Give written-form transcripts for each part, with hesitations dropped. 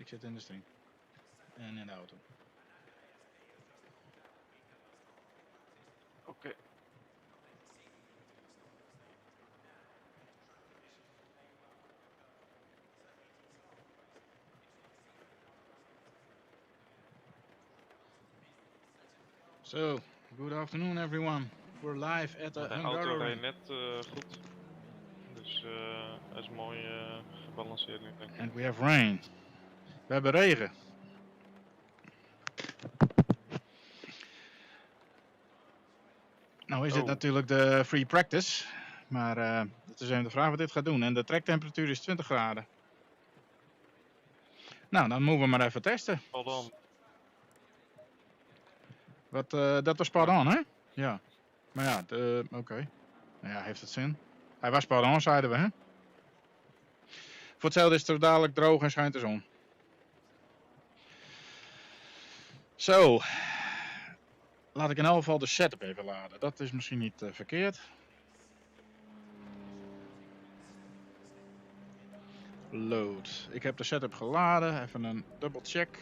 Ik zit in de stream. En in de auto. Oké. So, good afternoon everyone. We're live at the De auto rijdt Hungaroring. net goed. Dus hij is mooi gebalanceerd nu, denk ik. And we have rain. We hebben regen. Nou is het natuurlijk de free practice. Maar het is even de vraag wat dit gaat doen. En de trektemperatuur is 20 graden. Nou, dan moeten we maar even testen. Pardon. Wat, dat was spot on, hè? Ja. Maar ja, oké. Nou ja, heeft het zin? Hij was spot on, zeiden we, hè? Voor hetzelfde is het dadelijk droog en schijnt de zon. Zo. Laat ik in elk geval de setup even laden. Dat is misschien niet verkeerd. Load. Ik heb de setup geladen. Even een double check.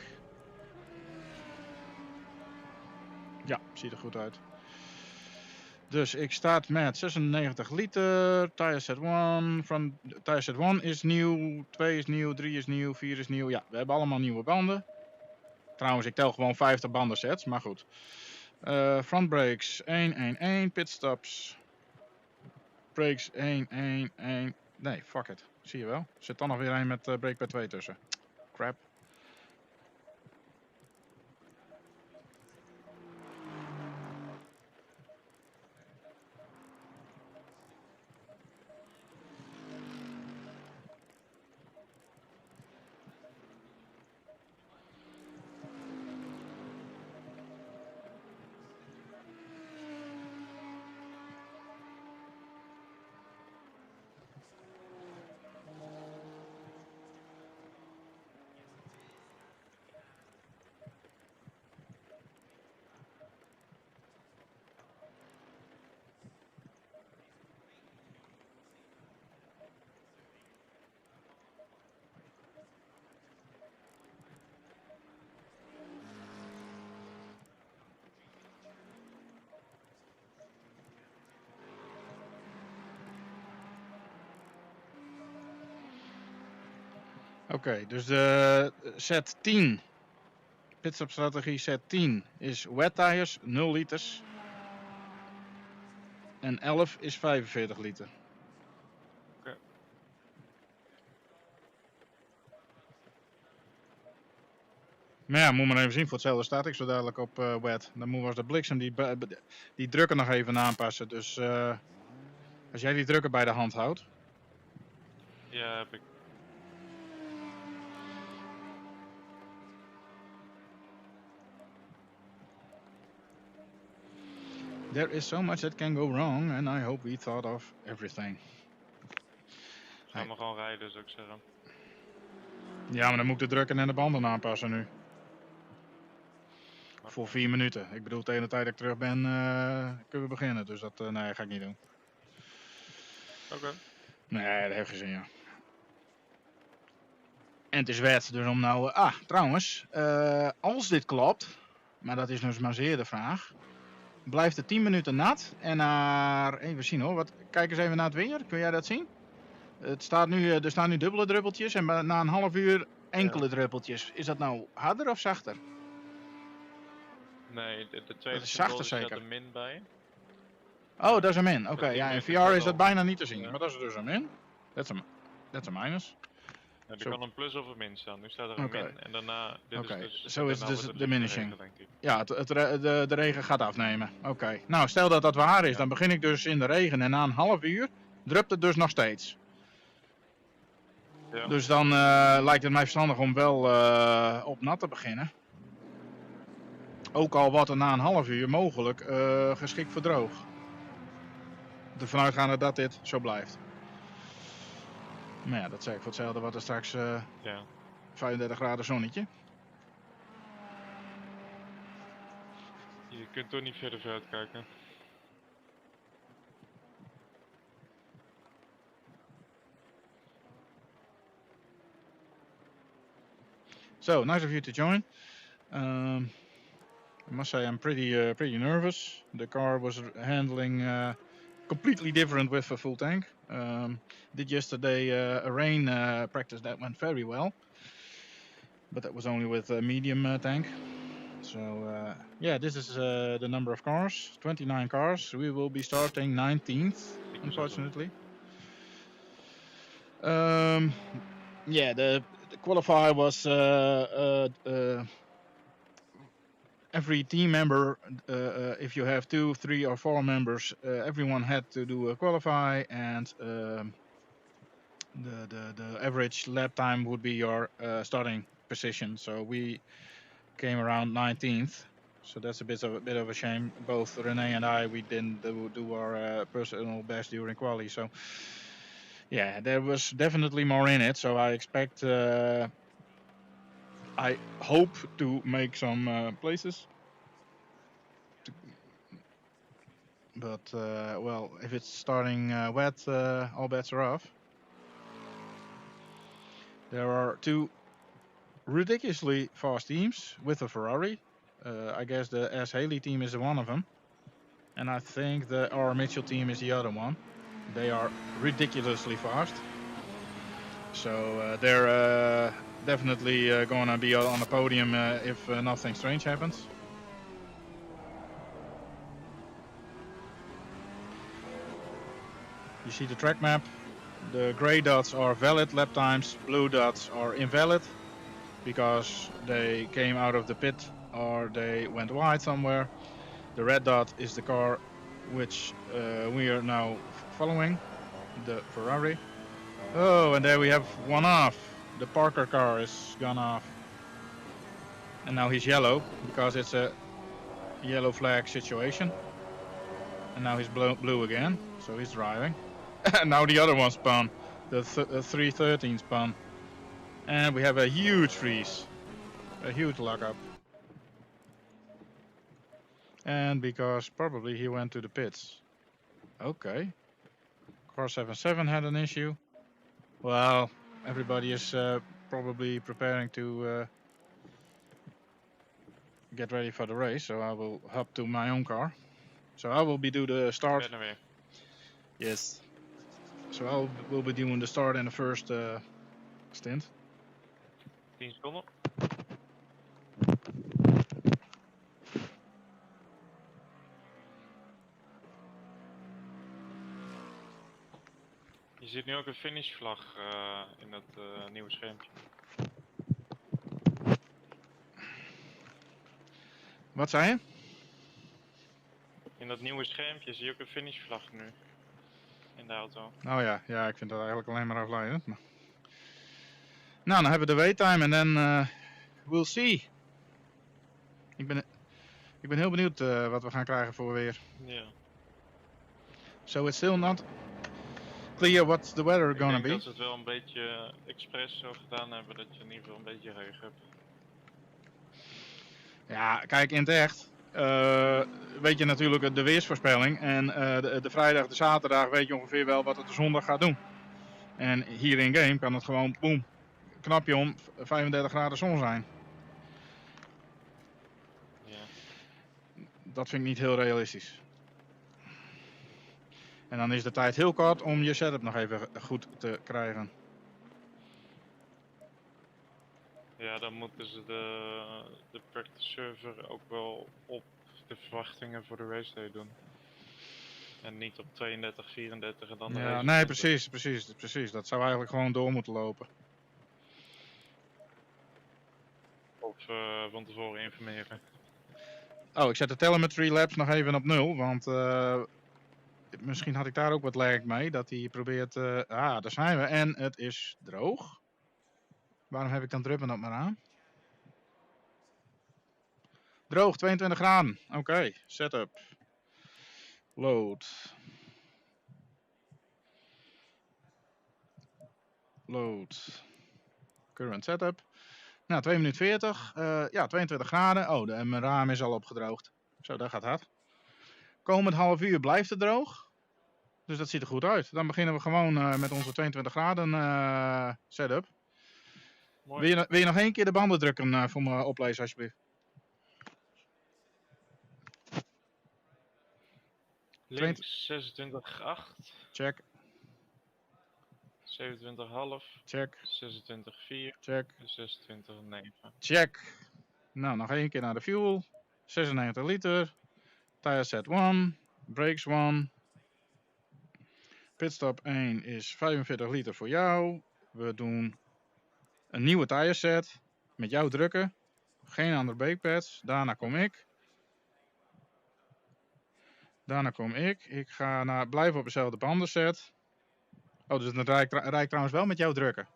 Ja, ziet er goed uit. Dus ik start met 96 liter. Tire set 1. Tire set 1 is nieuw. 2 is nieuw. 3 is nieuw. 4 is nieuw. Ja, we hebben allemaal nieuwe banden. Trouwens, ik tel gewoon 50 banden sets. Maar goed. Front brakes 111. Pitstops. Brakes 111. Nee, fuck it. Zie je wel. Er zit dan nog weer een met brake per 2 tussen. Crap. Oké, dus de set 10, pitstop strategie set 10 is wet tires, 0 liters. En 11 is 45 liter. Oké. Maar ja, moet maar even zien, voor hetzelfde staat ik zo dadelijk op wet. Dan moeten we als de bliksem die drukker nog even aanpassen. Dus als jij die drukker bij de hand houdt. Ja, heb ik. There is so much that can go wrong and I hope we thought of everything. Gaan we gewoon rijden, zou ik zeggen. Ja, maar dan moet ik de drukker en de banden aanpassen nu. Voor 4 minuten. Ik bedoel, tegen de tijd dat ik terug ben, kunnen we beginnen. Dus dat nee, ga ik niet doen. Oké. Nee, dat heeft geen zin, ja. En het is wet, dus om nou... trouwens, als dit klopt, maar dat is dus maar zeer de vraag, blijft het 10 minuten nat en even zien hoor, kijk eens even naar het weer, kun jij dat zien? Er staan nu dubbele druppeltjes en na een half uur enkele druppeltjes. Is dat nou harder of zachter? Nee, de tweede is zachter staat zeker. er min bij. Oh, dat is een min. Oké, ja, in VR is dat bijna niet te zien, ja. maar dat is dus een min. Dat is een minus. Ja, er kan een plus of een min staan. Nu staat er een min en daarna... Zo is het dus diminishing. Ja, de regen gaat afnemen. Oké. Nou, stel dat dat waar is, dan begin ik dus in de regen en na een half uur drupt het dus nog steeds. Ja. Dus dan lijkt het mij verstandig om wel op nat te beginnen. Ook al wordt er na een half uur mogelijk geschikt voor droog. Ervan uitgaande dat dit zo blijft. Maar ja, dat zeg ik voor hetzelfde wat er straks 35 graden zonnetje. Je kunt toch niet verder vooruit kijken. So nice of you to join. I must say I'm pretty nervous. The car was handling completely different with a full tank. Did yesterday a rain practice that went very well, but that was only with a medium tank. So yeah, this is the number of cars, 29 cars. We will be starting 19th, unfortunately. Yeah, the qualifier was every team member, if you have 2, 3 or 4 members, everyone had to do a qualify, and the average lap time would be your starting position. So we came around 19th. So that's a bit of a shame. Both Rene and I, we didn't do our personal best during quali. So yeah, there was definitely more in it. So I expect, I hope to make some places. But well, if it's starting wet, all bets are off. There are 2 ridiculously fast teams with a Ferrari. I guess the SRHI team is one of them, and I think the R Mitchell team is the other one. They are ridiculously fast, so they're definitely gonna be on the podium if nothing strange happens. You see the track map. The gray dots are valid lap times, blue dots are invalid because they came out of the pit or they went wide somewhere. The red dot is the car which we are now following, the Ferrari. Oh, and there we have one off. The Parker car is gone off. And now he's yellow because it's a yellow flag situation. And now he's blue again, so he's driving. And now the other one spun, the 313 spun. And we have a huge freeze, a huge lockup. And because probably he went to the pits. Okay. Car 77 had an issue. Well, everybody is probably preparing to get ready for the race, so I will hop to my own car. So I will be do the start. Yes. So I will be doing the start in the first stint. 10 seconden. Je ziet nu ook een finishvlag in het nieuwe schermpje. Wat zei je? In dat nieuwe schermpje zie je ook een finishvlag nu. In de auto. Oh ja, ja, ik vind dat eigenlijk alleen maar afleidend. Maar... Nou, dan hebben we de waittime en dan we'll see. Ik ben heel benieuwd wat we gaan krijgen voor weer. Ja. So it's still not clear what's the weather gonna be. Ik denk dat ze het wel een beetje expres zo gedaan hebben dat je in ieder geval een beetje regen hebt. Ja, kijk, in het echt weet je natuurlijk de weersvoorspelling. En de vrijdag, de zaterdag weet je ongeveer wel wat het de zondag gaat doen. En hier in game kan het gewoon, boem, knapje om, 35 graden zon zijn. Ja. Dat vind ik niet heel realistisch. En dan is de tijd heel kort om je setup nog even goed te krijgen. Ja, dan moeten ze de practice server ook wel op de verwachtingen voor de race day doen. En niet op 32, 34 en dan de Ja, race. nee, precies. Dat zou eigenlijk gewoon door moeten lopen. Of van tevoren informeren. Oh, ik zet de telemetry labs nog even op 0, want misschien had ik daar ook wat lag mee, dat hij probeert... daar zijn we en het is droog. Waarom heb ik dan druppen op maar aan? Droog, 22 graden. Oké, setup. Load. Load. Current setup. Nou, 2 minuten 40. Ja, 22 graden. Oh, mijn raam is al opgedroogd. Zo, dat gaat hard. Komend half uur blijft het droog. Dus dat ziet er goed uit. Dan beginnen we gewoon met onze 22 graden setup. Mooi. Wil je nog één keer de banden drukken voor me oplezen alsjeblieft? Links 26,8. Check, 27,5. check, 26,4. check, 26,9. check. Nou, nog één keer naar de fuel. 96 liter. Tire set 1. Brakes 1. Pitstop 1 is 45 liter voor jou. We doen een nieuwe tire set. Met jou drukken. Geen andere brakepads. Daarna kom ik. Ik ga blijven op dezelfde bandenset. Oh, dus dan rijd ik trouwens wel met jou drukken.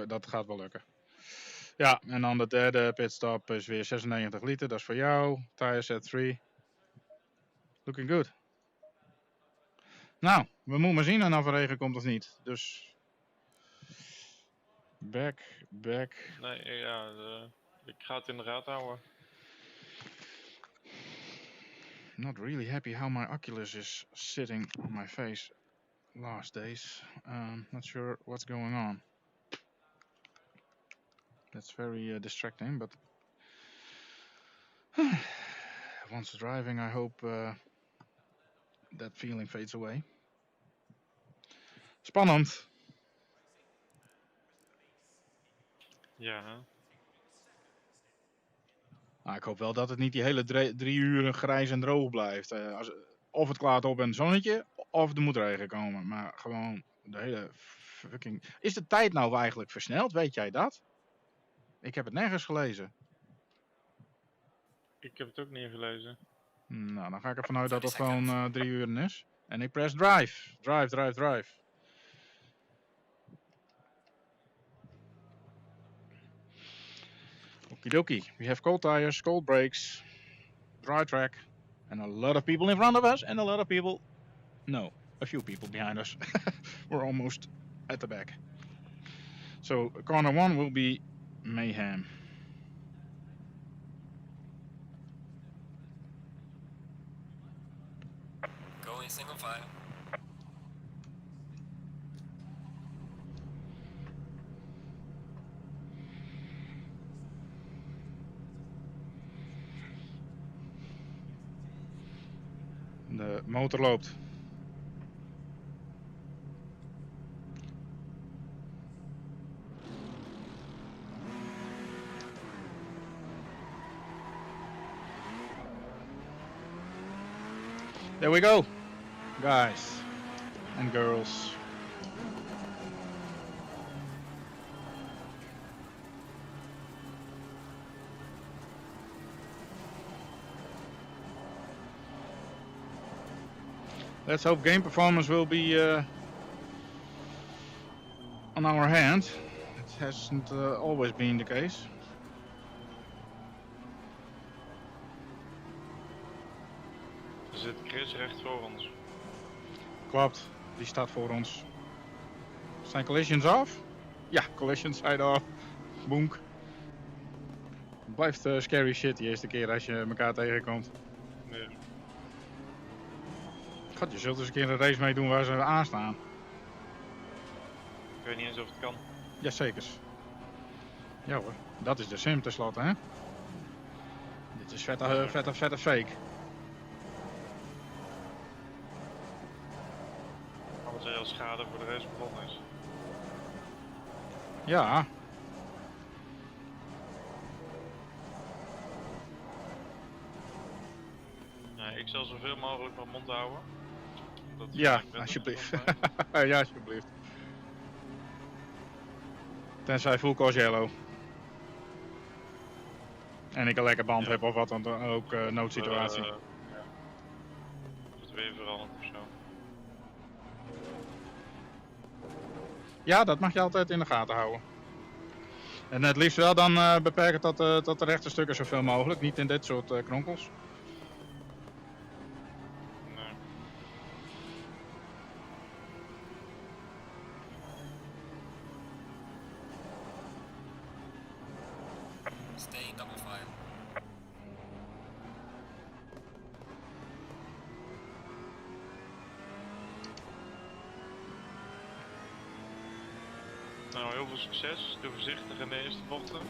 Dat gaat wel lukken. Ja, en dan de derde pitstop is weer 96 liter. Dat is voor jou. Tire set 3. Looking good. Nou, we moeten maar zien of er regen komt of niet. Dus... Back. Nee, ja, ik ga het in de raad houden. Not really happy how my Oculus is sitting on my face last days. Not sure what's going on. That's very distracting, but once driving, I hope that feeling fades away. Spannend. Ja. Ik hoop wel dat het niet die hele 3 uur grijs en droog blijft. Of het klaart op een zonnetje, of er moet regen komen. Maar gewoon de hele fucking... Is de tijd nou eigenlijk versneld? Weet jij dat? Ik heb het nergens gelezen. Ik heb het ook niet gelezen. Nou, dan ga ik ervan uit dat het gewoon 3 uur is. En ik press drive. Drive. Okidoki. We have cold tires, cold brakes, dry track, and a lot of people in front of us, and a lot of people... No, a few people behind us. We're almost at the back. So, corner 1 will be mayhem. Going single file. De motor loopt. There we go, guys and girls. Let's hope game performance will be on our hand. It hasn't always been the case. Er zit Chris recht voor ons. Klopt, die staat voor ons. Zijn collisions af? Ja, collisions zijn af. Boonk. Blijft scary shit die eerste keer als je elkaar tegenkomt. Nee. God, je zult eens een keer een race meedoen waar ze aanstaan. Ik weet niet eens of het kan. Jazeker. Ja hoor, dat is de sim tenslotte, hè? Dit is vette fake. Alles heel schade voor de race begonnen is. Ja. Nee, ik zal zoveel mogelijk mijn mond houden. Dat is Ja, vaak beter alsjeblieft. dan mij. Ja, alsjeblieft. Tenzij full course yellow. En ik een lekker band Ja. heb of wat dan ook, noodsituatie. Ja. Het weer veranderd of zo. Ja, dat mag je altijd in de gaten houden. En het liefst wel dan beperken tot de rechte stukken zoveel mogelijk. Niet in dit soort kronkels. Nee. Stay in double file. Nou, heel veel succes. Doe voorzichtig in de eerste bochten.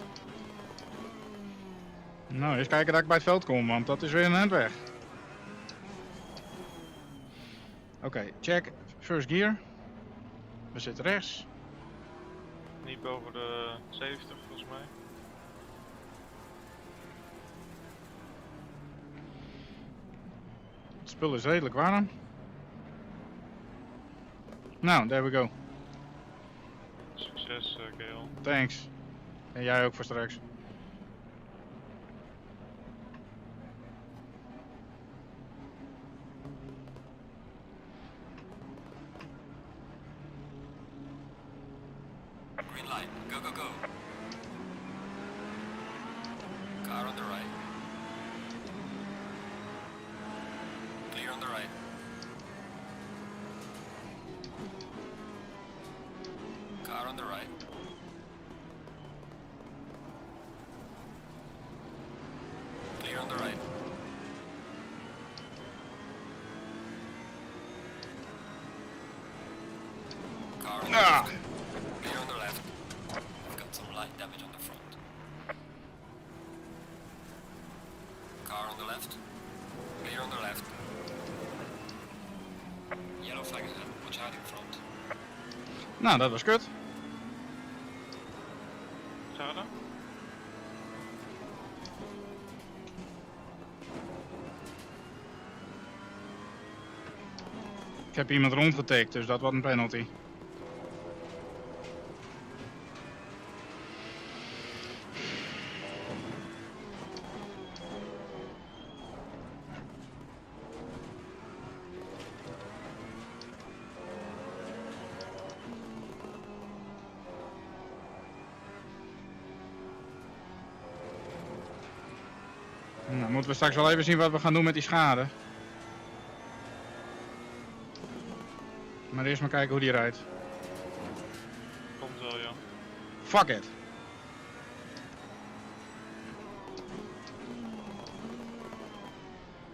Nou, eens kijken dat ik bij het veld kom, want dat is weer een eind weg. Oké, check. First gear. We zitten rechts. Niet boven de 70 volgens mij. Het spul is redelijk warm. Nou, there we go. Succes, Gail. Thanks. En jij ook voor straks. Green light. Go, go, go. Car on the right. Clear on the right. Car on the right. Clear on the right. Car on the left. Clear on the left. We've got some light damage on the front. Car on the left. Clear on the left. Yellow flag ahead. Watch out in front. Nou, dat was kut. Schade? Ik heb iemand rondgetikt, dus dat was een penalty. Nou, moeten we straks wel even zien wat we gaan doen met die schade. Maar eerst maar kijken hoe die rijdt. Komt wel, ja. Fuck it.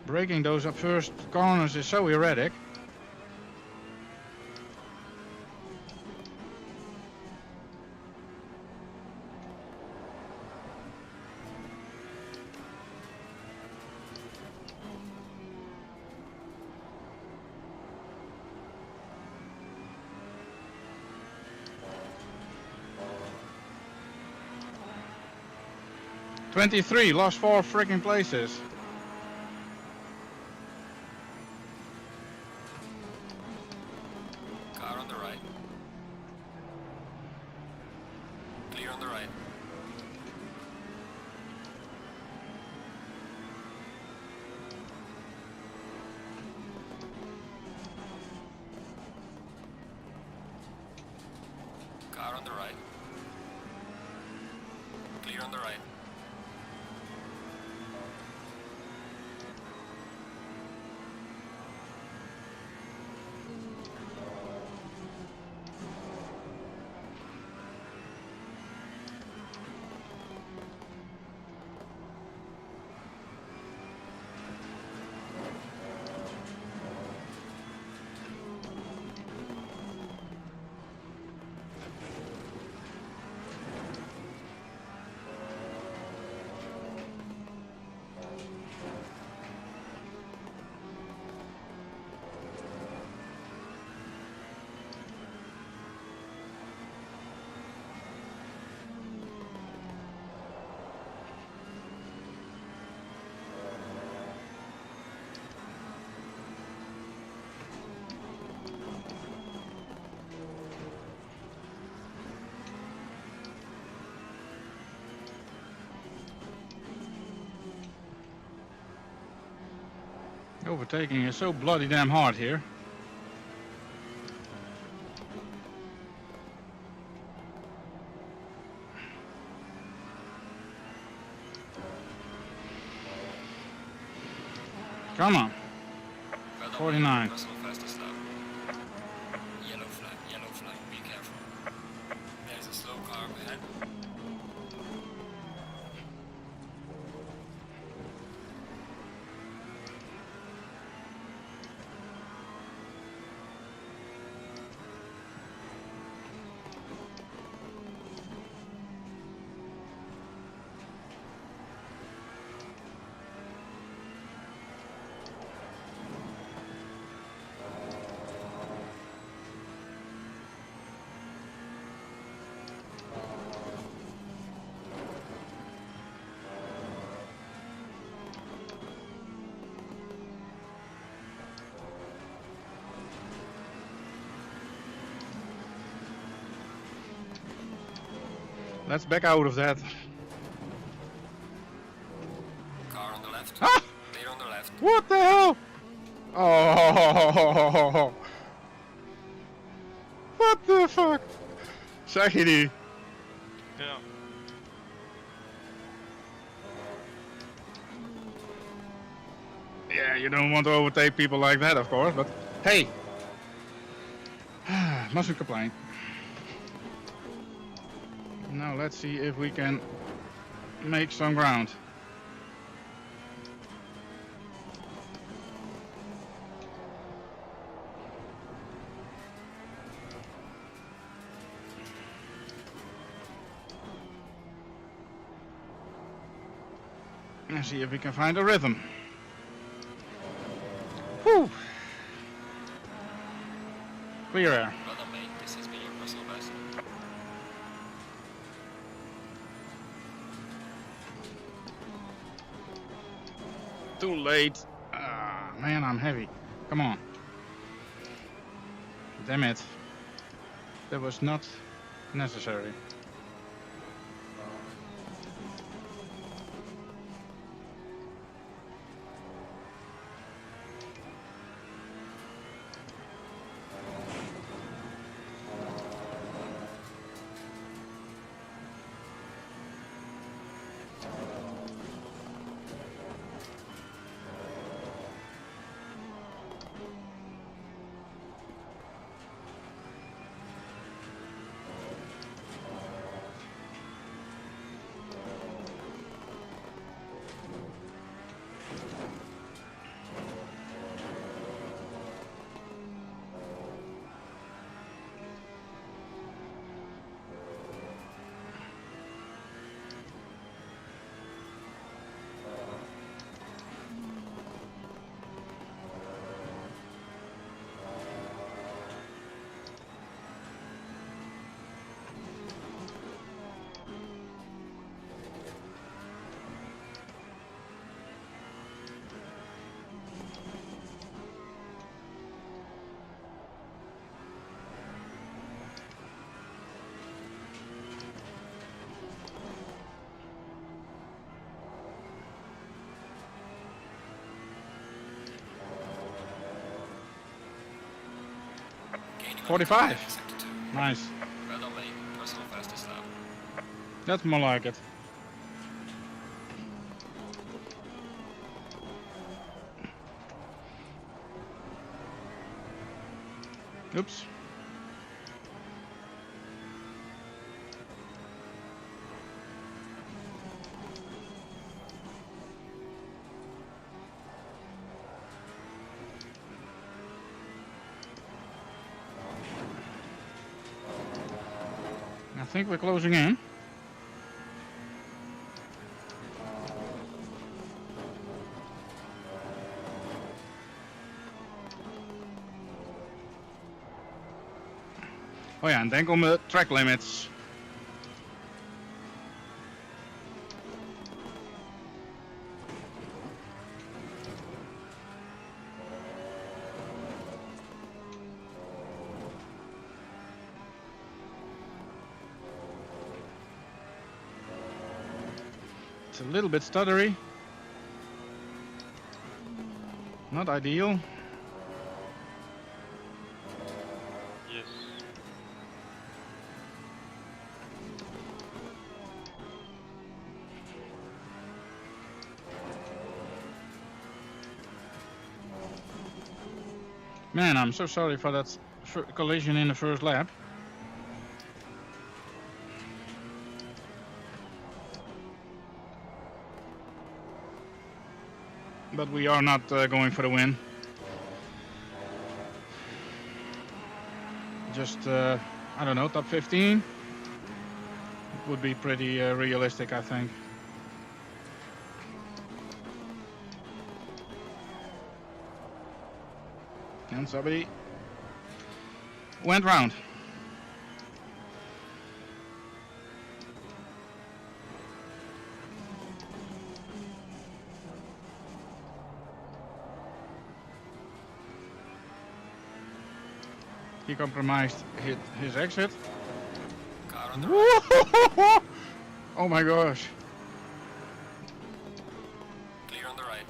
Braking those up first corners is so erratic. '23 lost 4 freaking places. Car on the right. Clear on the right. Car on the right. Clear on the right. Overtaking is so bloody damn hard here. Come on. 49. Personal fastest lap. Yellow flag, be careful. There's a slow car ahead. Let's back out of that. Car on the left. Ah! Clear on the left. What the hell? Oh! What the fuck? Zag je die? Ja. Yeah, you don't want to overtake people like that, of course, but hey! Mustn't complain. Now let's see if we can make some ground. And see if we can find a rhythm. Whew. Clear air. Well done, mate. This has been your personal best. Too late. Ah, man, I'm heavy. Come on. Damn it. That was not necessary. Gaining 45. Sector 2. Nice. Well done, mate. Personal fastest lap. That's more like it. Oops. I think we're closing in. Oh ja, en denk om de track limits. It's a little bit stuttery. Not ideal. Yes. Man, I'm so sorry for that collision in the first lap. But we are not going for the win. Just, I don't know, top 15? It would be pretty realistic, I think. And somebody went round. He compromised his exit. Car on the right. Oh my gosh. Clear on the right.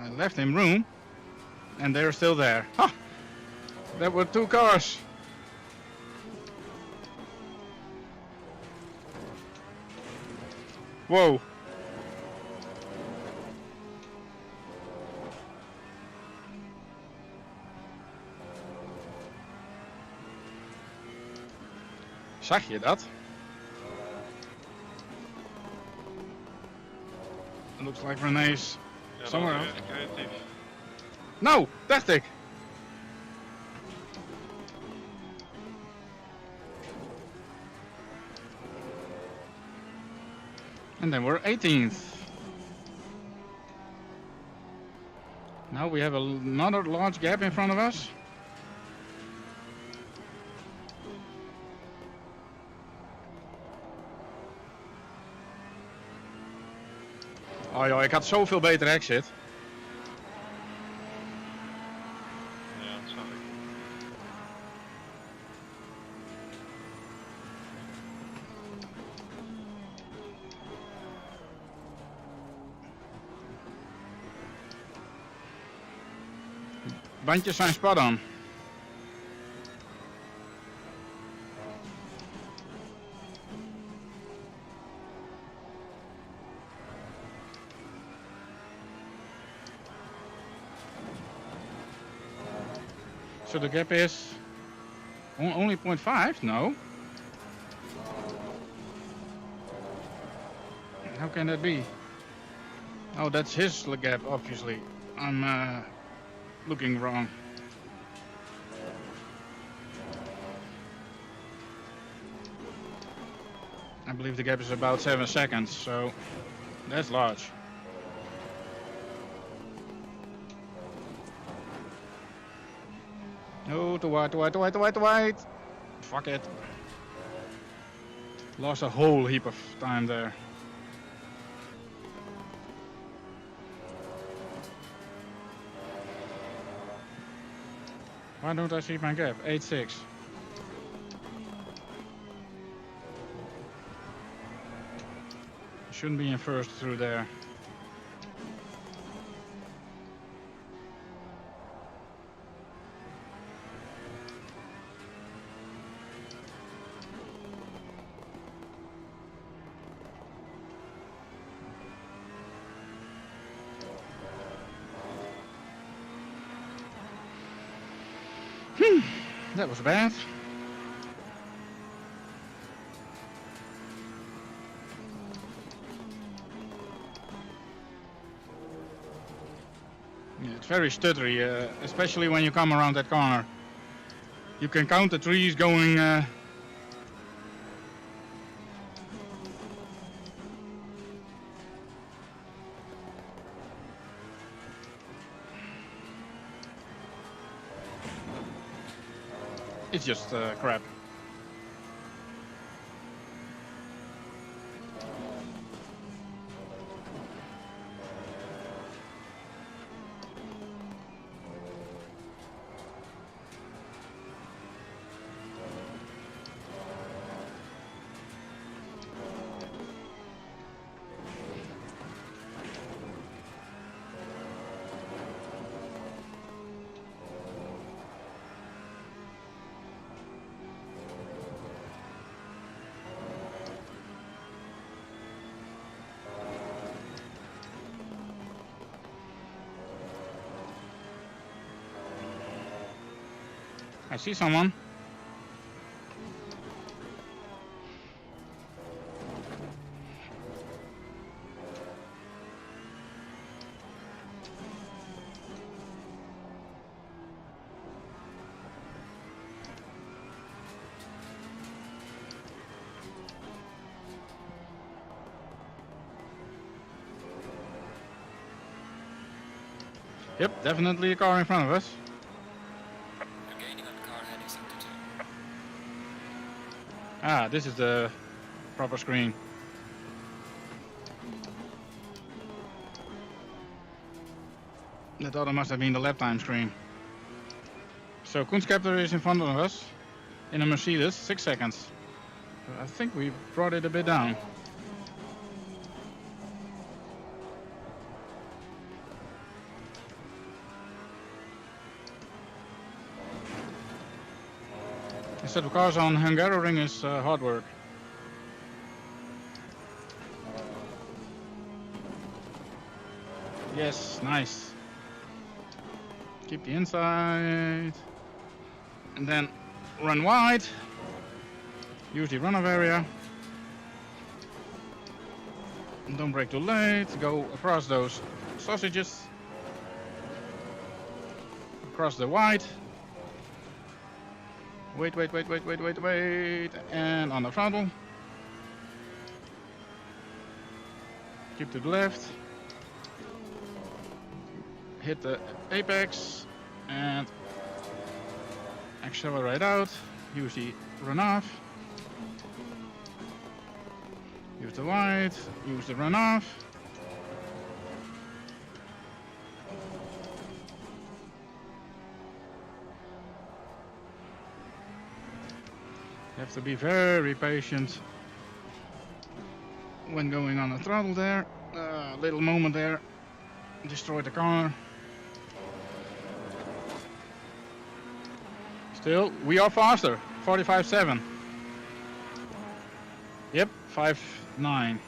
I left him room, and they're still there. Ha! There were 2 cars. Whoa. Zag je dat? It looks like René's Ja, somewhere dat else. is creatief. No, dacht ik. And then we're 18th. Now we have another large gap in front of us. Oh joh, ik had zoveel beter exit. Ja, dat zag ik. Bandjes zijn spot on. So the gap is only 0.5? No. How can that be? Oh, that's his gap, obviously. I'm looking wrong. I believe the gap is about 7 seconds, so that's large. No, too wide, too wide, too wide, too wide, too wide. Fuck it. Lost a whole heap of time there. Why don't I see my gap? 8.6. Shouldn't be in first through there. That was bad. Yeah, it's very stuttery, especially when you come around that corner. You can count the trees going it's just crap. I see someone. Yep, definitely a car in front of us. You're gaining on the car heading sector 2. Ah, this is the proper screen. That other must have been the lap time screen. So Kunstskepter is in front of us in a Mercedes, 6 seconds. I think we brought it a bit down. Instead of cars on Hungaroring is hard work. Yes, nice. Keep the inside. And then run wide. Use the runoff area. And don't brake too late. Go across those sausages. Across the wide. Wait. And on the throttle. Keep to the left. Hit the apex. And accelerate out. Use the runoff. Use the wide. Use the runoff. You have to be very patient when going on the throttle there. Little moment there. Destroyed the car. Still, we are faster. 45.7. Yep, 5.9.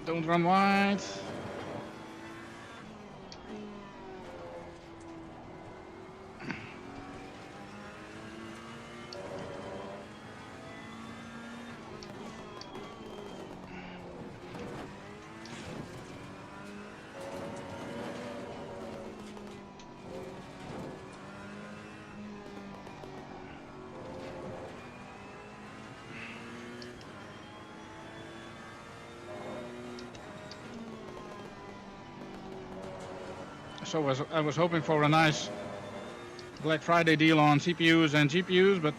Don't run wide. So I was hoping for a nice Black Friday deal on CPUs and GPUs, but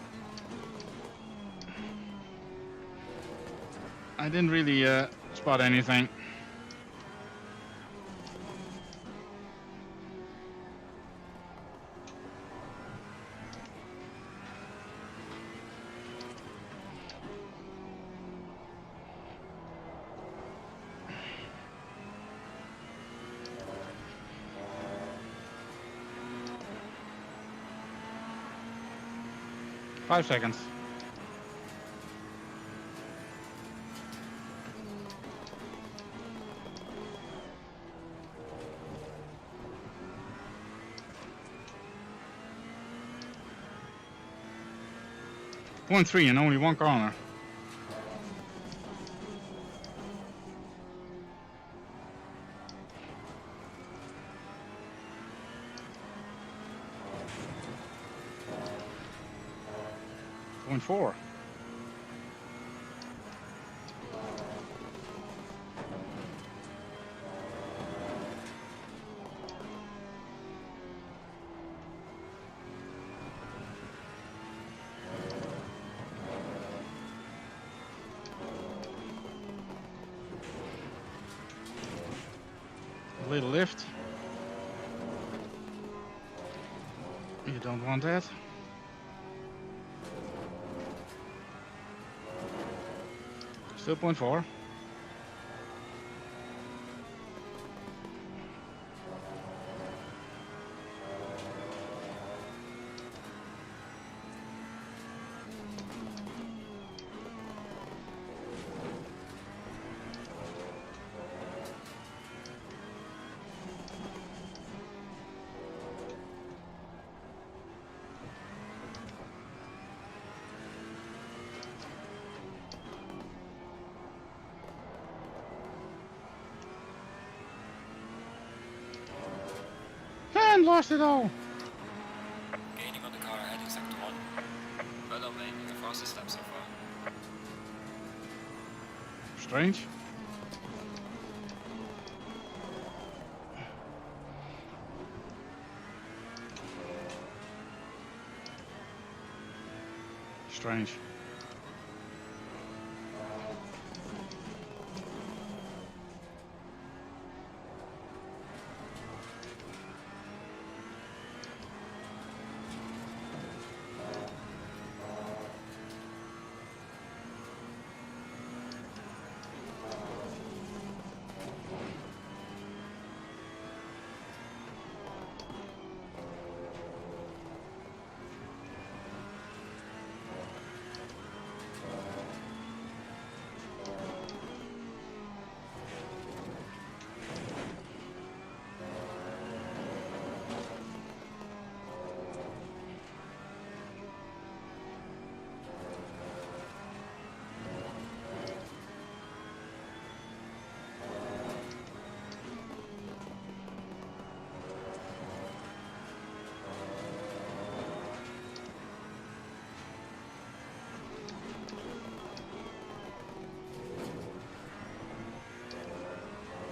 I didn't really spot anything. Five seconds. Point 3 and only one corner. Point 4. A little lift. You don't want that. Still point 4. lost it all. Gaining on the car ahead in sector 1. Well done, mate. You're the fastest lap so far. Strange. Strange.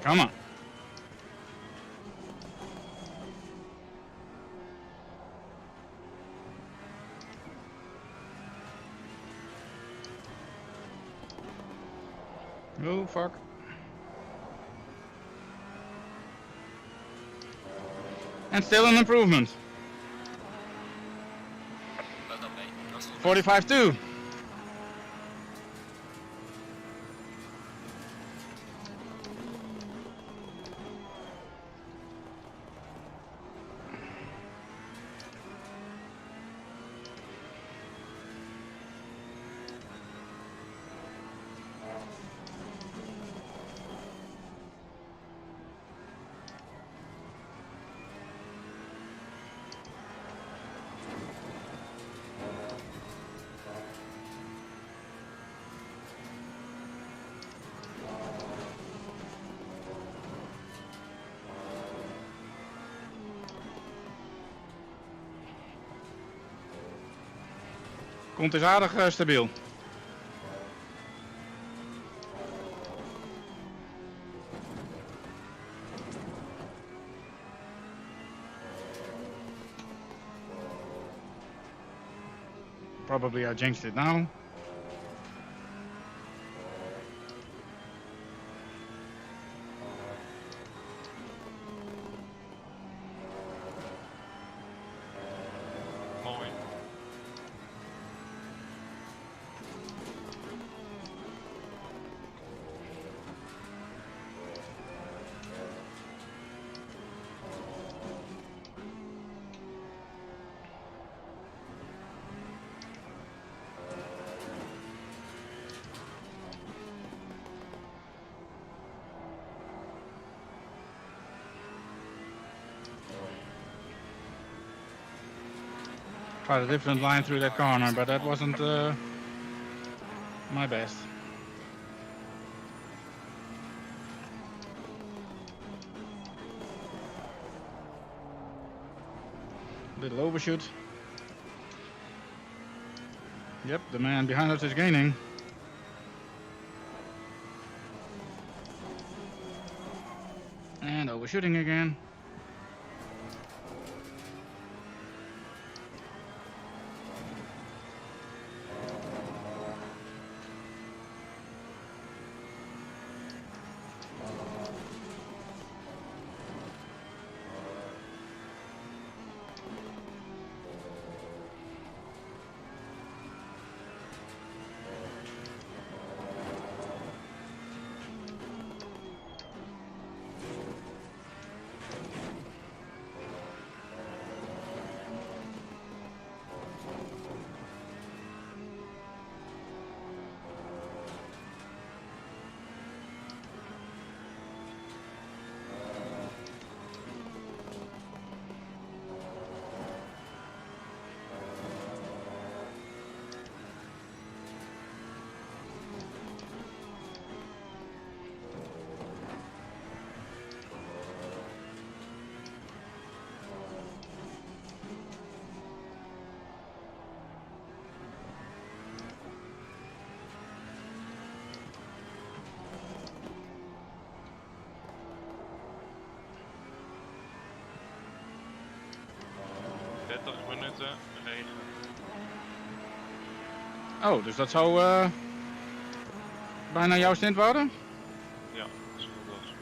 Come on. Oh, fuck. And still an improvement. Well done, mate. You're still 45-2. Komt is aardig stabiel. Probably I jinxed it now. Mooi. Tried a different line through that corner, but that wasn't my best. Little overshoot. Yep, the man behind us is gaining. And overshooting again. 30 minuten regen. Oh, dus dat zou bijna jouw stint worden? Ja, dat is goed los.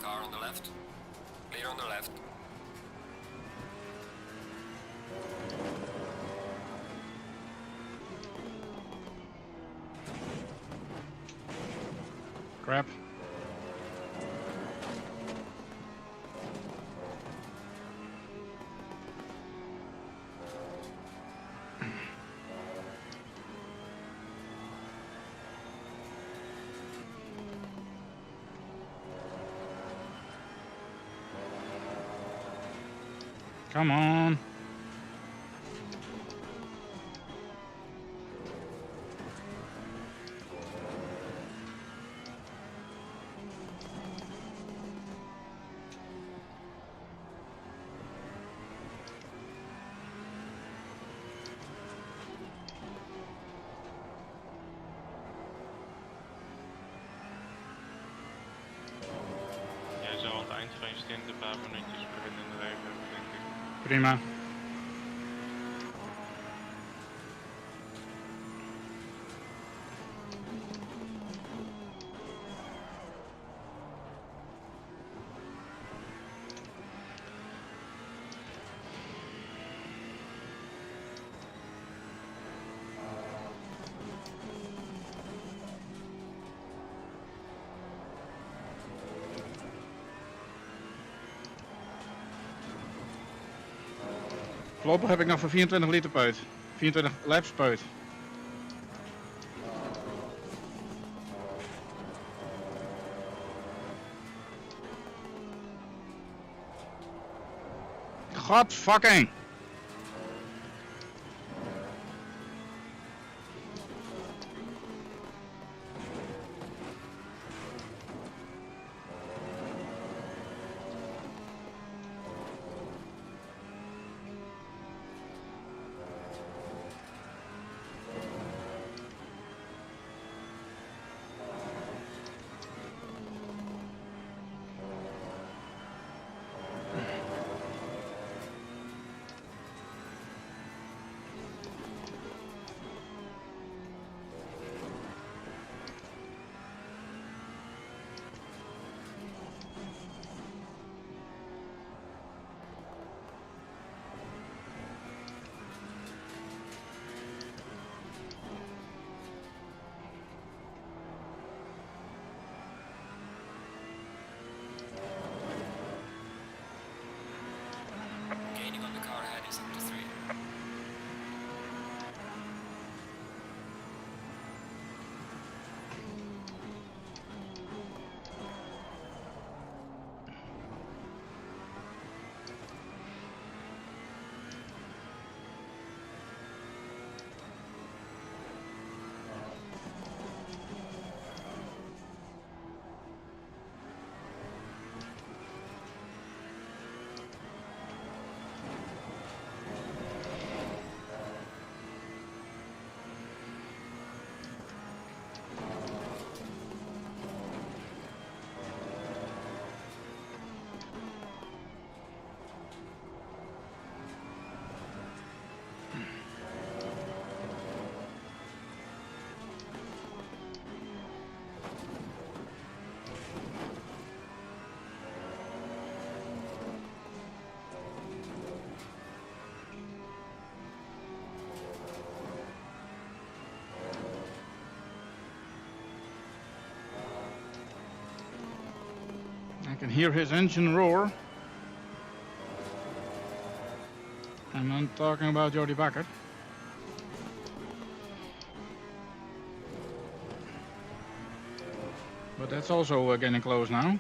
Car on the left. Clear on the left. Crap. Come on. Jij zou aan het eind van je stint een paar minuutjes beginnen in de regen hebben, denk ik. Prima. Voorlopig heb ik nog voor 24 liter peut. 24 laps peut. God fucking! Gaining on the car ahead is up to 3. I can hear his engine roar. And I'm talking about Jody Bakker. But that's also getting close now.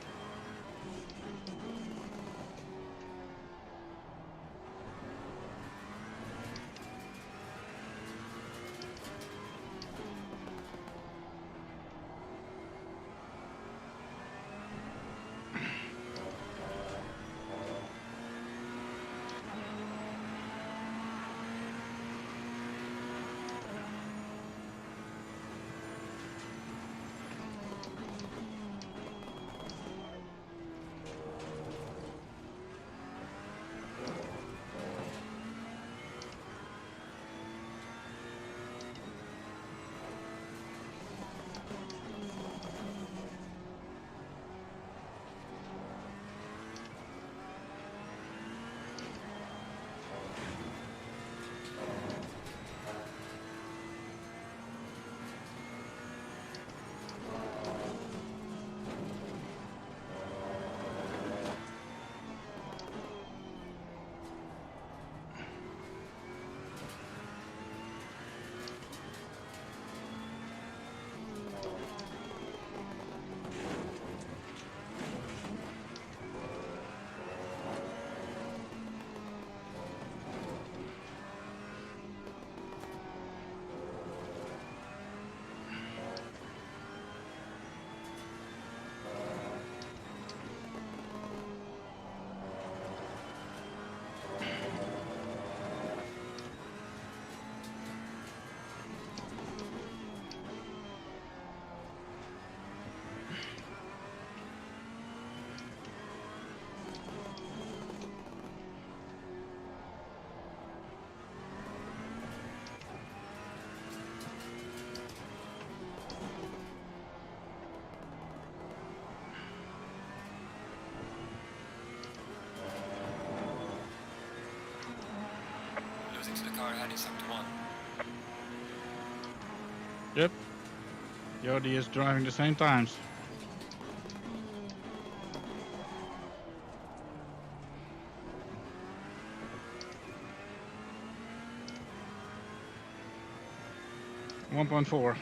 is up to 1. Yep. Jody is driving the same times. One 1.4.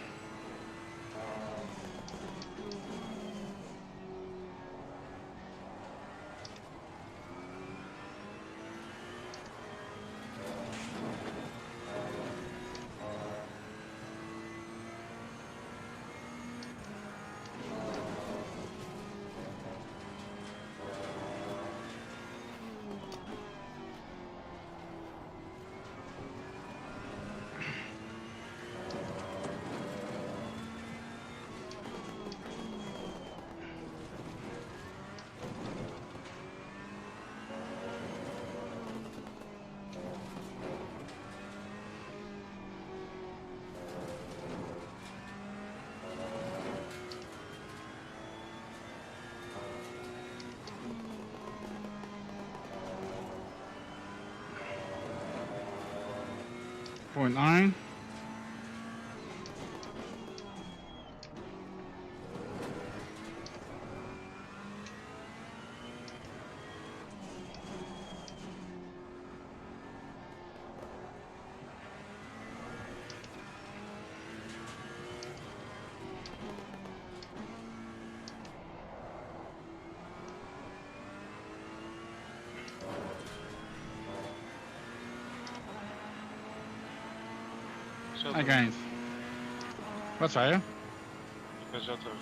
Point 9. Zo Hij terug. gained. Wat zei je? Ik ben zo terug.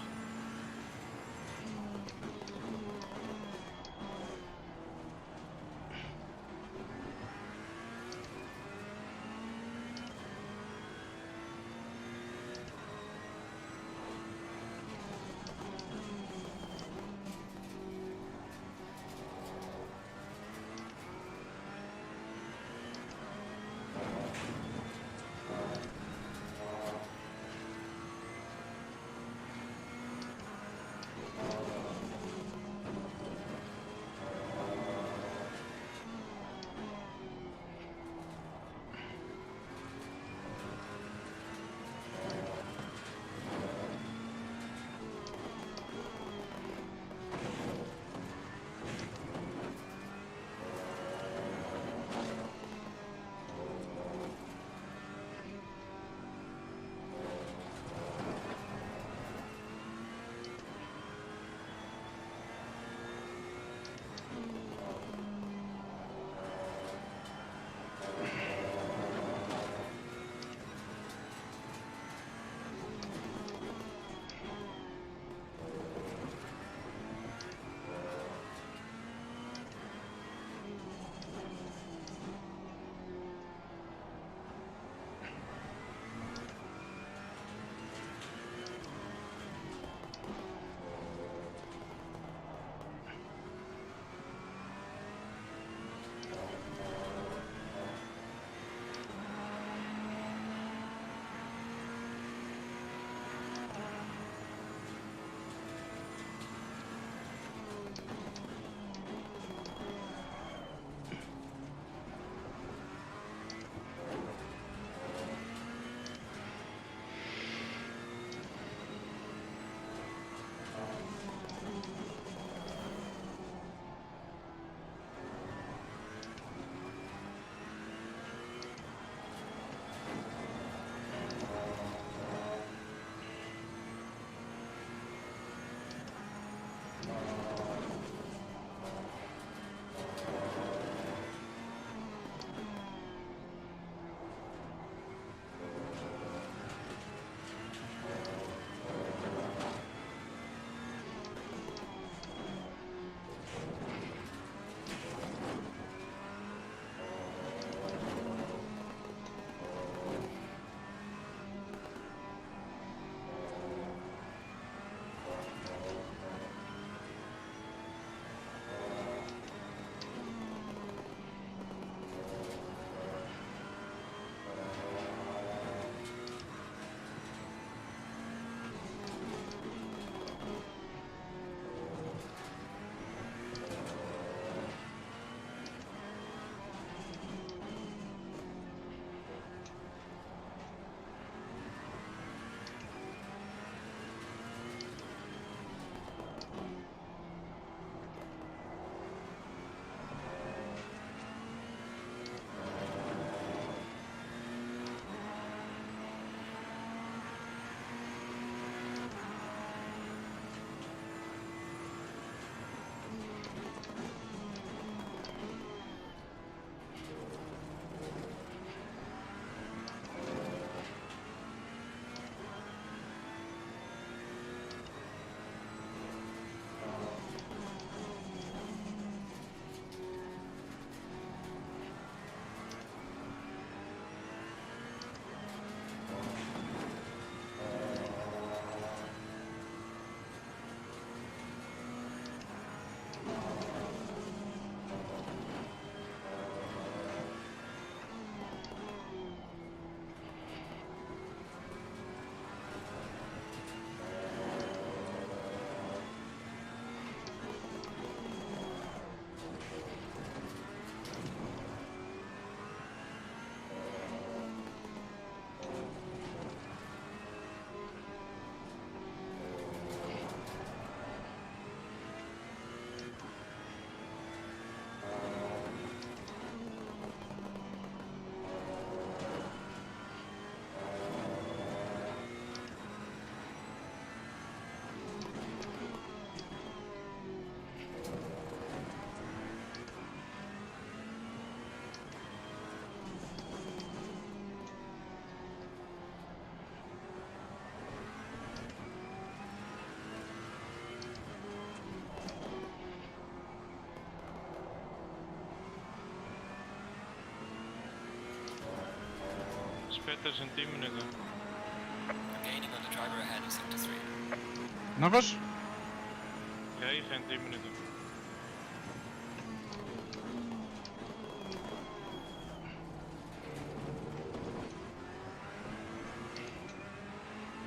Pit is in 10 minuten. Gaining on the driver ahead of sector 3. Nog eens? Regen in 10 minuten.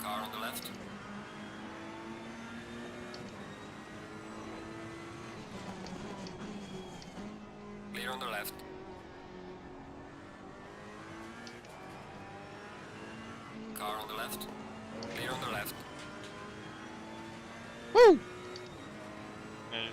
Car on the left. Clear on the left. Car on the left. Clear on the left. Woe! Nee,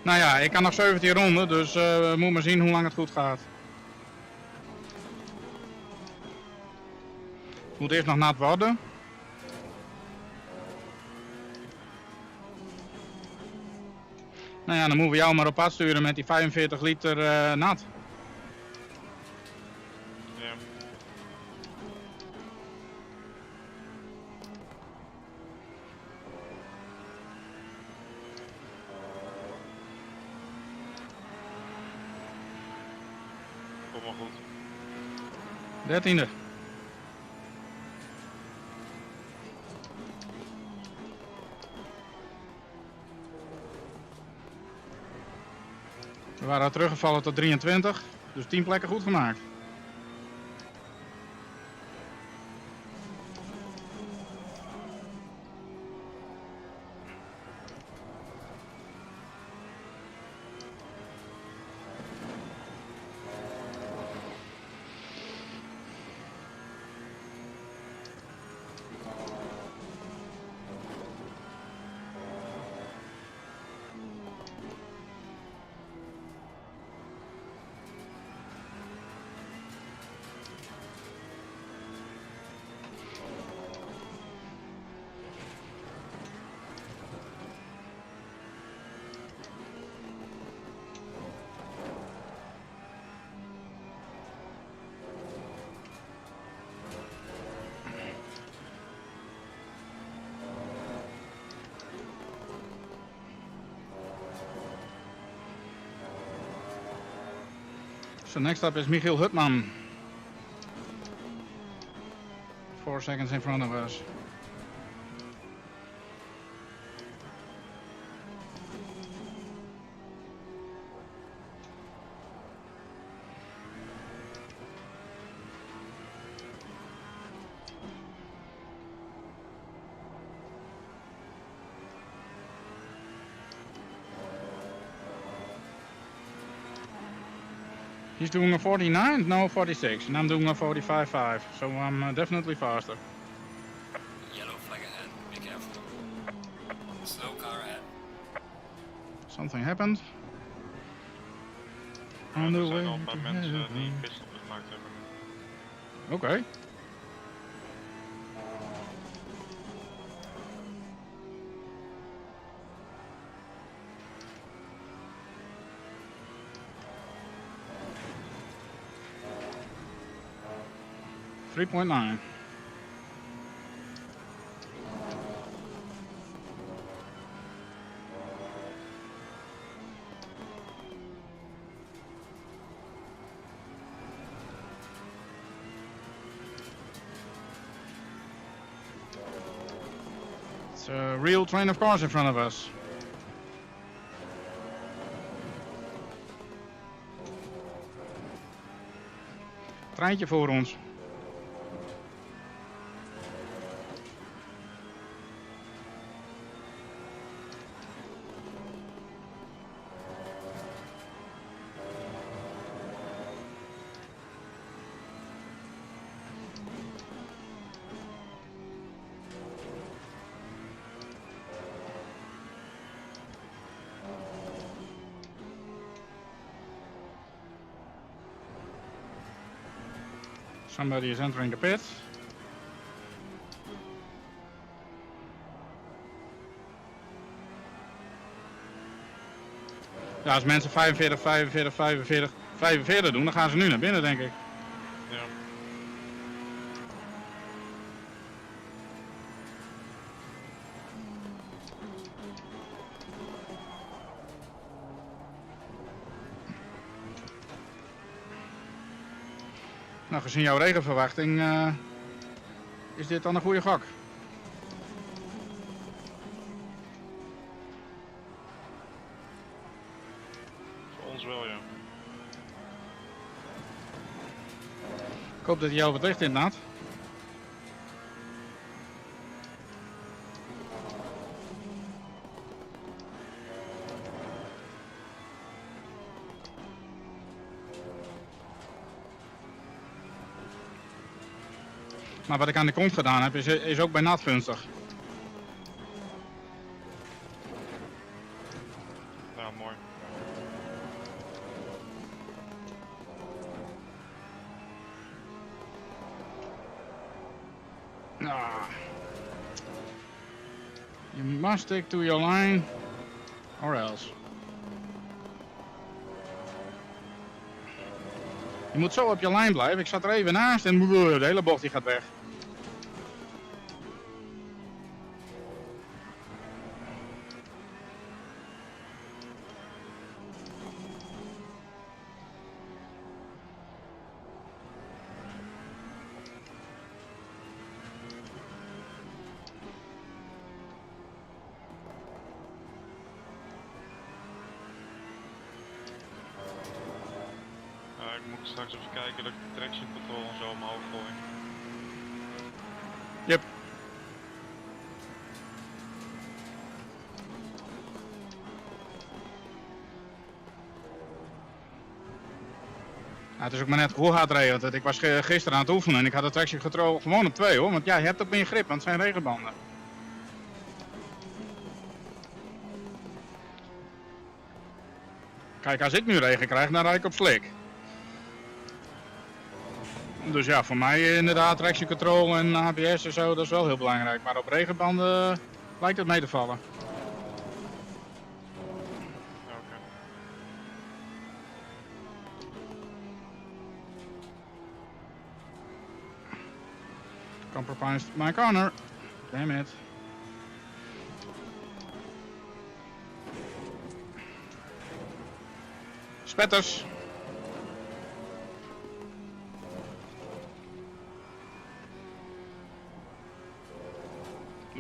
Nou ja, ik kan nog 17 ronden, dus we moeten maar zien hoe lang het goed gaat. Het moet eerst nog nat worden. Nou ja, dan moeten we jou maar op pad sturen met die 45 liter nat. ja. Kom maar goed. 13e. We waren teruggevallen tot 23, dus 10 plekken goed gemaakt. So next up is Michiel Hutman. 4 seconds in front of us. He's doing a 49, no 46, and I'm doing a 45.5, so I'm definitely faster. Yellow flag ahead. Be careful. Slow car ahead. Something happened. Ja, On the er way zijn al een paar to mensen die heaven. pitstop gemaakt hebben. Oké. .9. It's a real train of cars in front of us. Treintje voor ons. Somebody is entering the pit. Ja, als mensen 45, 45, 45, 45 doen, dan gaan ze nu naar binnen, denk ik. Ja. Nou, gezien jouw regenverwachting is dit dan een goede gok. Voor ons wel, ja. Ik hoop dat hij jou wat licht inlaat. Maar wat ik aan de kont gedaan heb, is ook bij nat gunstig. Nou, mooi. Ah. You must stick to your line, or else. Je moet zo op je lijn blijven. Ik zat er even naast en de hele bocht die gaat weg. Ik moet straks even kijken dat ik de traction control en zo omhoog gooi. Yep. Het is ook maar net hoe hard rijden, want ik was gisteren aan het oefenen en ik had de traction control gewoon op 2 hoor, want ja, je hebt ook meer grip, want het zijn regenbanden. Kijk, als ik nu regen krijg, dan rijd ik op slik. Dus ja, voor mij inderdaad traction control en ABS en zo, dat is wel heel belangrijk. Maar op regenbanden lijkt het mee te vallen. Oké. Compromised my corner. Damn it. Spetters.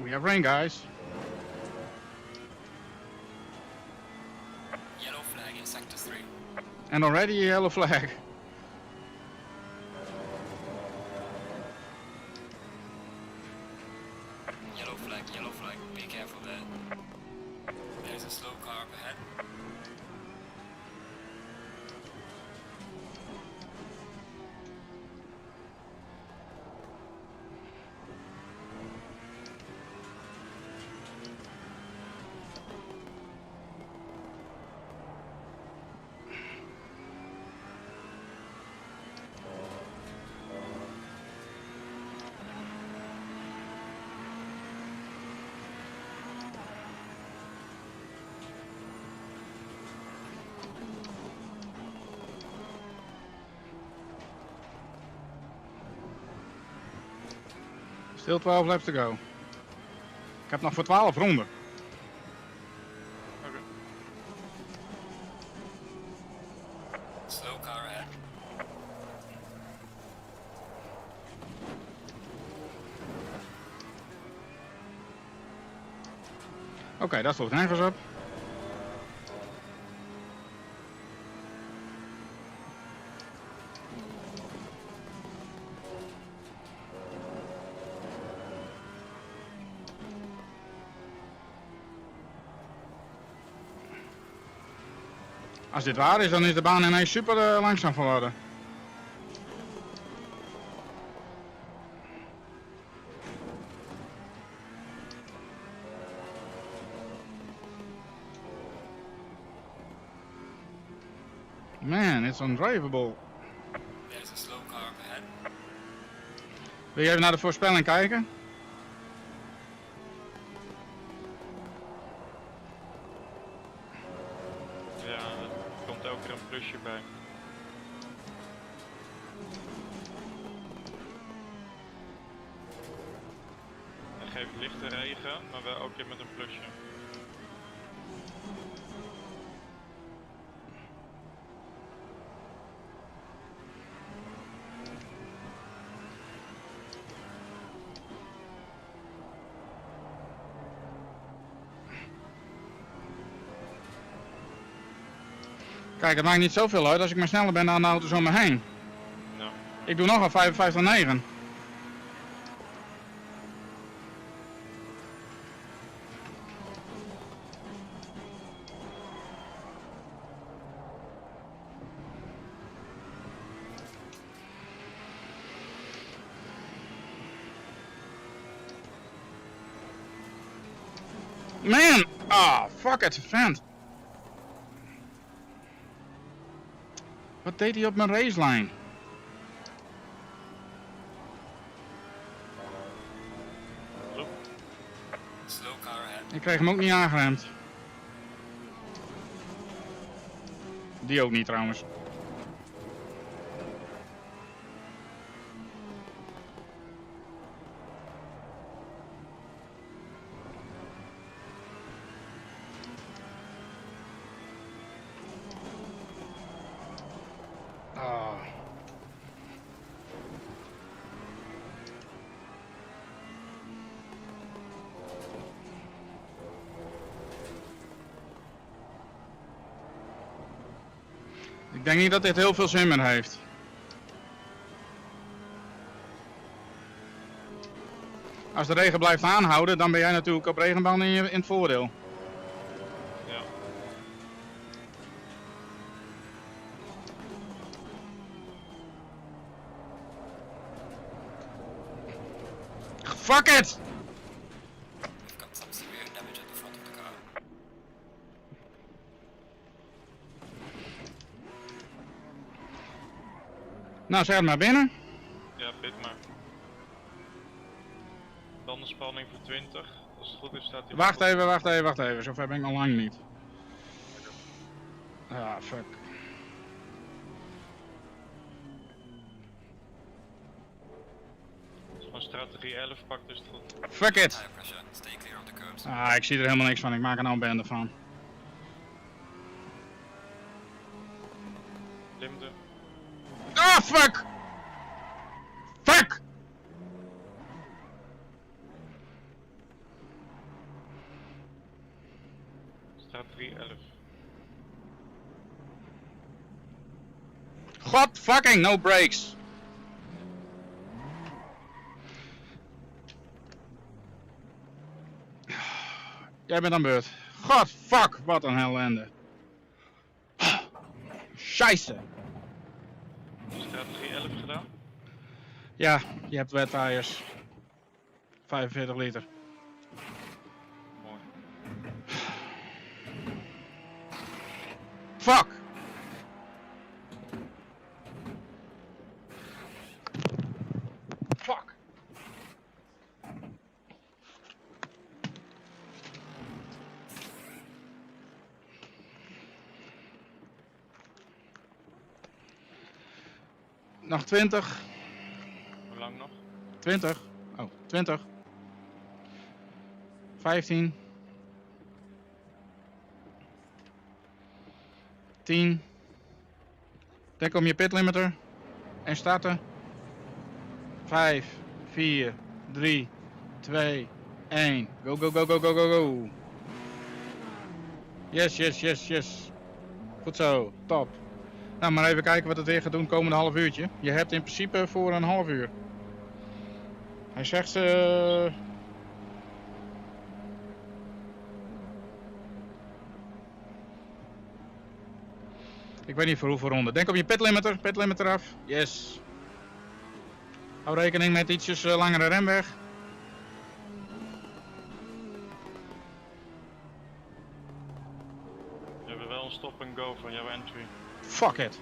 We have rain, guys. Yellow flag in sector 3. And already a yellow flag. Yellow flag, be careful there. There's a slow car up ahead. Still 12 laps to go. Ik heb nog voor 12 ronden. Oké. Slow car ahead. Oké, dat sloeg nergens op. Als dit waar is, dan is de baan ineens super langzaam geworden. Man, it's undrivable. There's a slow car up ahead. Wil je even naar de voorspelling kijken? Ja, er komt elke keer een plusje bij. Hij geeft lichte regen, maar wel elke keer met een plusje. Kijk, het maakt niet zoveel uit als ik maar sneller ben dan de auto's om me heen. Nou, Ik doe nog al 55,9. Man! Ah, fuck it, vent. Wat deed hij op mijn racelijn? Slow car ahead. Ik kreeg hem ook niet aangeremd. Die ook niet trouwens. Ah. Ik denk niet dat dit heel veel zin meer heeft. Als de regen blijft aanhouden, dan ben jij natuurlijk op regenbaan in het voordeel. ja. Fuck it! We've got some severe damage at the front of the car. Nou, zeg het maar binnen. Ja, pit maar. Bandenspanning voor 20. Als het goed is staat hij... Wacht even. Zover ben ik al lang niet. Ah, fuck. Als gewoon strategie 11 pakt is het goed. Fuck it! Tire pressure. Stay clear of the curbs. Ah, ik zie er helemaal niks van. Ik maak er nou een bende van. Limde. Ah, fuck! Fuck! Strategie 11. God fucking no brakes! Jij bent aan beurt. God fuck, wat een ellende. Scheisse. Strategie 11 gedaan. Ja, je hebt wet tires. 45 liter. Mooi. Fuck! Fuck! Nog 20. Hoe lang nog? 20. Oh, 20. 15. 10. Denk om je pit limiter. En starten. 5, 4, 3, 2, 1. Go, go, go, go, go, go, go. Yes, yes, yes, yes. Goed zo, top. Nou, maar even kijken wat het weer gaat doen komende half uurtje. Je hebt in principe voor een half uur. Hij zegt ik weet niet voor hoeveel ronden. Denk op je pit limiter af. Yes. Hou rekening met ietsjes langere remweg. We hebben wel een stop and go van jouw entry. Fuck it.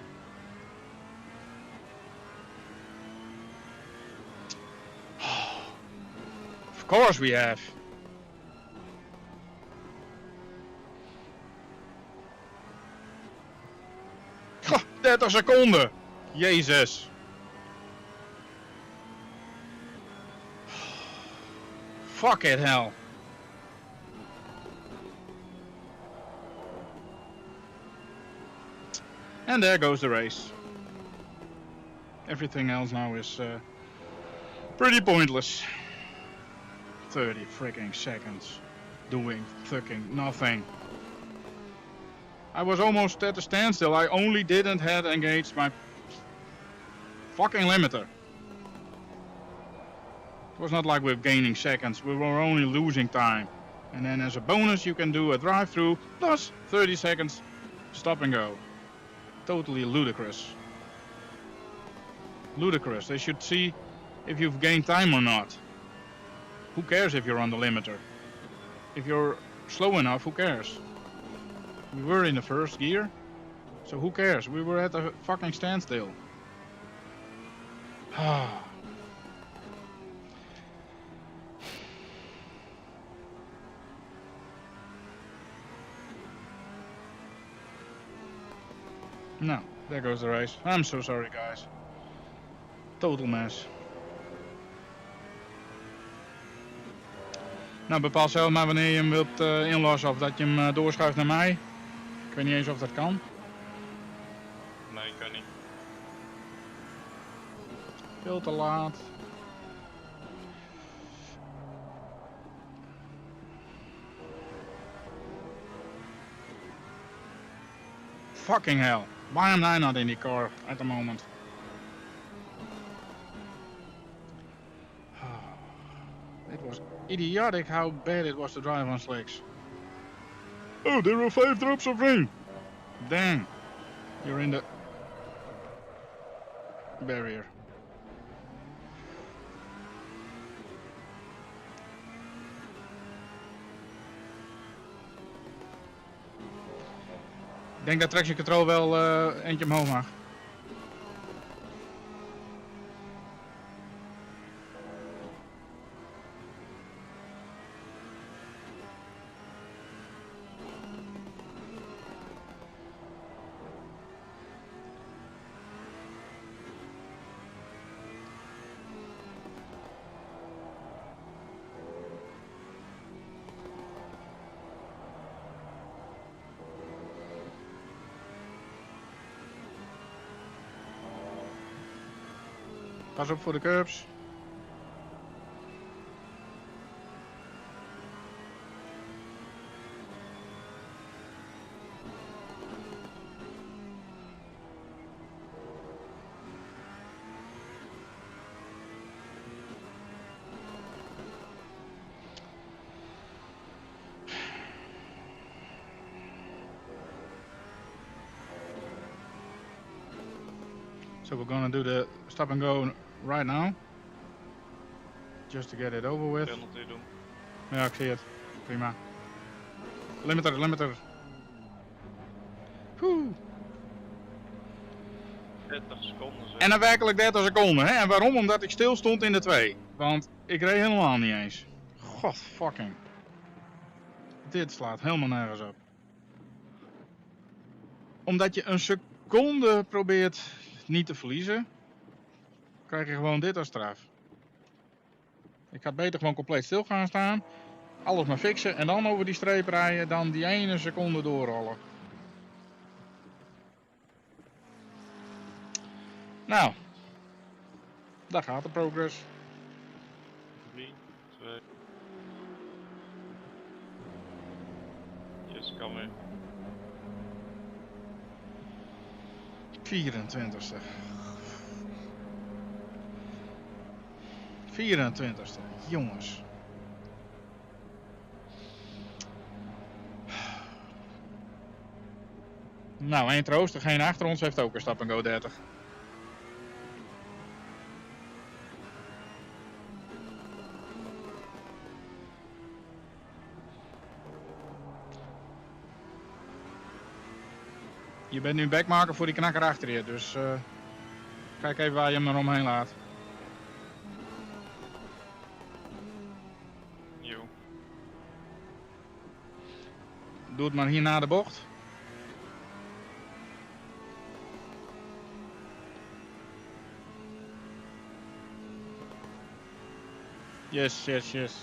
Of course we have. Goh, 30 seconden. Jezus. Fuck it hell. And there goes the race. Everything else now is pretty pointless. 30 freaking seconds doing fucking nothing. I was almost at a standstill. I only didn't have engaged my fucking limiter. It was not like we're gaining seconds, we were only losing time. And then as a bonus you can do a drive-through plus 30 seconds stop and go. Totally ludicrous. Ludicrous. They should see if you've gained time or not. Who cares if you're on the limiter? If you're slow enough, who cares? We were in the first gear, so who cares? We were at a fucking standstill. No, there goes the race. I'm so sorry guys. Total mess. Nou, bepaal zelf maar wanneer je hem wilt inlossen of dat je hem doorschuift naar mij. Ik weet niet eens of dat kan. Nee, kan niet. Veel te laat. Fucking hell. Why am I not in the car at the moment? It was idiotic how bad it was to drive on slicks. Oh, there are 5 drops of rain. Dang. You're in the barrier. Ik denk dat traction control wel eentje omhoog mag. Pas op voor de curbs. So we're gonna do the stop and go right now. Just to get it over with. Penalty doen. Ja, ik zie het. Prima. Limiter, limiter. Woe. 30 seconden zeg. En dan werkelijk 30 seconden, hè? En waarom? Omdat ik stil stond in de 2. Want ik reed helemaal niet eens. God fucking. Dit slaat helemaal nergens op. Omdat je een seconde probeert niet te verliezen, krijg je gewoon dit als straf. Ik had beter gewoon compleet stil gaan staan, alles maar fixen en dan over die streep rijden, dan die ene seconde doorrollen. Nou, daar gaat de progress. 3, 2. Yes, kan weer. 24ste. 24ste, jongens. Nou, één troost, degene achter ons heeft ook een stap en go 30. Je bent nu backmarker voor die knakker achter je, dus kijk even waar je hem er omheen laat. Doe het maar hier na de bocht. Yes, yes, yes.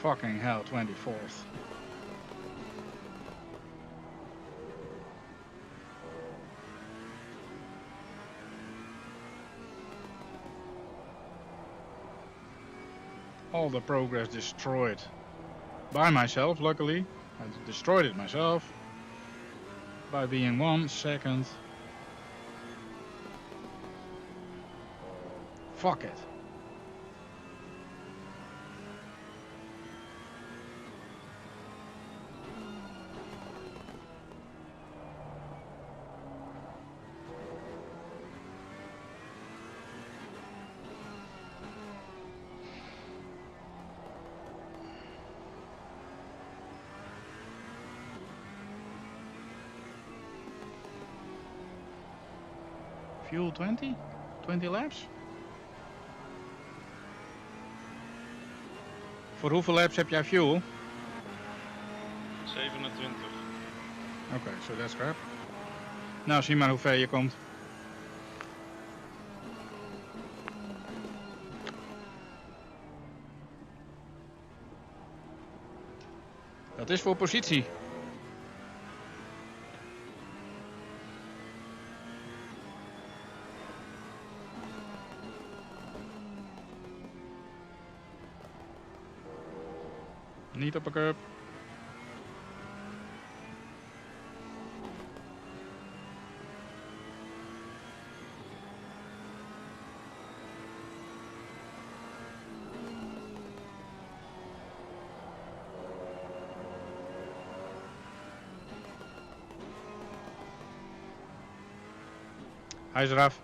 Fucking hell, 24th. All the progress destroyed by myself, luckily. I destroyed it myself by being 1 second. Fuck it. Fuel 20? 20 laps? Voor hoeveel laps heb jij fuel? 27. Oké, so that's crap. Nou, zie maar hoe ver je komt. Dat is voor positie. Niet op een cup. Hij is eraf.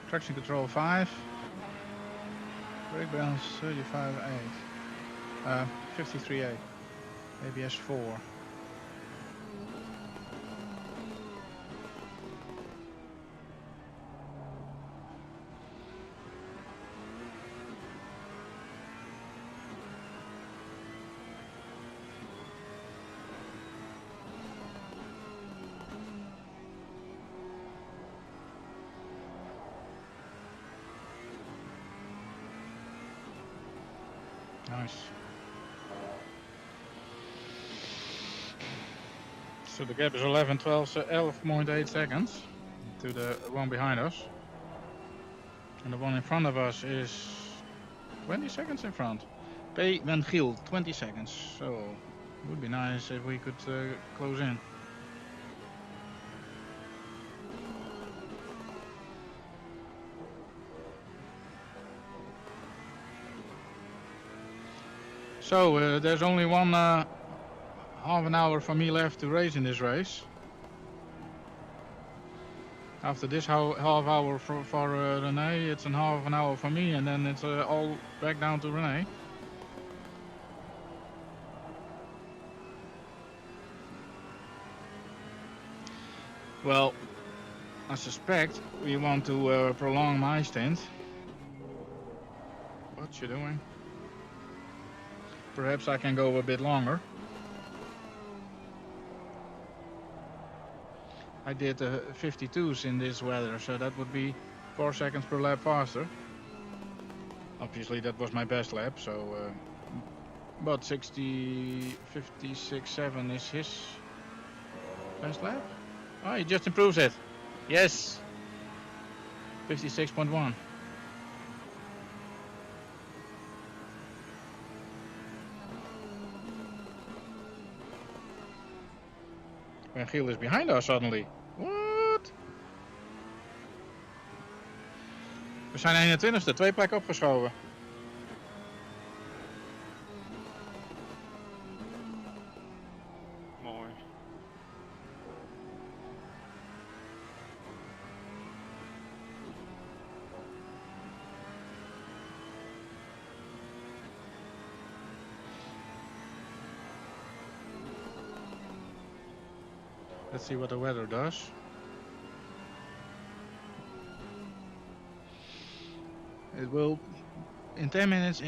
Traction control 5. Brake balance 35.8. 53.8. ABS 4. Nice. So the gap is 11.8 seconds to the one behind us. And the one in front of us is 20 seconds in front. P. Van Giel, 20 seconds. So it would be nice if we could close in. So there's only one half an hour for me left to race in this race. After this half hour for René, it's a half an hour for me, and then it's all back down to René. Well, I suspect we want to prolong my stint. What you doing? Perhaps I can go a bit longer. I did 52s in this weather, so that would be 4 seconds per lap faster. Obviously that was my best lap, so but 56.7 is his best lap. Oh, he just improves it. Yes. 56.1. And Giel is behind us suddenly. What? We zijn 21ste, 2 plekken opgeschoven. Mooi. Let's see what the weather does. It will, in 10 minutes,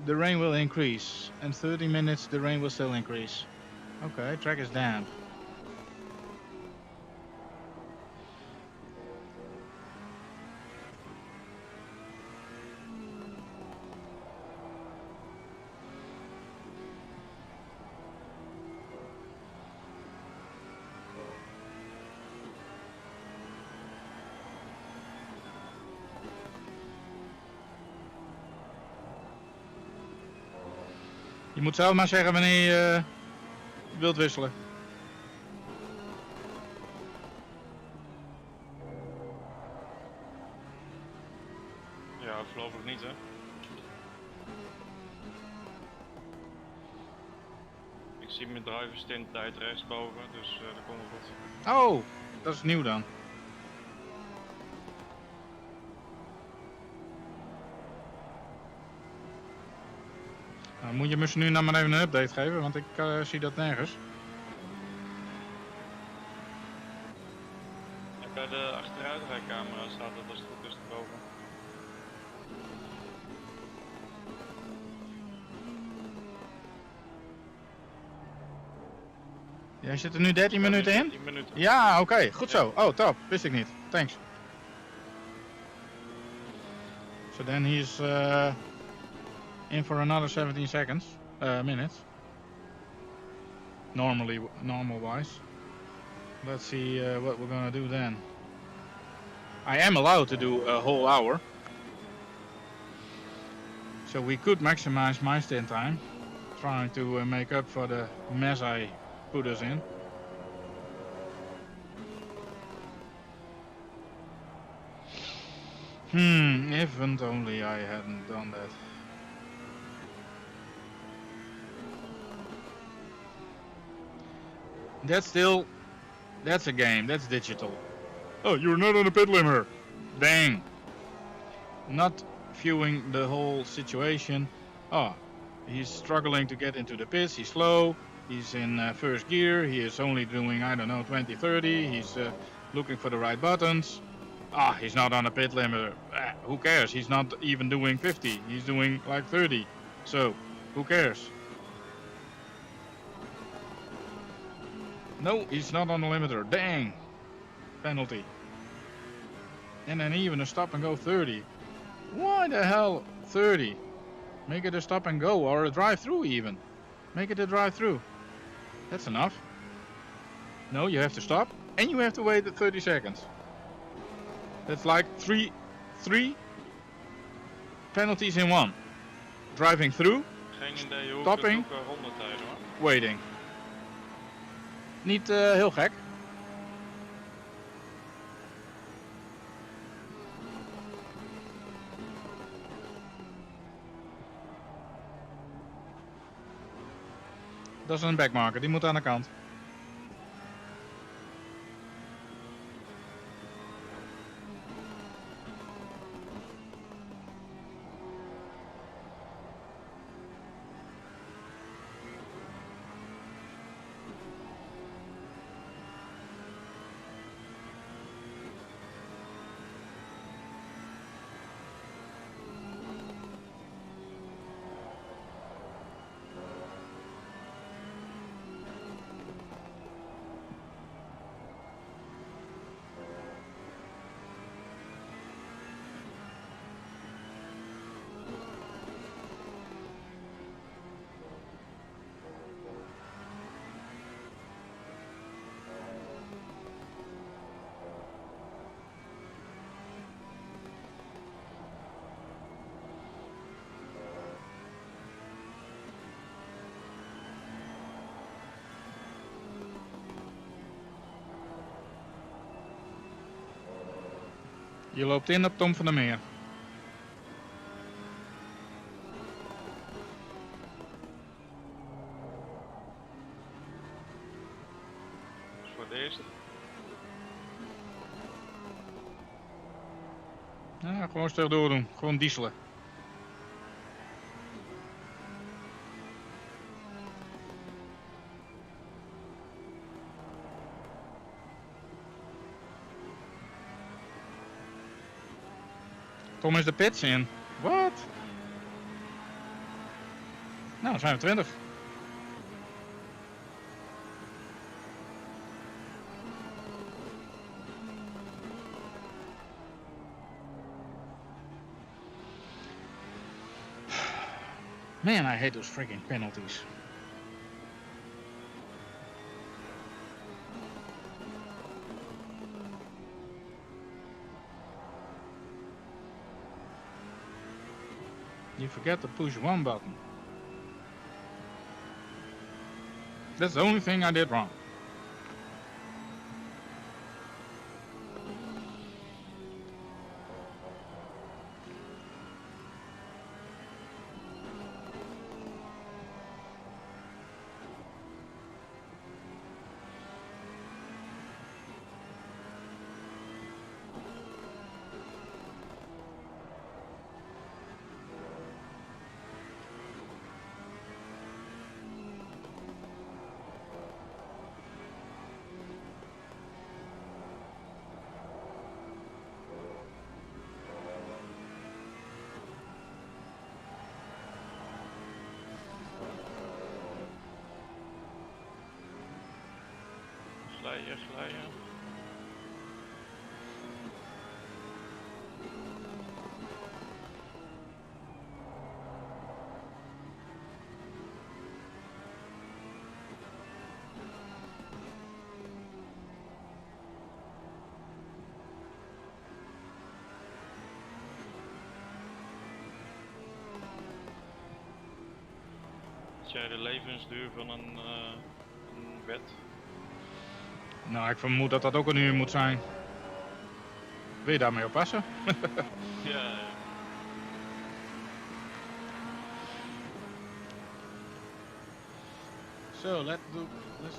the rain will increase, and 30 minutes the rain will still increase. Okay, track is damp. Je moet zelf maar zeggen wanneer je wilt wisselen. Ja, voorlopig niet hè. Ik zie mijn driver stint tijd rechtsboven, dus dat komt wel goed. Oh, dat is nieuw dan. Nou, moet je me nu nou maar even een update geven, want ik zie dat nergens. En bij de achteruitrijcamera staat dat als het goed is erboven. Jij zit er nu 13 minuten in? 13 minuten. Ja, oké, goed zo. Oh, top. Wist ik niet. Thanks. So then he's in for another 17 seconds, minutes. Normal wise. Let's see what we're gonna do then. I am allowed to do a whole hour. So we could maximize my stint time, trying to make up for the mess I put us in. If and only I hadn't done that. That's a game, that's digital. Oh, you're not on a pit limiter. Dang. Not viewing the whole situation. Oh, he's struggling to get into the pits, he's slow, he's in first gear, he is only doing, I don't know, 20, 30, he's looking for the right buttons. Ah, he's not on a pit limiter. Who cares? He's not even doing 50, he's doing like 30. So, who cares? No, he's not on the limiter. Dang! Penalty. And then even a stop and go 30. Why the hell 30? Make it a stop and go or a drive through even. Make it a drive through. That's enough. No, you have to stop and you have to wait 30 seconds. That's like three penalties in one. Driving through, Geen idee hoe stopping, ik het ook rondetijden hoor. waiting. Niet heel gek. Dat is een backmarker, die moet aan de kant. Je loopt in op Tom van der Meer. Dus voor de eerste. Ja, gewoon stug door doen. Gewoon dieselen. Tom is de pits in. What? Nou, dan zijn we 20. Man, I hate those freaking penalties. You forget to push one button. That's the only thing I did wrong. Glijden. Weet jij de levensduur van een bed? Nou, ik vermoed dat dat ook een uur moet zijn. Wil je daarmee oppassen? Ja. So let's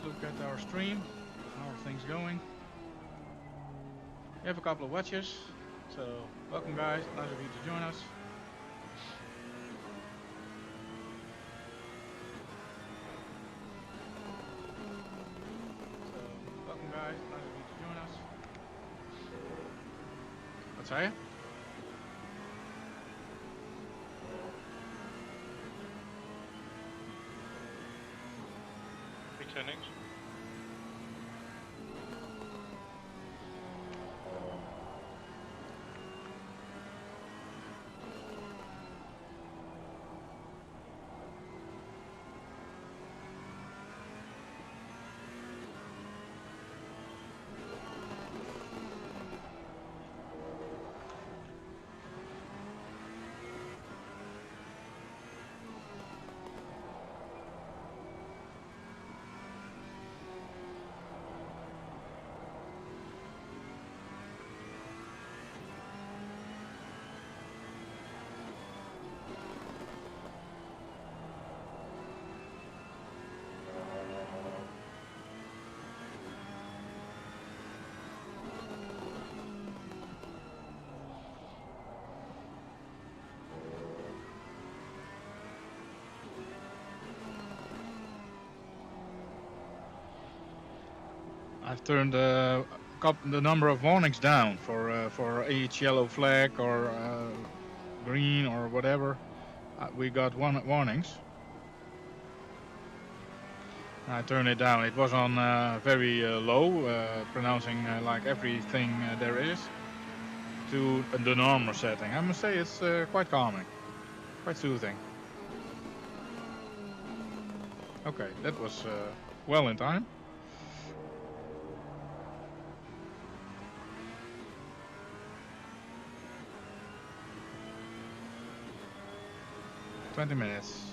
look at our stream. How are things going? We have a couple of watches. So welcome guys, nice of you to join us. Guys, nice of you to join us. Wat zei je? Ik zei niks. I've turned the number of warnings down for each yellow flag or green or whatever. We got warnings. I turned it down. It was on very low, pronouncing like everything there is, to the normal setting. I must say it's quite calming, quite soothing. Okay, that was well in time. $20 minutes.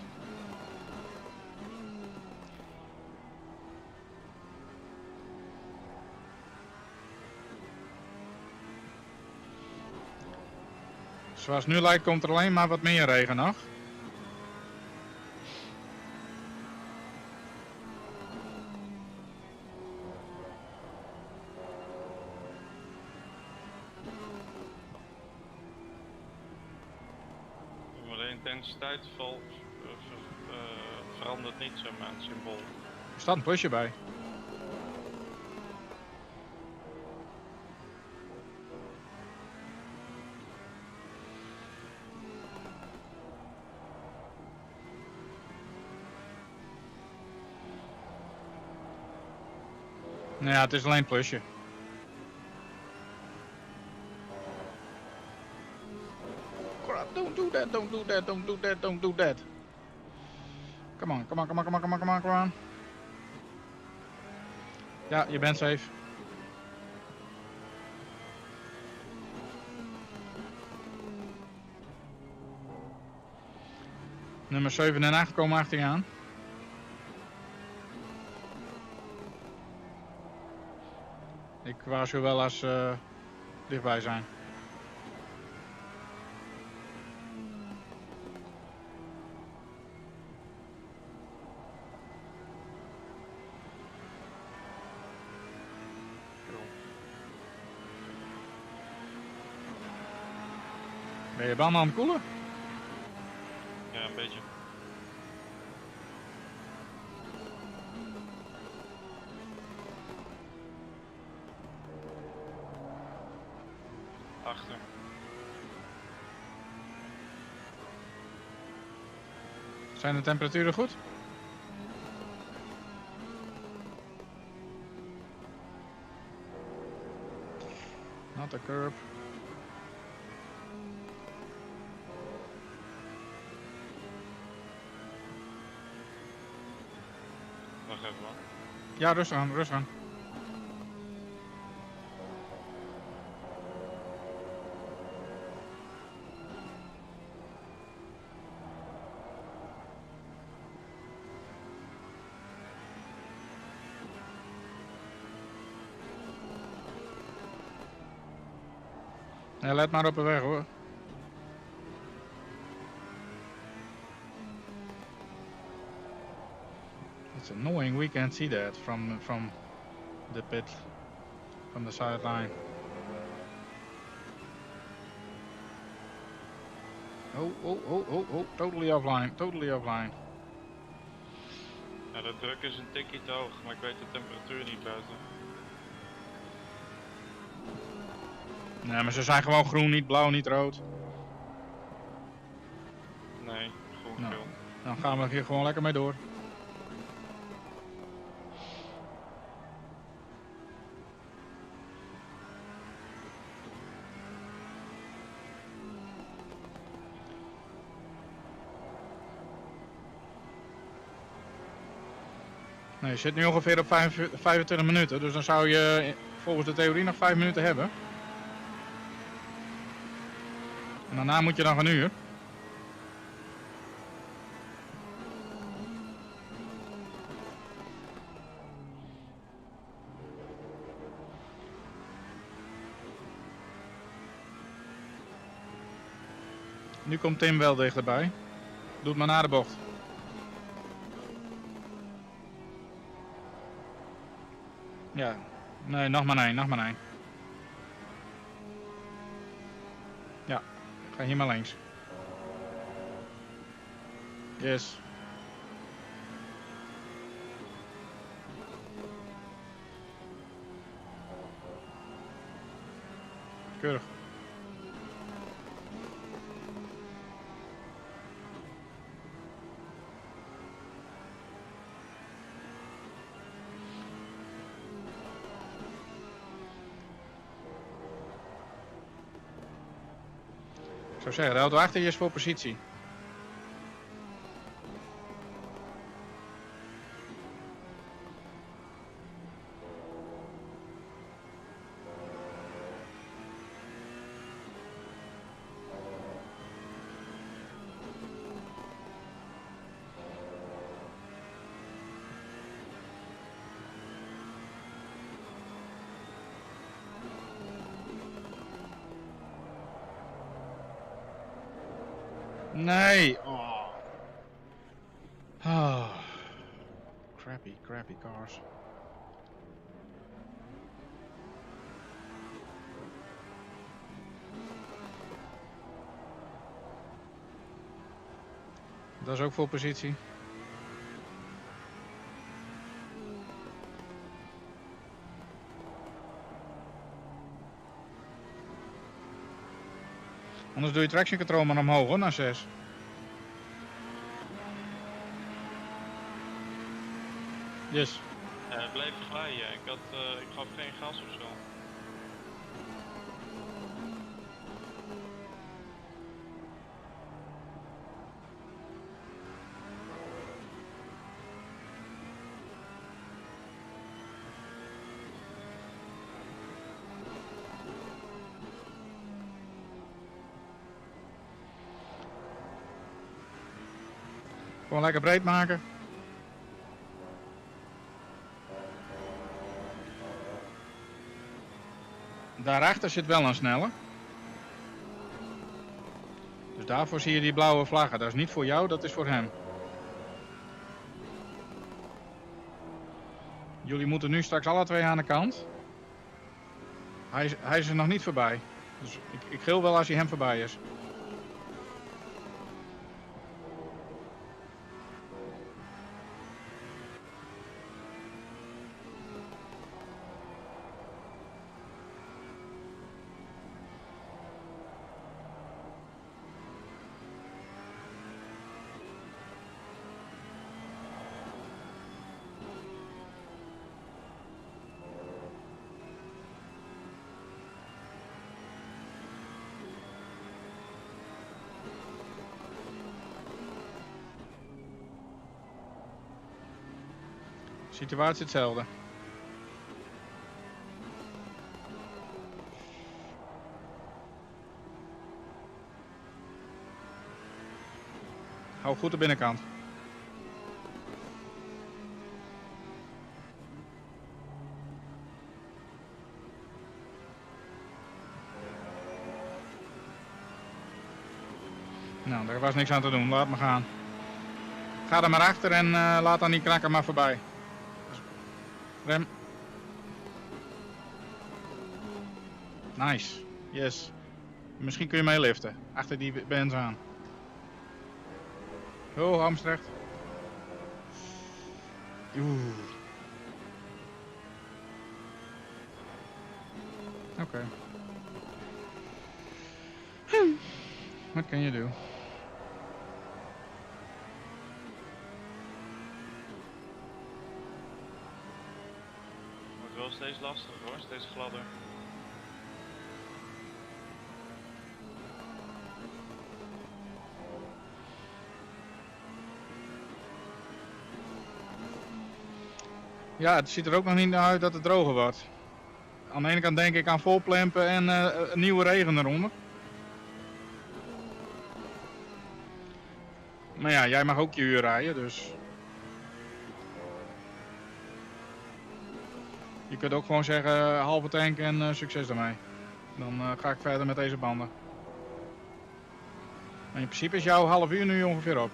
Zoals het nu lijkt komt er alleen maar wat meer regen nog. Maar de intensiteit verandert niet zo maar het symbool. Er staat een plusje bij. Nou ja, het is alleen een plusje. Crap, don't do that, don't do that, don't do that, don't do that. Come on, come on, come on, come on, come on, come on, come on. Ja, je bent safe. Nummer 7 en 8 komen achter je aan. Ik waarschuw wel als ze dichtbij zijn. Ben je banden aan het koelen? Ja, een beetje. Achter. Zijn de temperaturen goed? Not a curb. Wacht even man. Ja, rustig aan, rustig aan. Nee, let maar op de weg hoor. It's annoying we can't see that from the pit, from the sideline. Oh, totally offline, totally offline. Ja, de druk is een tikje te hoog, maar ik weet de temperatuur niet buiten. Nee, maar ze zijn gewoon groen, niet blauw, niet rood. Nee, groen Nou. geel. Dan gaan we hier gewoon lekker mee door. Nee, je zit nu ongeveer op 25 minuten, dus dan zou je volgens de theorie nog 5 minuten hebben. En daarna moet je nog een uur. Nu komt Tim wel dichterbij. Doet maar na de bocht. Ja, nee, nog maar één, nog maar één. Ja, ga hier maar links. Yes. Keurig. Ik zou zeggen, de auto achter je is voor positie. Nee! Oh. Ah. Crappy cars. Dat is ook voor positie. Anders doe je traction control maar omhoog hoor, naar 6. Yes. Bleef glijden. Ik gaf geen gas of zo. Gewoon lekker breed maken. Daarachter zit wel een snelle. Dus daarvoor zie je die blauwe vlaggen. Dat is niet voor jou, dat is voor hem. Jullie moeten nu straks alle twee aan de kant. Hij is er nog niet voorbij. Dus ik gil wel als hij hem voorbij is. Situatie hetzelfde. Hou goed de binnenkant. Nou, daar was niks aan te doen. Laat maar gaan. Ga er maar achter en laat dan die krakker maar voorbij. Rem. Nice. Yes. Misschien kun je meeliften. Achter die bands aan. Oh, Amstrecht. Oeh. Oké. What can you do? Wordt wel steeds lastiger hoor, steeds gladder. Ja, het ziet er ook nog niet naar uit dat het droger wordt. Aan de ene kant denk ik aan volplempen en een nieuwe regen eronder. Maar ja, jij mag ook je uur rijden, dus... Je kunt ook gewoon zeggen, halve tank en succes ermee. Dan ga ik verder met deze banden. Maar in principe is jouw half uur nu ongeveer op.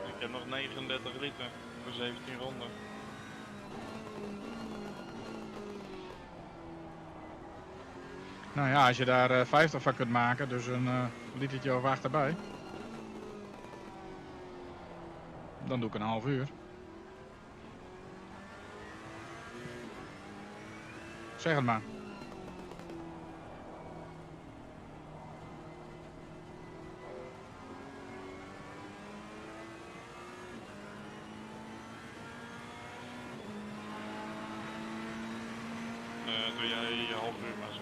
Ik heb nog 39 liter voor 17 ronden. Nou ja, als je daar 50 van kunt maken, dus een litertje of 8 erbij. Dan doe ik een half uur. Zeg het maar. Doe jij je half uur maar zo.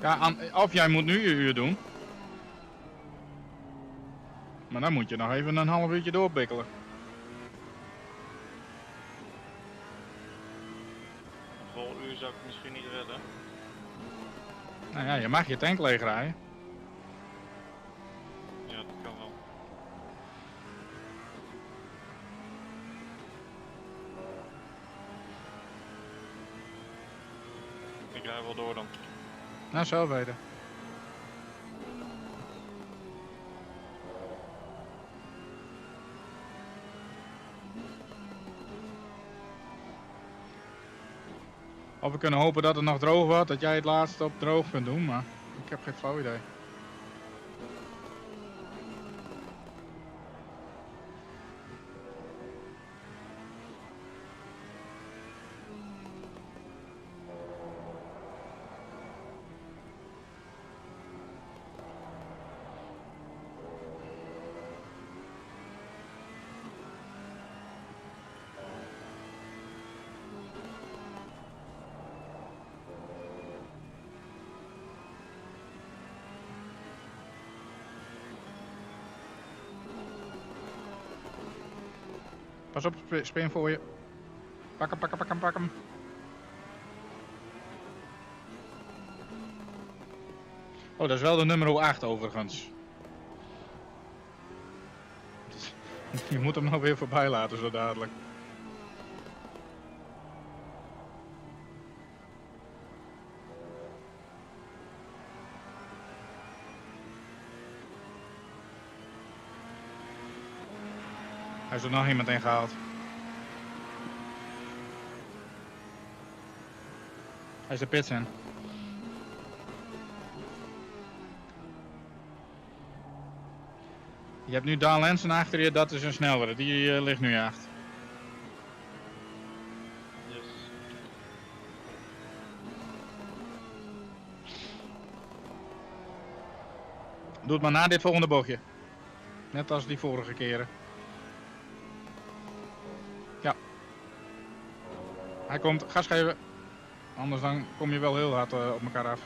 Ja, of jij moet nu je uur doen. Maar dan moet je nog even een half uurtje doorbikkelen. Een vol uur zou ik misschien niet redden. Nou ja, je mag je tank leeg rijden. Ja, dat kan wel. voor dan? Nou, zelf weten. Of we kunnen hopen dat het nog droog wordt, dat jij het laatste op droog kunt doen, maar ik heb geen flauw idee. Pas op, spin voor je. Pak hem, pak hem, pak hem, pak hem. Oh, dat is wel de nummer 8 overigens. Je moet hem nou weer voorbij laten zo dadelijk. Hij is er nog iemand ingehaald. Hij is de pits in. Je hebt nu Daan Lensen achter je, dat is een snellere. Die ligt nu achter. Yes. Doe het maar na dit volgende bochtje. Net als die vorige keren. Ja. Hij komt, gas geven. Anders dan kom je wel heel hard op elkaar af.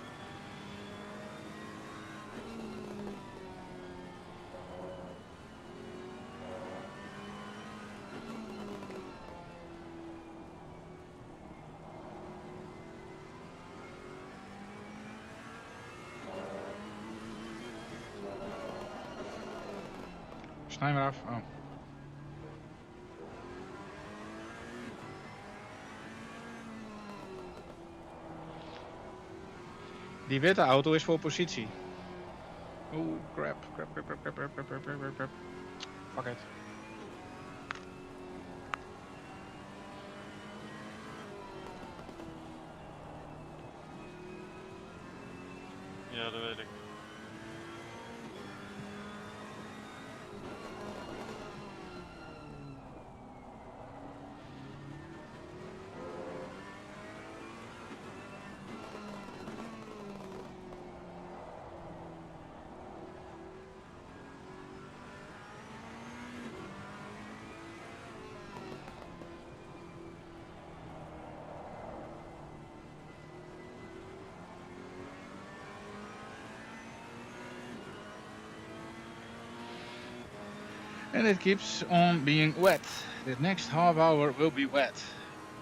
Snij maar af. Oh. Die witte auto is voor positie. Oeh, crap. Fuck it. Ja, dat weet ik. And it keeps on being wet. The next half hour will be wet.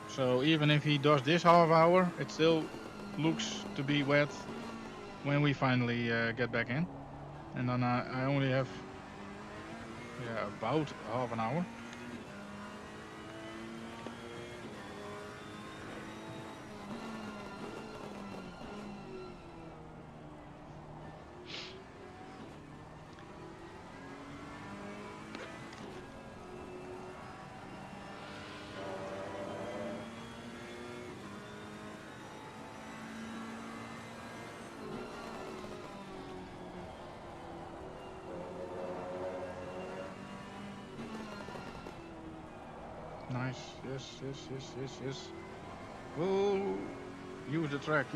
So even if he does this half hour, it still looks to be wet when we finally get back in. And then I only have about half an hour. Nice, yes. Oh, use the track.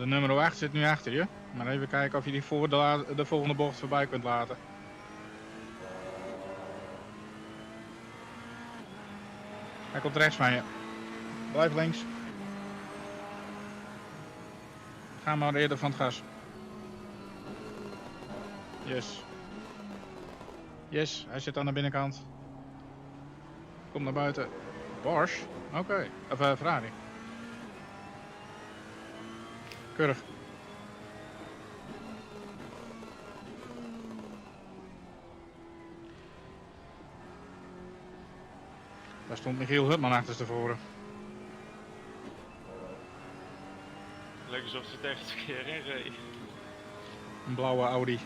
De nummer 8 zit nu achter je. Maar even kijken of je die voor de volgende bocht voorbij kunt laten. Hij komt rechts van je. Blijf links. Ga maar eerder van het gas. Yes. Yes, hij zit aan de binnenkant. Kom naar buiten. Porsche? Oké. Of Ferrari. Keurig. Daar stond Michiel Hutman achterstevoren. Leuk alsof ze het echt een keer inreed. Een blauwe Audi. Er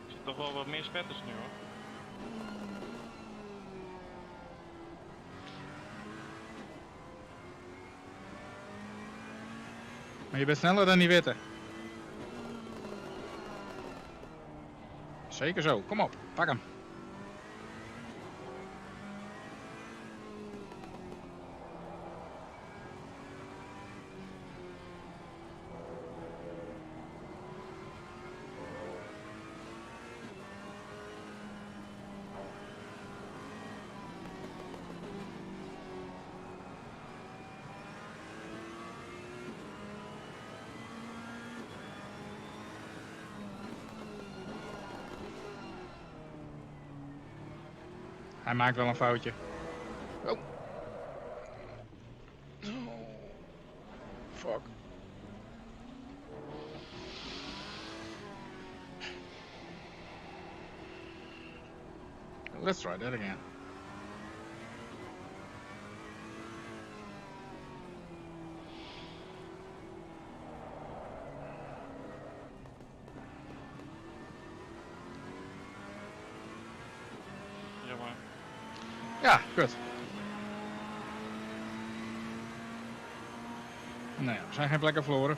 zit toch wel wat meer spetters nu hoor. Maar je bent sneller dan die witte. Zeker zo, kom op, pak hem. Hij maakt wel een foutje. Oh. Fuck. Let's try that again. Jammer. Ja, goed. Nou ja, er zijn geen plekken verloren.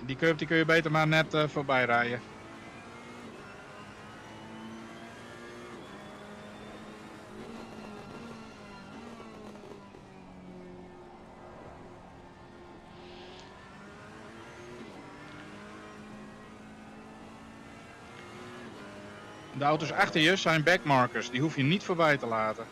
Die curve die kun je beter maar net voorbij rijden. De auto's achter je zijn backmarkers, die hoef je niet voorbij te laten.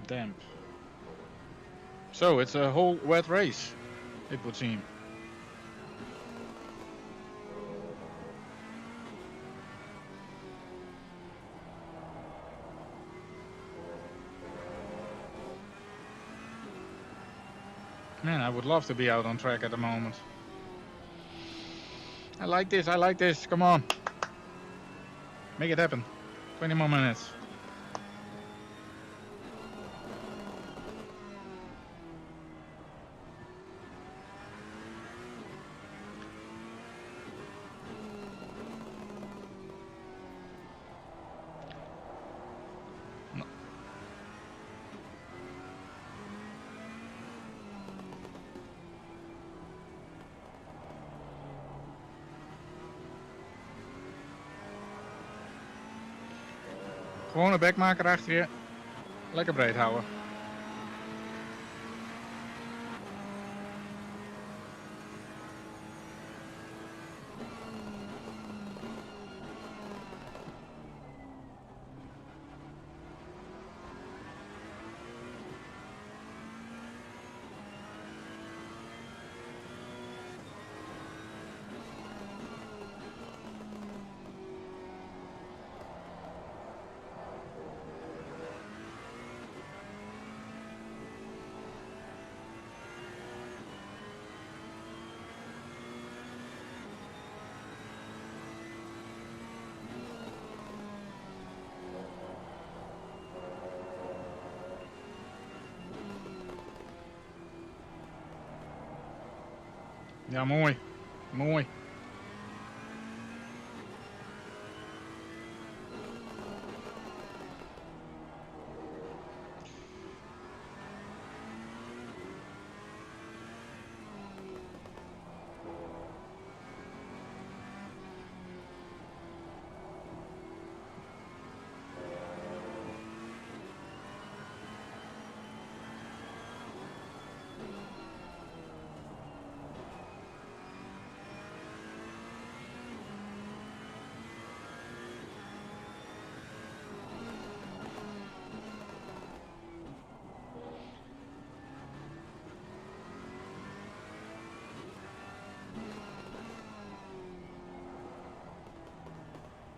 Damn. So it's a whole wet race, it would seem. Man, I would love to be out on track at the moment. I like this, come on. Make it happen. 20 more minutes. Gewoon een backmaker achter je. Lekker breed houden. Ja, mooi. Mooi.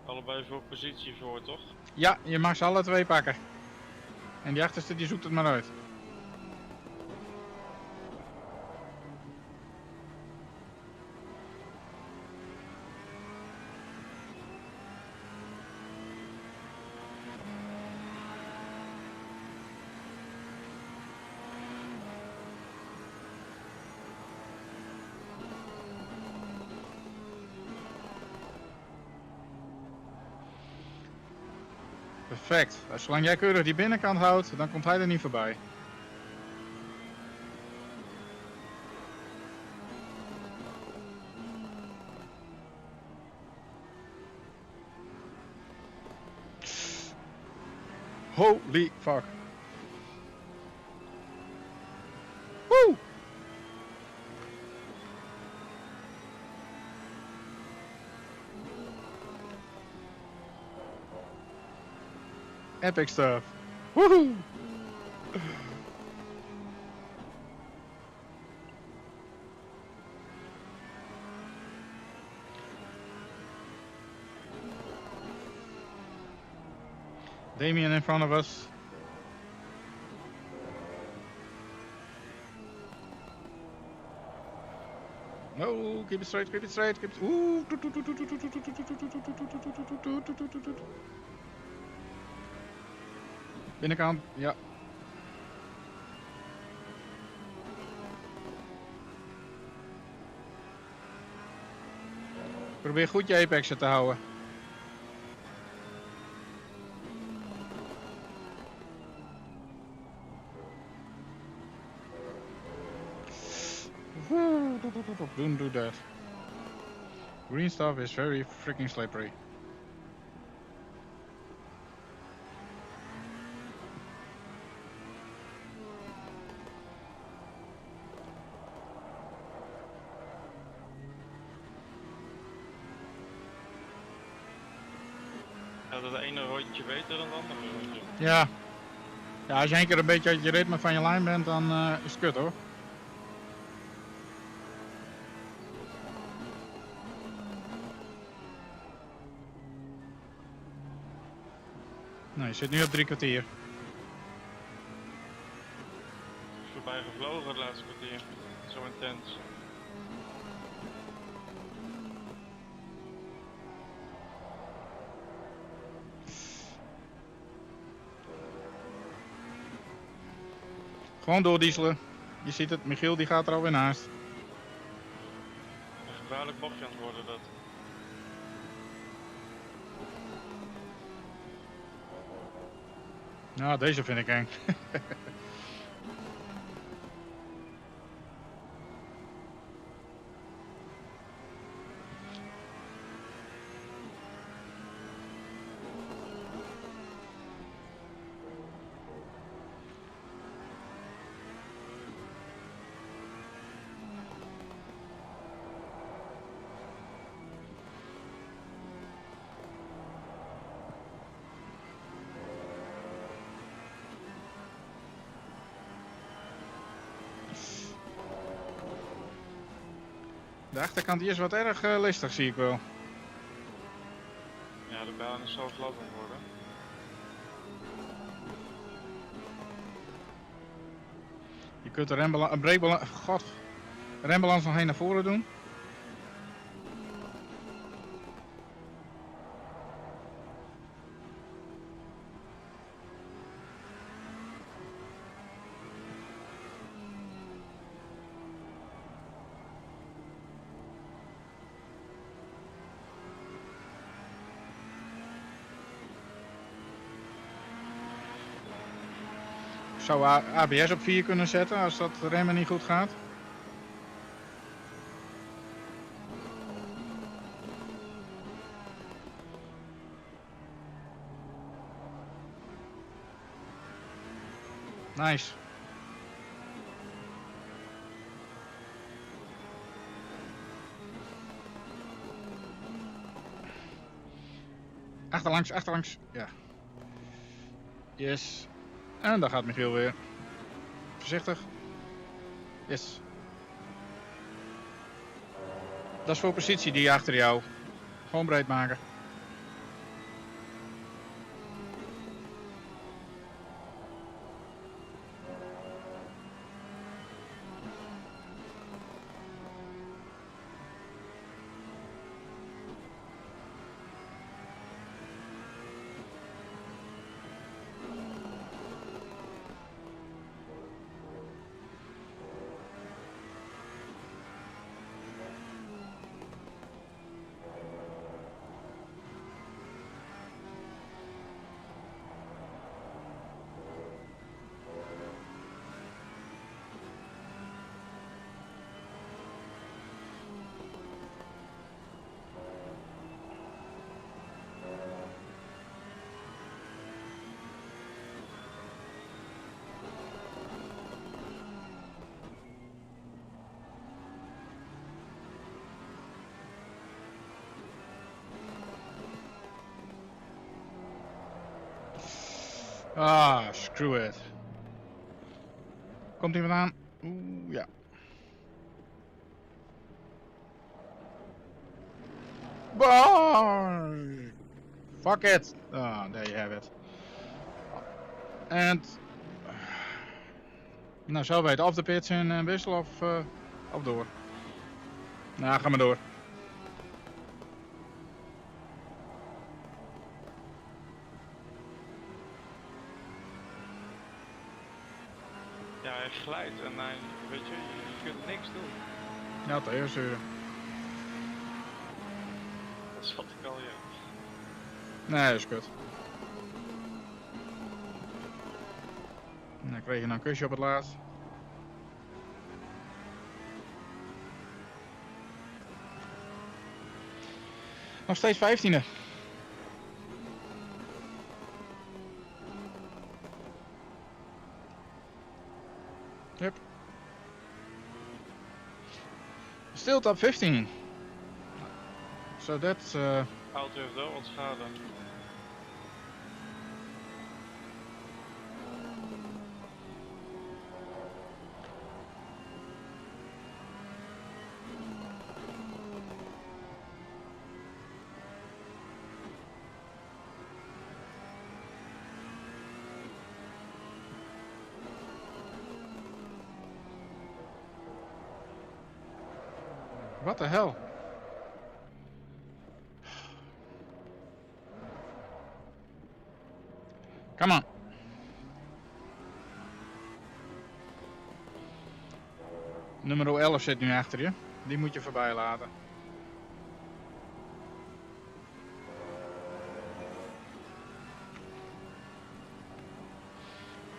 Allebei voor positie voor, toch? Ja, je mag ze alle twee pakken. En die achterste die zoekt het maar uit. Perfect. Zolang jij keurig die binnenkant houdt, dan komt hij er niet voorbij. Holy fuck. Woe! Epic stuff. Woohoo! Damien in front of us. No, keep it straight, keep it straight, keep it. Ooh. Binnenkant, ja. Probeer goed je apexen te houden. Don't do that. Green stuff is very freaking slippery. Gaat het ene rondje beter dan het andere rondje? Ja. Ja, als je één keer een beetje uit je ritme van je lijn bent, dan is het kut hoor. Nee, je zit nu op 3 kwartier. Voorbij gevlogen het laatste kwartier. Zo intens. Gewoon doordieselen. Je ziet het, Michiel die gaat er alweer naast. Een gevaarlijk bochtje aan het worden dat. Nou, deze vind ik eng. De achterkant hier is wat erg listig, zie ik wel. Ja, de baan is zo glad aan het worden. Je kunt de rembalans nog heen naar voren doen. zou ABS op 4 kunnen zetten als dat remmen niet goed gaat. Nice. Achterlangs, achterlangs. Ja. Yes. En daar gaat Michiel weer. Voorzichtig. Yes. Dat is voor positie die achter jou. Gewoon breed maken. Ah, screw it. Komt iemand aan? Oeh, ja. Boy! Fuck it! Ah, there you have it. En... Nou, zo weten of de pits in wisselen of door. Nou, ga maar door. Ja, hij glijdt en hij, weet je, je kunt niks doen. Ja, tegensturen. Dat zat ik al, ja. Nee, dat is kut. Nou, kreeg je nou een kusje op het laatst. Nog steeds 15e. Yep. Still top 15. So that's... Auto heeft wel wat schade. What the hell? Come on. Nummer 11 zit nu achter je. Die moet je voorbij laten.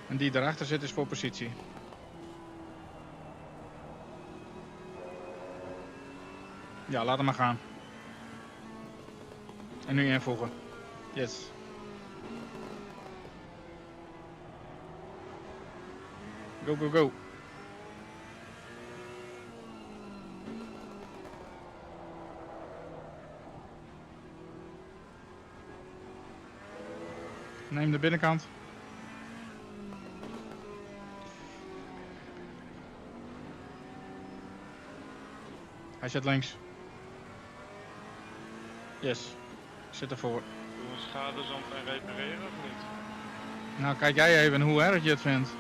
En die daarachter zit is voor positie. Ja, laat hem maar gaan. En nu invoegen. Yes. Go, go, go. Neem de binnenkant. Hij zit links. Yes. Zit ervoor. Doen we schade zo meteen repareren of niet? Nou, kijk jij even hoe erg je het vindt.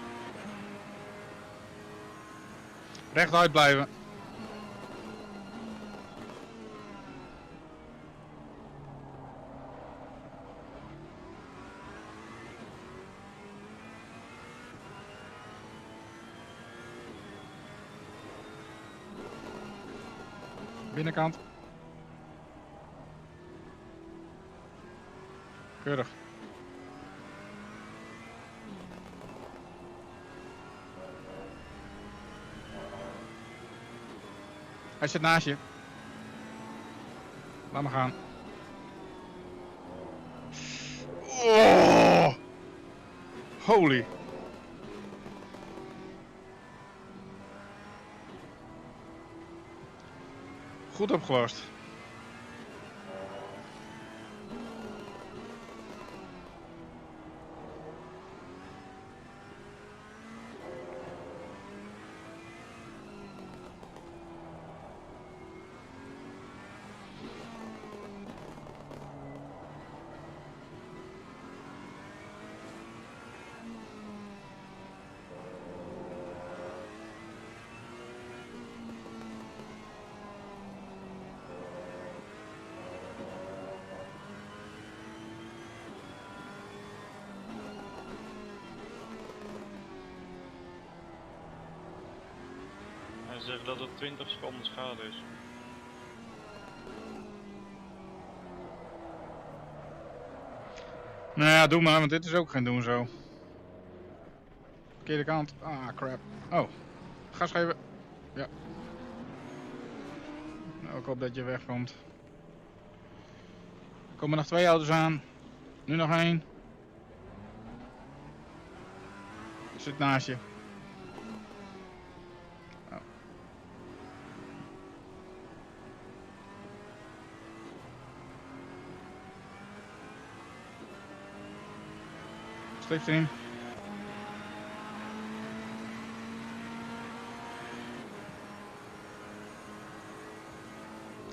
Rechtuit blijven. Binnenkant. Keurig. Hij zit naast je. Laat maar gaan. Oh! Holy. Goed opgelost. Hij zegt dat het 20 seconden schade is. Nou ja, doe maar, want dit is ook geen doen zo. Verkeerde kant. Ah, crap. Oh. Gas geven. Ja. Nou, ik hoop dat je wegkomt. Er komen nog 2 auto's aan. Nu nog 1. Zit naast je. Oh. Slipstream.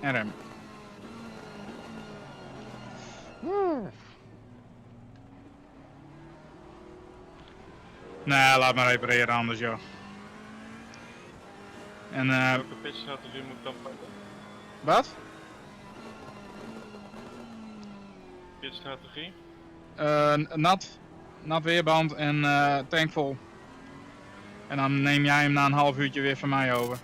En rem. Woe. Nee, laat maar repareren anders joh. En Welke pitstrategie moet ik dan pakken? wat? Pitstrategie? Nat weerband en tank vol. En dan neem jij hem na een half uurtje weer van mij over.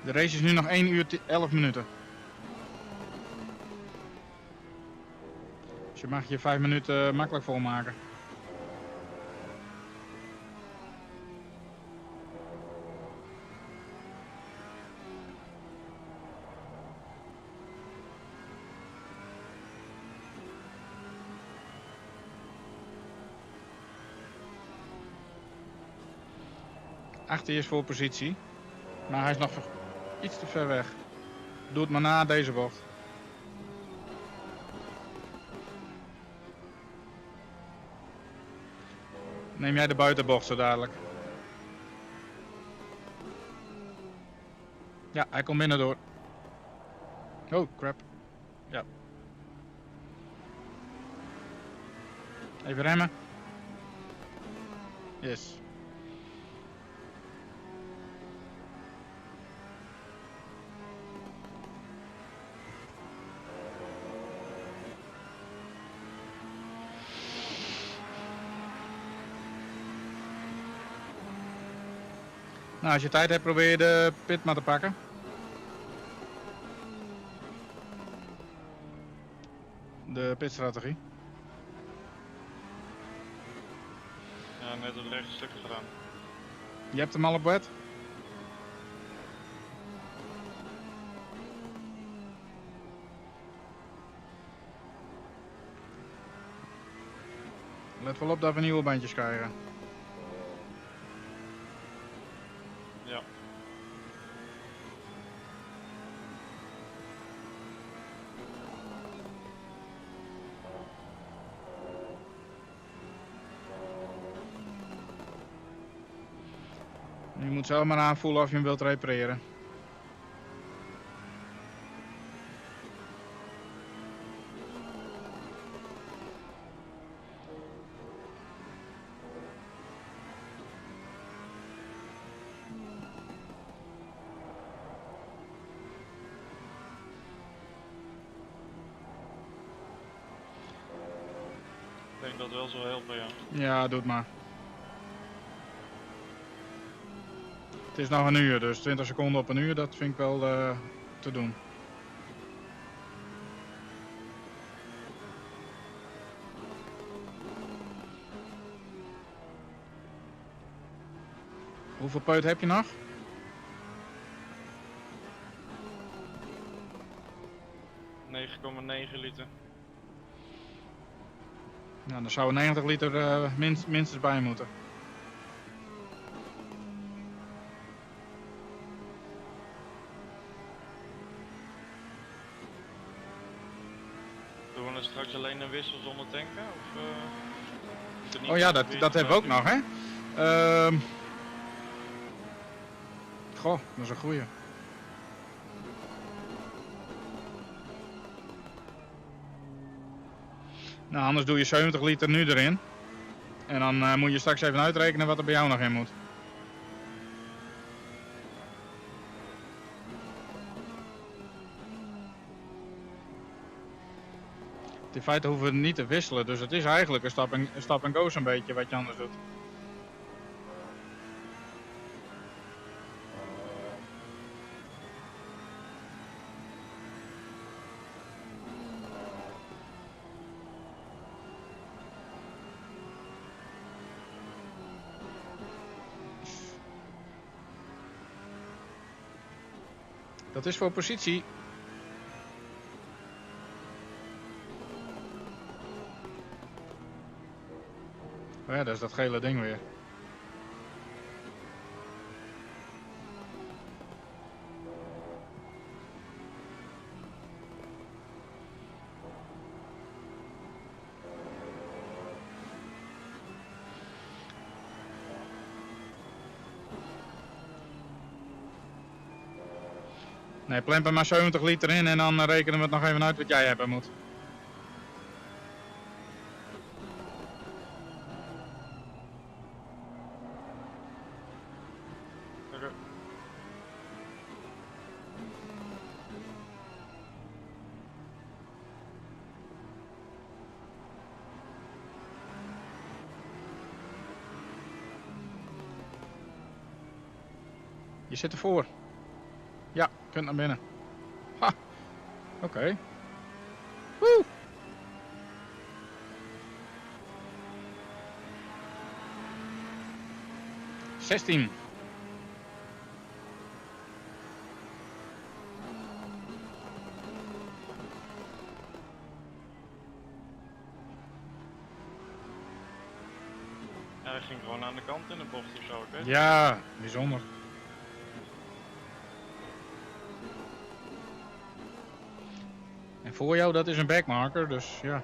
De race is nu nog 1 uur 11 minuten. Dus je mag je 5 minuten makkelijk volmaken. Achter je is voor positie. Maar hij is nog iets te ver weg. Doe het maar na deze bocht. Neem jij de buitenbocht zo dadelijk. Ja, hij komt binnen door. Oh, crap. Ja. Even remmen. Yes. Nou, als je tijd hebt, probeer je de pit maar te pakken. De pitstrategie. Ja, net een recht stuk gedaan. Je hebt hem al op wet? Let wel op dat we nieuwe bandjes krijgen. Ja. Je moet zelf maar aanvoelen of je hem wilt repareren. Ik denk dat wel zo helpen, ja. Ja, doe het maar. Het is nog een uur, dus 20 seconden op een uur, dat vind ik wel te doen. Hoeveel peut heb je nog? ...9,9 liter. Nou, dan zou er 90 liter minstens bij moeten. Doen we dan straks alleen een wissel zonder tanken? Of, moet er niet Oh ja, nog dat hebben we ook nog, hè? Goh, dat is een goeie. Nou, anders doe je 70 liter nu erin. En dan moet je straks even uitrekenen wat er bij jou nog in moet. In feite hoeven we het niet te wisselen, dus het is eigenlijk een stap en go zo'n beetje wat je anders doet. Dat is voor positie. Oh ja, dat is dat gele ding weer. Nee, plemp er maar 70 liter in en dan rekenen we het nog even uit wat jij hebben moet. Oké. Je zit ervoor. Ja, je kunt naar binnen. Ha, oké. Woe! ...16. Ja, hij ging gewoon aan de kant in de bocht of zo, oké? Ja, bijzonder. En voor jou, dat is een backmarker, dus ja.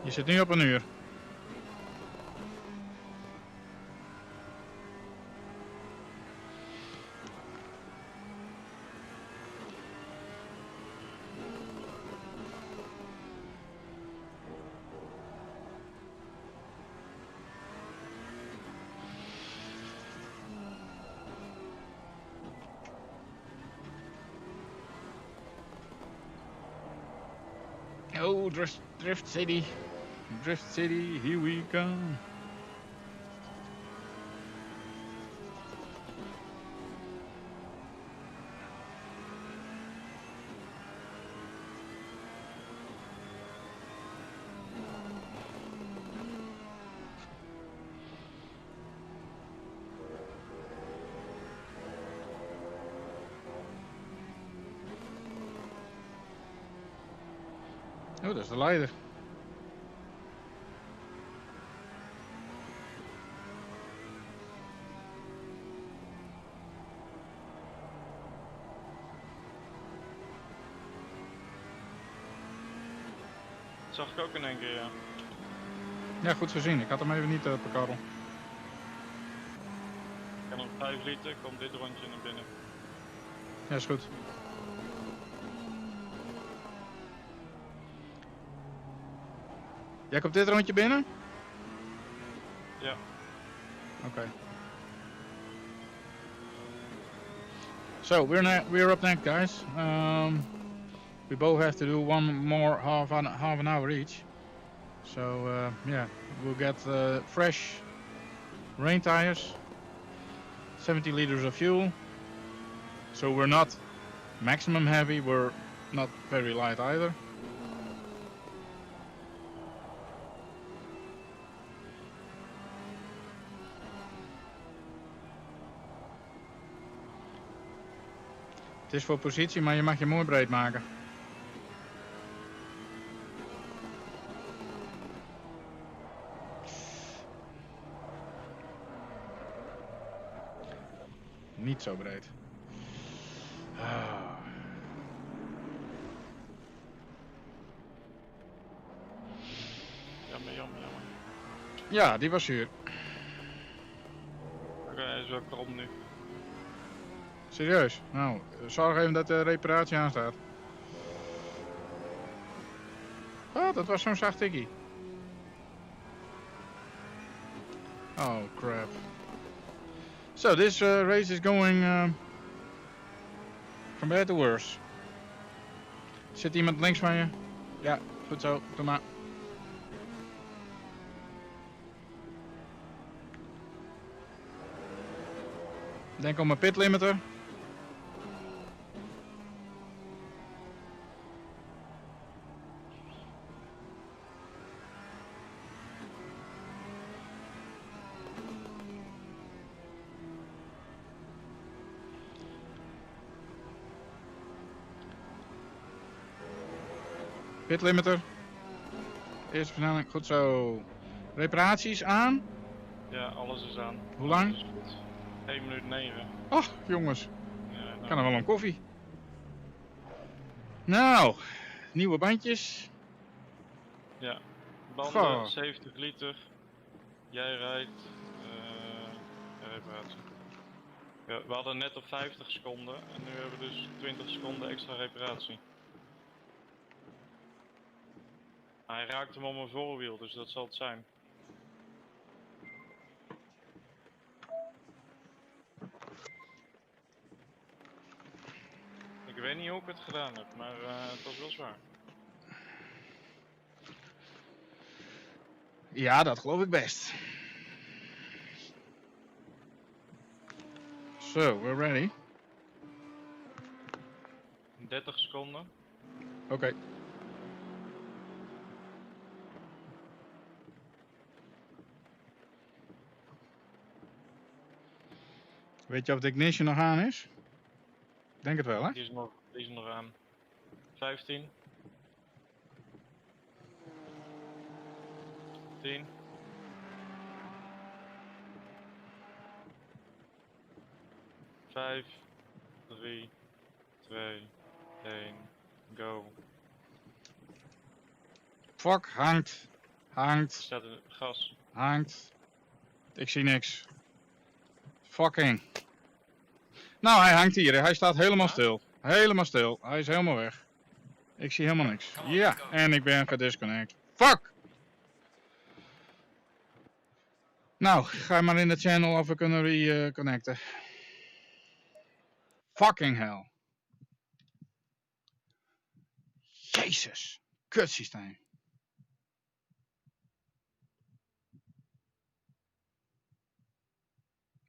Je zit nu op een uur. Oh, Drift City. Drift City, here we come. Oh, dat is de leider. Dat zag ik ook in één keer, ja. Ja, goed gezien. Ik had hem even niet op de karrel. Ik heb nog 5 liter, komt dit rondje naar binnen. Ja, is goed. Jij komt dit rondje binnen? Ja. Okay. So we're up next, guys. We both have to do one more half an hour each. So yeah, we'll get fresh rain tires, 70 liters of fuel. So we're not maximum heavy, we're not very light either. Het is voor positie, maar je mag je mooi breed maken. Niet zo breed. Jammer. Ja, die was zuur. Oké, hij is wel krom nu. Serieus? Nou, zorg even dat de reparatie aanstaat. Oh, dat was zo'n zacht tikkie. Oh, crap. So, this race is going from bad to worse. Zit iemand links van je? Ja, goed zo. Doe maar. Denk om een pit limiter. Pit limiter. Eerste versnelling, goed zo. Reparaties aan? Ja, alles is aan. Hoe lang? Alles is goed. 1 minuut 9. Ach, jongens. Ja, nou. Kan er wel een koffie. Nou, nieuwe bandjes. Ja, banden, Goh. 70 liter. Jij rijdt. Reparatie. Ja, we hadden net op 50 seconden en nu hebben we dus 20 seconden extra reparatie. Hij raakt hem om mijn voorwiel, dus dat zal het zijn. Ik weet niet hoe ik het gedaan heb, maar het was wel zwaar. Ja, dat geloof ik best. So, we're ready. 30 seconden. Oké. Weet je of de ignition nog aan is? Ik denk het wel, hè? Die is nog aan. 15. 10. 5, 3, 2, 1, go. Fuck, hangt. Hangt. Staat in het gas. Hangt. Ik zie niks. Fucking. Nou, hij hangt hier. Hij staat helemaal stil. Helemaal stil. Hij is helemaal weg. Ik zie helemaal niks. Ja, en ik ben gedisconnect. Fuck! Nou, ga maar in de channel of we kunnen reconnecten. Fucking hell. Jezus. Kutsysteem.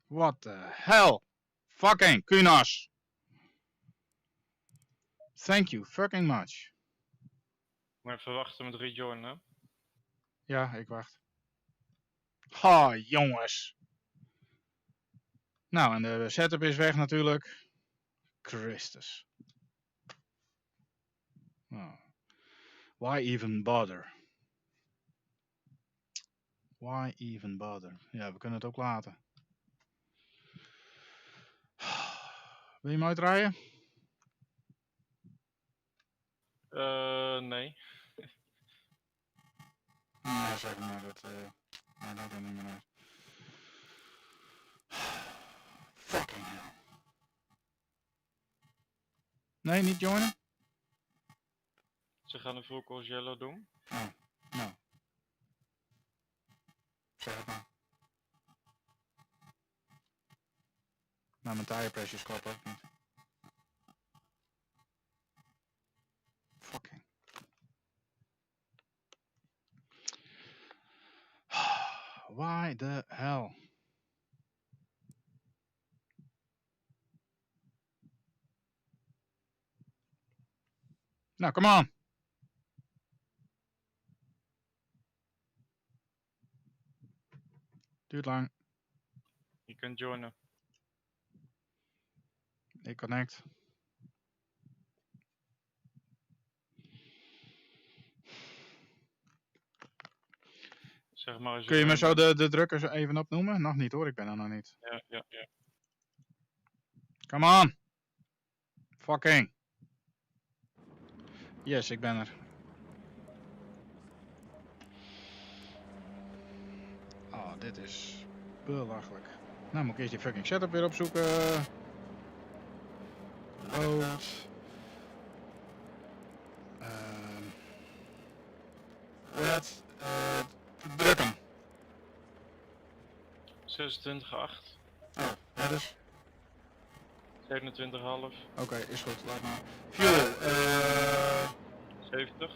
What the hell? Fucking kunas. Thank you fucking much. Moet even wachten met rejoinen. Ja, ik wacht. Ha, jongens. Nou, en de setup is weg natuurlijk. Christus. Oh. Why even bother? Why even bother? Ja, we kunnen het ook laten. Wil je hem uitrijden? Nee. Nee, zeg maar. Dat maakt er niet meer uit. Fucking hell. Nee, niet joinen? Ze gaan een full course yellow doen. Oh, nou. Zeg het maar. Maar mijn tire pressures kloppen ook niet. Fucking. Why the hell? Nou, come on. Duurt lang. Je kunt joinen. Ik connect. Zeg maar als Kun je me erin zo bent. de drukkers even opnoemen? Nog niet hoor, ik ben er nog niet. Ja. Come on. Fucking. Yes, ik ben er. Oh, dit is belachelijk. Nou, moet ik eerst die fucking setup weer opzoeken. Rood. Red. Drukken. 26,8. Oh, dat is. 27,5. Oké, is goed. Laat maar. Fuel. 70.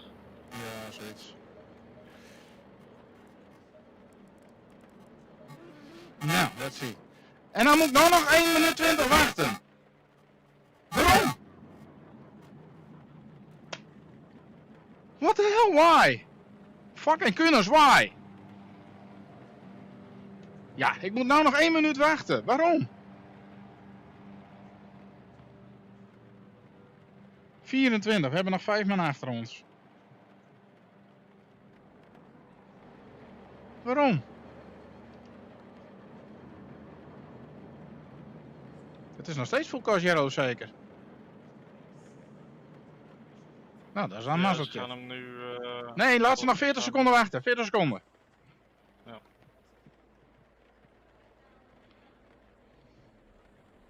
Ja, zoiets. Nou, let's see. En dan moet ik nou nog 1 minuut 20 wachten. Waarom? What the hell, why? Fucking kunners, why? Ja, ik moet nou nog 1 minuut wachten. Waarom? 24, we hebben nog 5 man achter ons. Waarom? Het is nog steeds full course yellow zeker. Nou, dat is een Ja, ze mazzeltje. gaan hem nu... Nee, laat ze nog 40 seconden wachten. 40 seconden. Ja.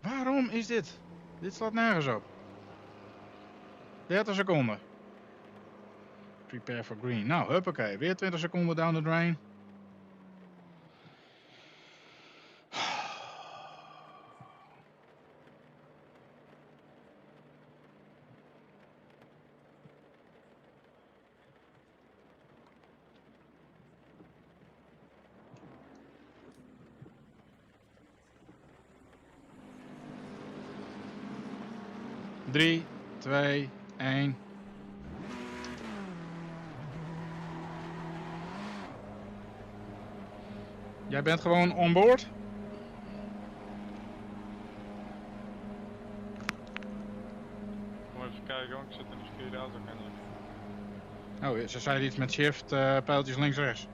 Waarom is dit? Dit slaat nergens op. 30 seconden. Prepare for green. Nou, huppakee. Weer 20 seconden down the drain. Drie, 2, 1. Jij bent gewoon onboard? Kom even kijken, want ik zit in de verkeerde auto kennelijk. Oh, ze zeiden iets met shift, pijltjes links-rechts.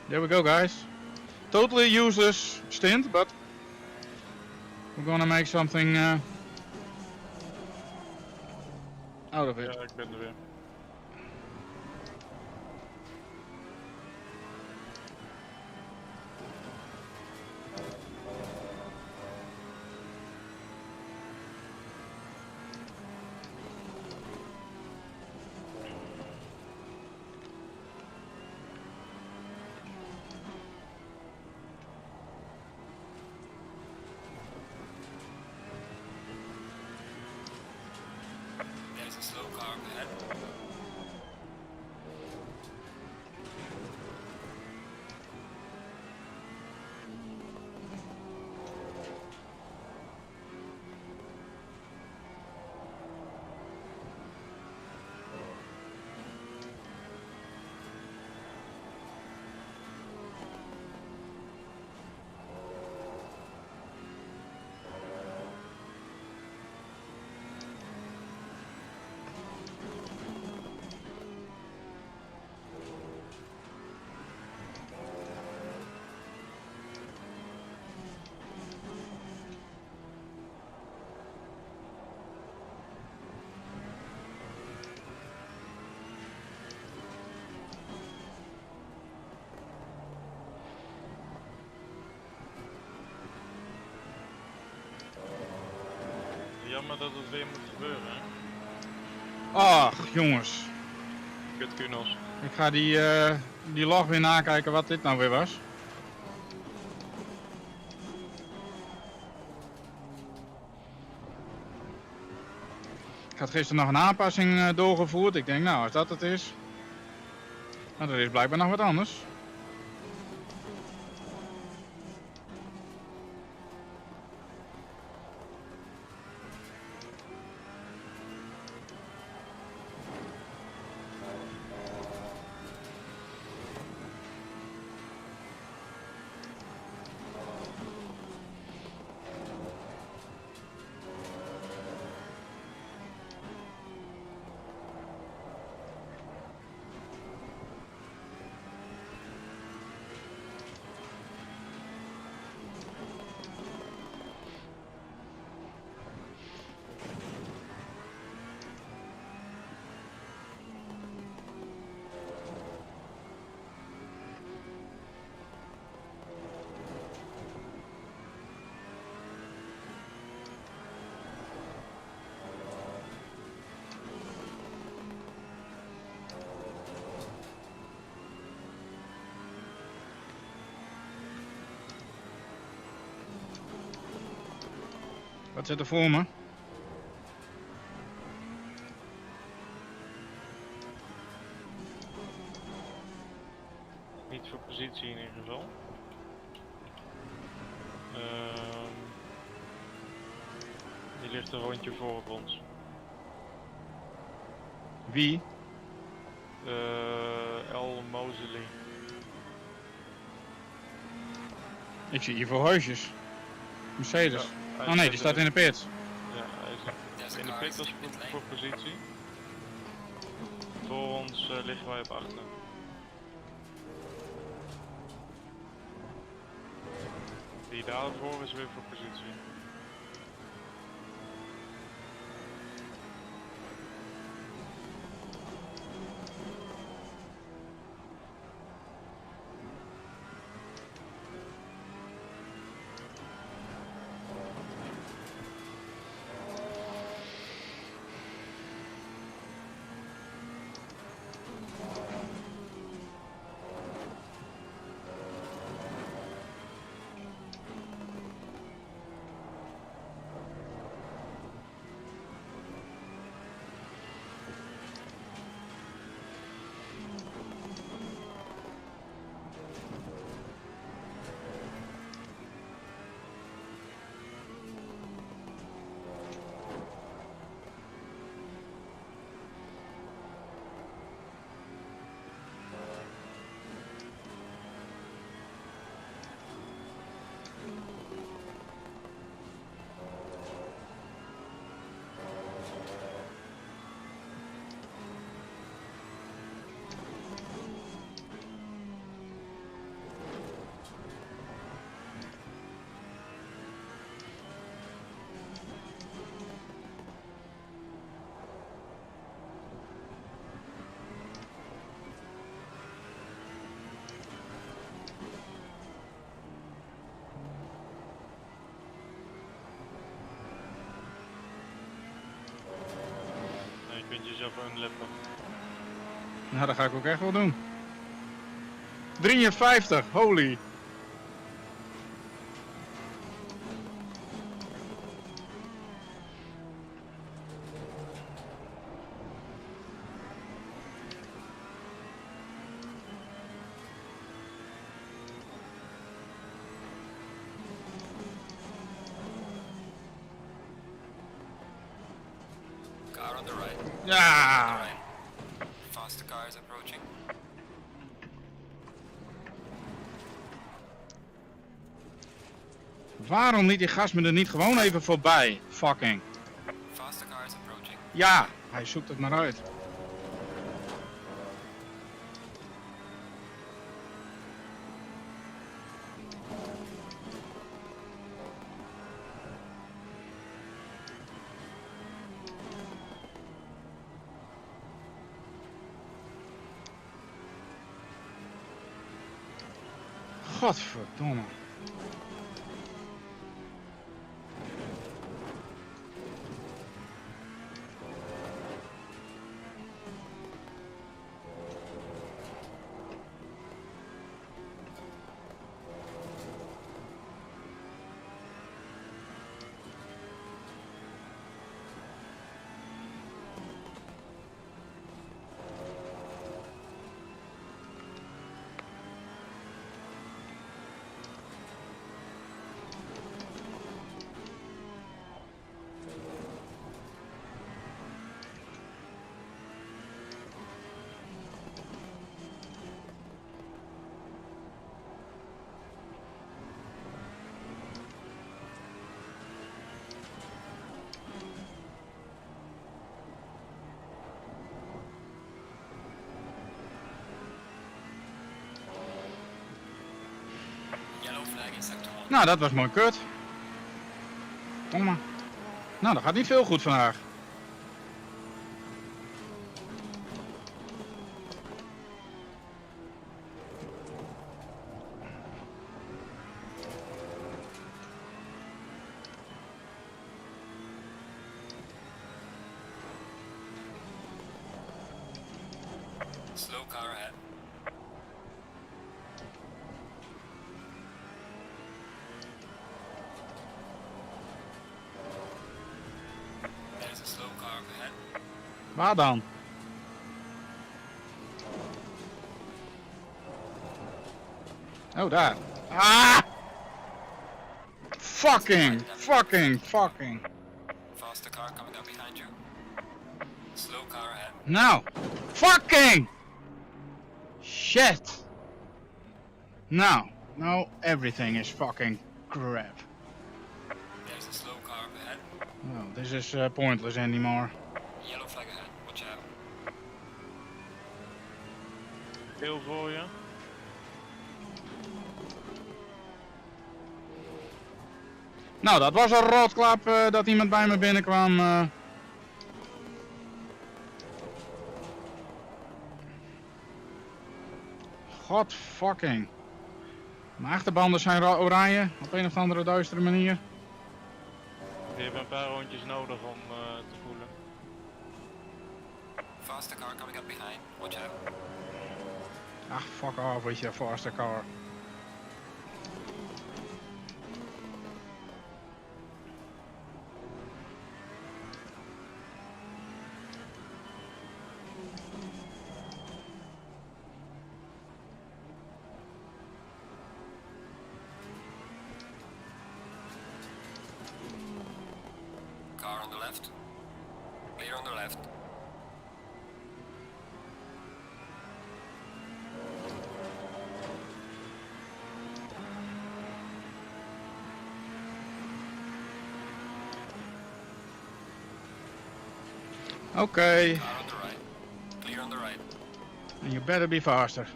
There we go, guys. Totally useless stint, but we're gonna make something out of it. Ja, ik ben er weer. There's a slow car ahead. jammer dat het weer moet gebeuren, hè? Ach, jongens. Kutkunos. Ik ga die log weer nakijken wat dit nou weer was. Ik had gisteren nog een aanpassing doorgevoerd. Ik denk, nou, als dat het is. Nou, dat is blijkbaar nog wat anders. Wat zit er voor me? Niet voor positie in ieder geval. Die ligt een rondje voor ons. Wie? El Mosley. Ik zie hier voor huisjes. Mercedes. Ja, Oh nee, die staat in de pit. Ja, hij zit in de pit als voor positie. Voor ons liggen wij op achter. Die daarvoor is weer voor positie. Je kunt jezelf unlappen. Nou, dat ga ik ook echt wel doen. 53, holy. Car on the right. Ja. Right. Faster car is approaching. Waarom liet die gast me er niet gewoon even voorbij? Fucking. Faster car is approaching. Ja, hij zoekt het maar uit. Godverdomme. flag in sector 1. Nou, dat was mooi kut. Domme. Nou, dat gaat niet veel goed vandaag. Slow car ahead. There's a slow car up ahead. Waar dan? Oh, daar. Ah! Fucking! Faster car coming up behind you. Slow car ahead. Nou! Fucking! Shit! Now everything is fucking crap. There's a slow car up ahead. Well, this is pointless anymore. Yellow flag ahead. Watch out. Heel voor je. Nou, dat was een roodklap dat iemand bij me binnenkwam. God fucking. Mijn achterbanden zijn oranje op een of andere duistere manier. Je hebt een paar rondjes nodig om te voelen. Faster car coming up behind. Watch out. Ach, fuck off with your faster car. Car on the left. Clear on the left. Okay. Car on the right. Clear on the right. And you better be faster.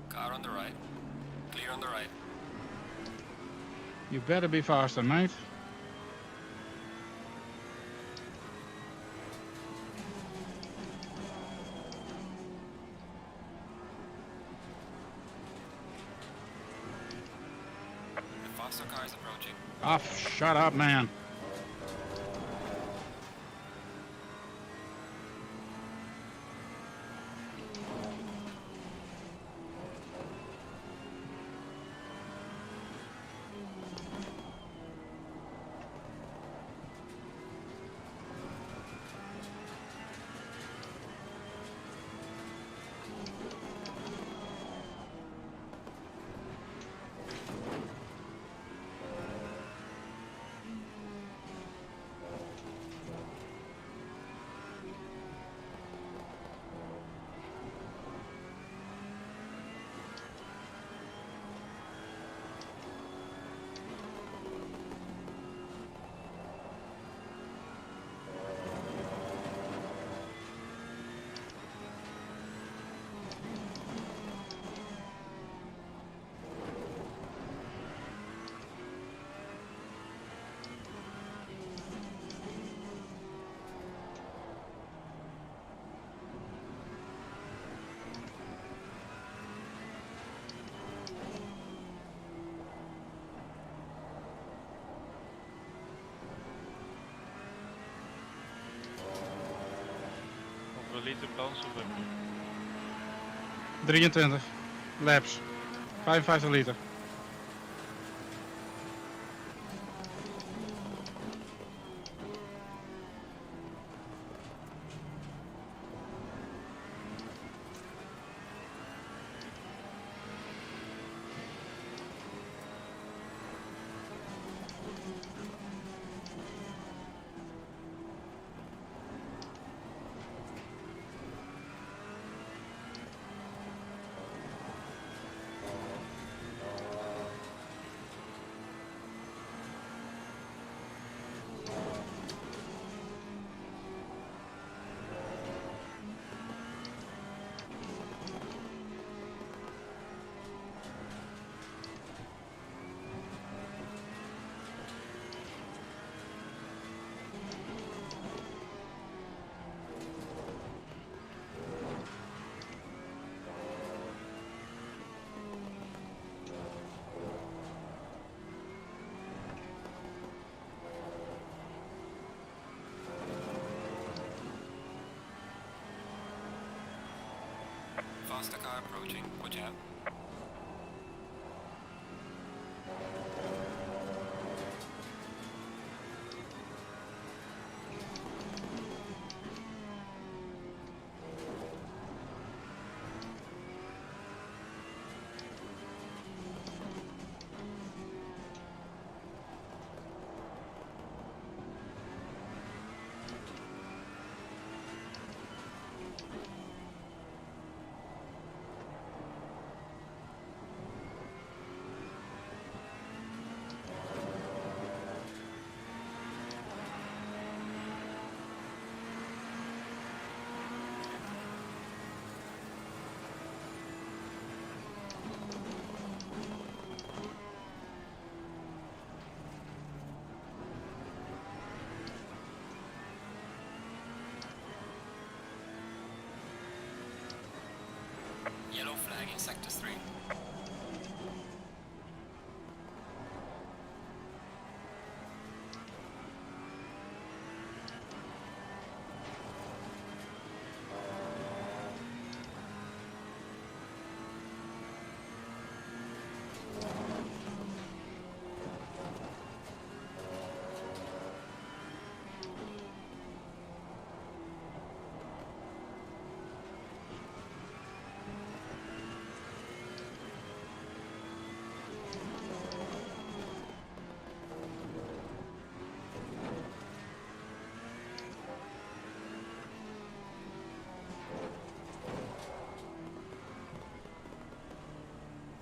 Car on the right. Clear on the right. You better be faster, mate. The faster car is approaching. Ah, shut up, man. Hoeveel liter brandstof heb je? 23 laps. 55 liter. Faster car approaching. Watch out. Yellow flag in sector 3.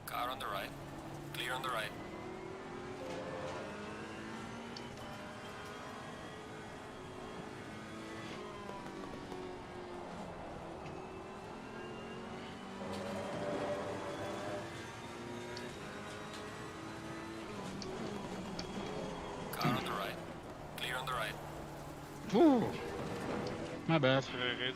Car on the right. Clear on the right. Car on the right. Clear on the right. Ooh. My bad. Gereed.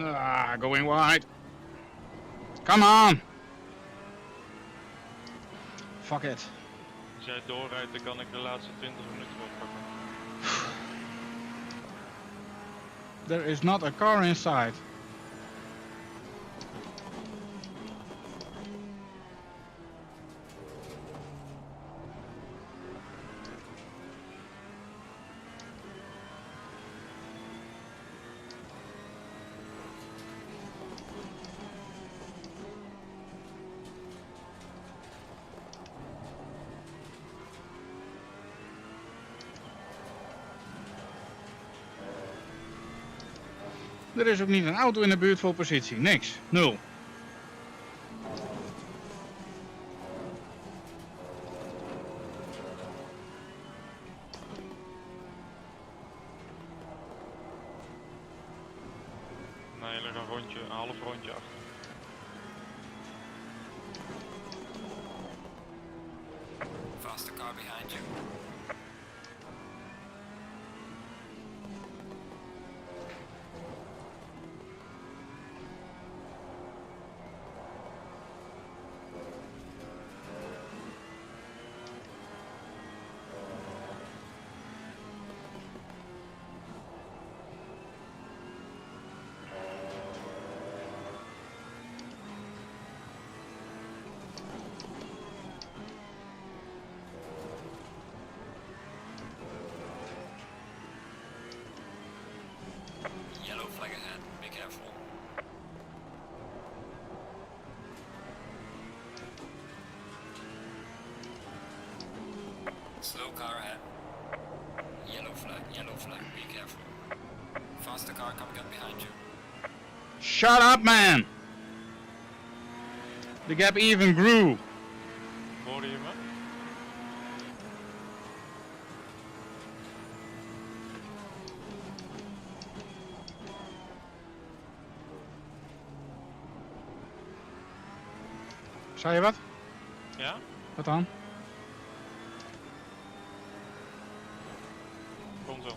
Ah, going wide. Come on. Fuck it. Als jij doorrijdt, dan kan ik de laatste 20 minuten wel pakken. There is not a car inside. Er is ook niet een auto in de buurt voor positie. Niks. Nul. Nee, er ligt een rondje, een half rondje achter. Faster car behind you. Yellow flag ahead, be careful. Slow car ahead. Yellow flag, be careful. Faster car coming up behind you. Shut up, man! The gap even grew. Hoorde je me? Zei je wat? Ja? Wat dan? Komt zo.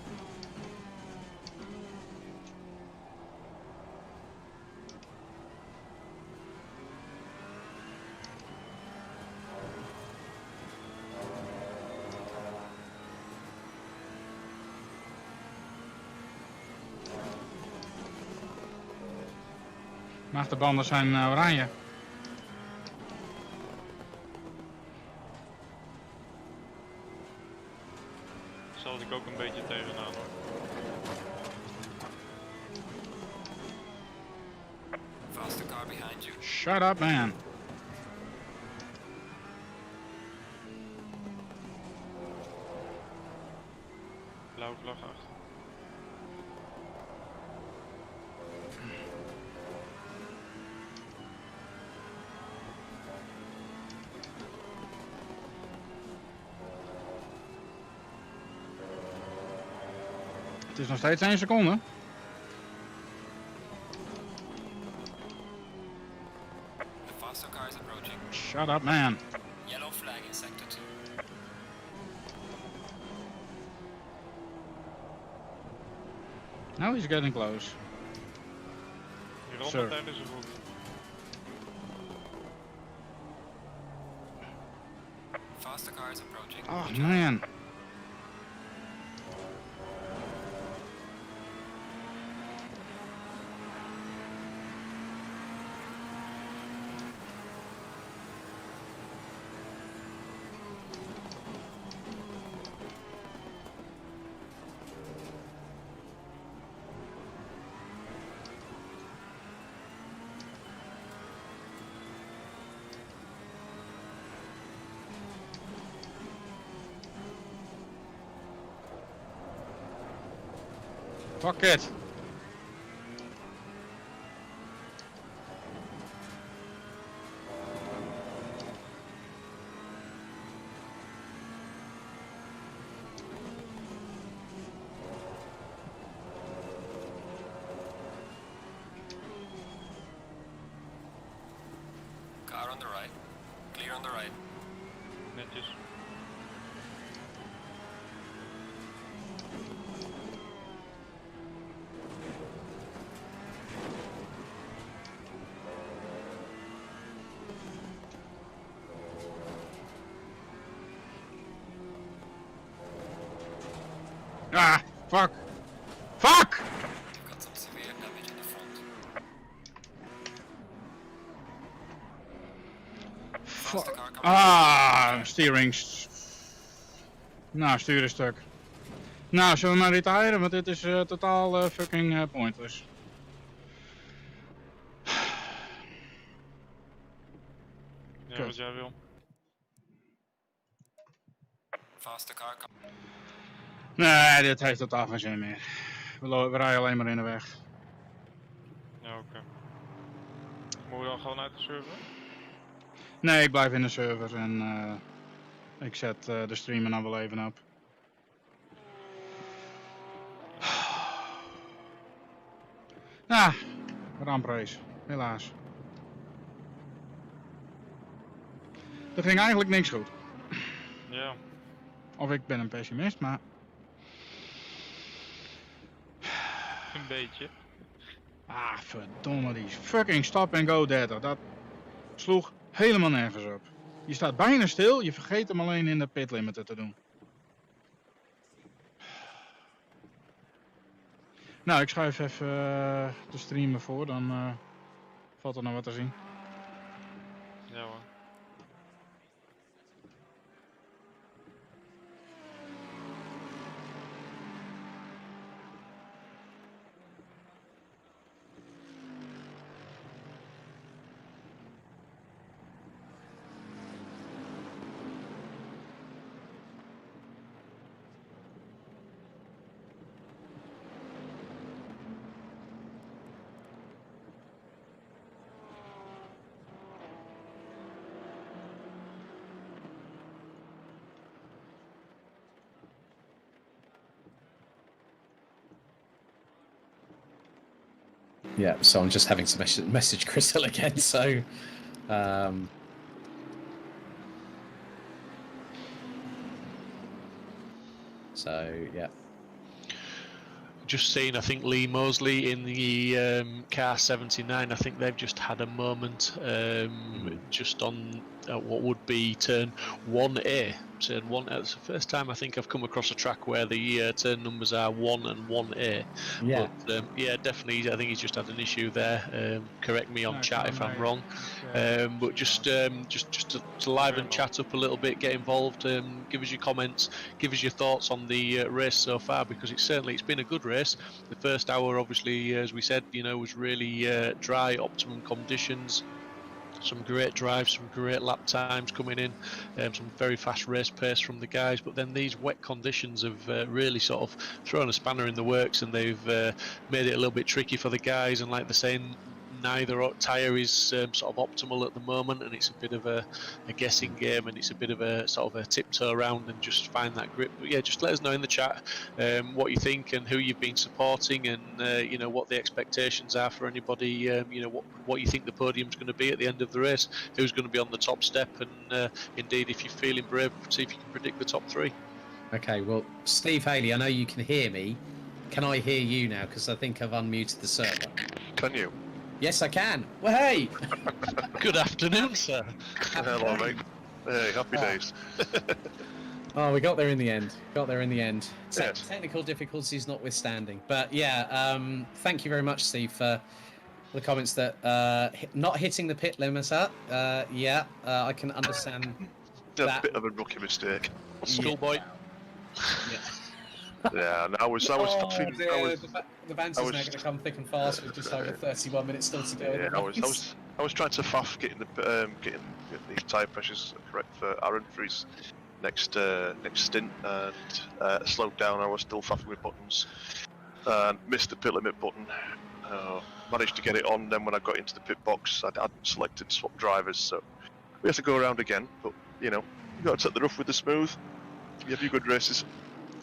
De achterbanden zijn oranje. Zal ik ook een beetje tegenaan hoor. Faster car behind you. Shut up, man. Blauwe vlag achter. Het is nog steeds 1 seconde. The faster car is approaching. Shut up, man. Yellow flag in sector 2. Now he's getting close. Die Sir. rondetijd is er goed. Faster car is approaching. Oh, man. Fuck it. Car on the right. Clear on the right. Netjes. Ah, fuck. Fuck! You've got some severe damage in the front. Faster car coming. Ah, steering. Nou, stuur is stuk. Nou, zullen we maar retiren, want dit is totaal fucking pointless. Ja, Kut. wat jij wil. Faster car coming. Nee, dit heeft totaal geen zin meer. We rijden alleen maar in de weg. Ja, oké. Moeten we dan gewoon uit de server? Nee, ik blijf in de server en ik zet de streamer nou wel even op. Ja, ramprace, helaas. Er ging eigenlijk niks goed. Ja. Of ik ben een pessimist, maar... Een beetje. Ah, verdomme, die fucking stop and go data. Dat sloeg helemaal nergens op. Je staat bijna stil, je vergeet hem alleen in de pit limiter te doen. Nou, ik schuif even de streamer voor, dan valt er nog wat te zien. Ja hoor. Yeah, so I'm just having to message Crystal again, so yeah. Just seeing, I think Lee Mosley in the car 79, I think they've just had a moment just on what would be turn 1A. Turn 1. It's the first time I think I've come across a track where the turn numbers are 1 and 1A. Yeah. But yeah, definitely, I think he's just had an issue there. Correct me on No, chat if I'm wrong. it's, But just to liven chat up a little bit, get involved, give us your comments, give us your thoughts on the race so far, because it's been a good race. The first hour, obviously, as we said, was really dry, optimum conditions. Some great drives, some great lap times coming in, some very fast race pace from the guys. But then these wet conditions have really sort of thrown a spanner in the works, and they've made it a little bit tricky for the guys. And like they're saying, neither tyre is sort of optimal at the moment, and it's a bit of a guessing game, and it's a bit of a sort of a tiptoe around and just find that grip. But yeah, just let us know in the chat what you think and who you've been supporting, and what the expectations are for anybody. What you think the podium's going to be at the end of the race, who's going to be on the top step, and indeed, if you're feeling brave, see if you can predict the top 3. Okay, well, Steve Haley, I know you can hear me. Can I hear you now? Because I think I've unmuted the server. Can you? Yes, I can. Well, hey! Good afternoon, sir. Hello, mate. Hey, happy days. Oh, we got there in the end. Yes. Technical difficulties notwithstanding. But yeah, thank you very much, Steve, for the comments that not hitting the pit limiter. I can understand A bit of a rookie mistake. Schoolboy. Yeah. Yeah, and I was Oh, faffing. dear, the banter's now going to come thick and fast with just over 31 minutes still to go. Yeah, I was trying to faff getting these tyre pressures correct for Aaron for his next stint, and slowed down. I was still faffing with buttons, and missed the pit limit button. Managed to get it on. Then when I got into the pit box, I hadn't selected swap drivers, so we have to go around again. But you got to take the rough with the smooth. You have your good races.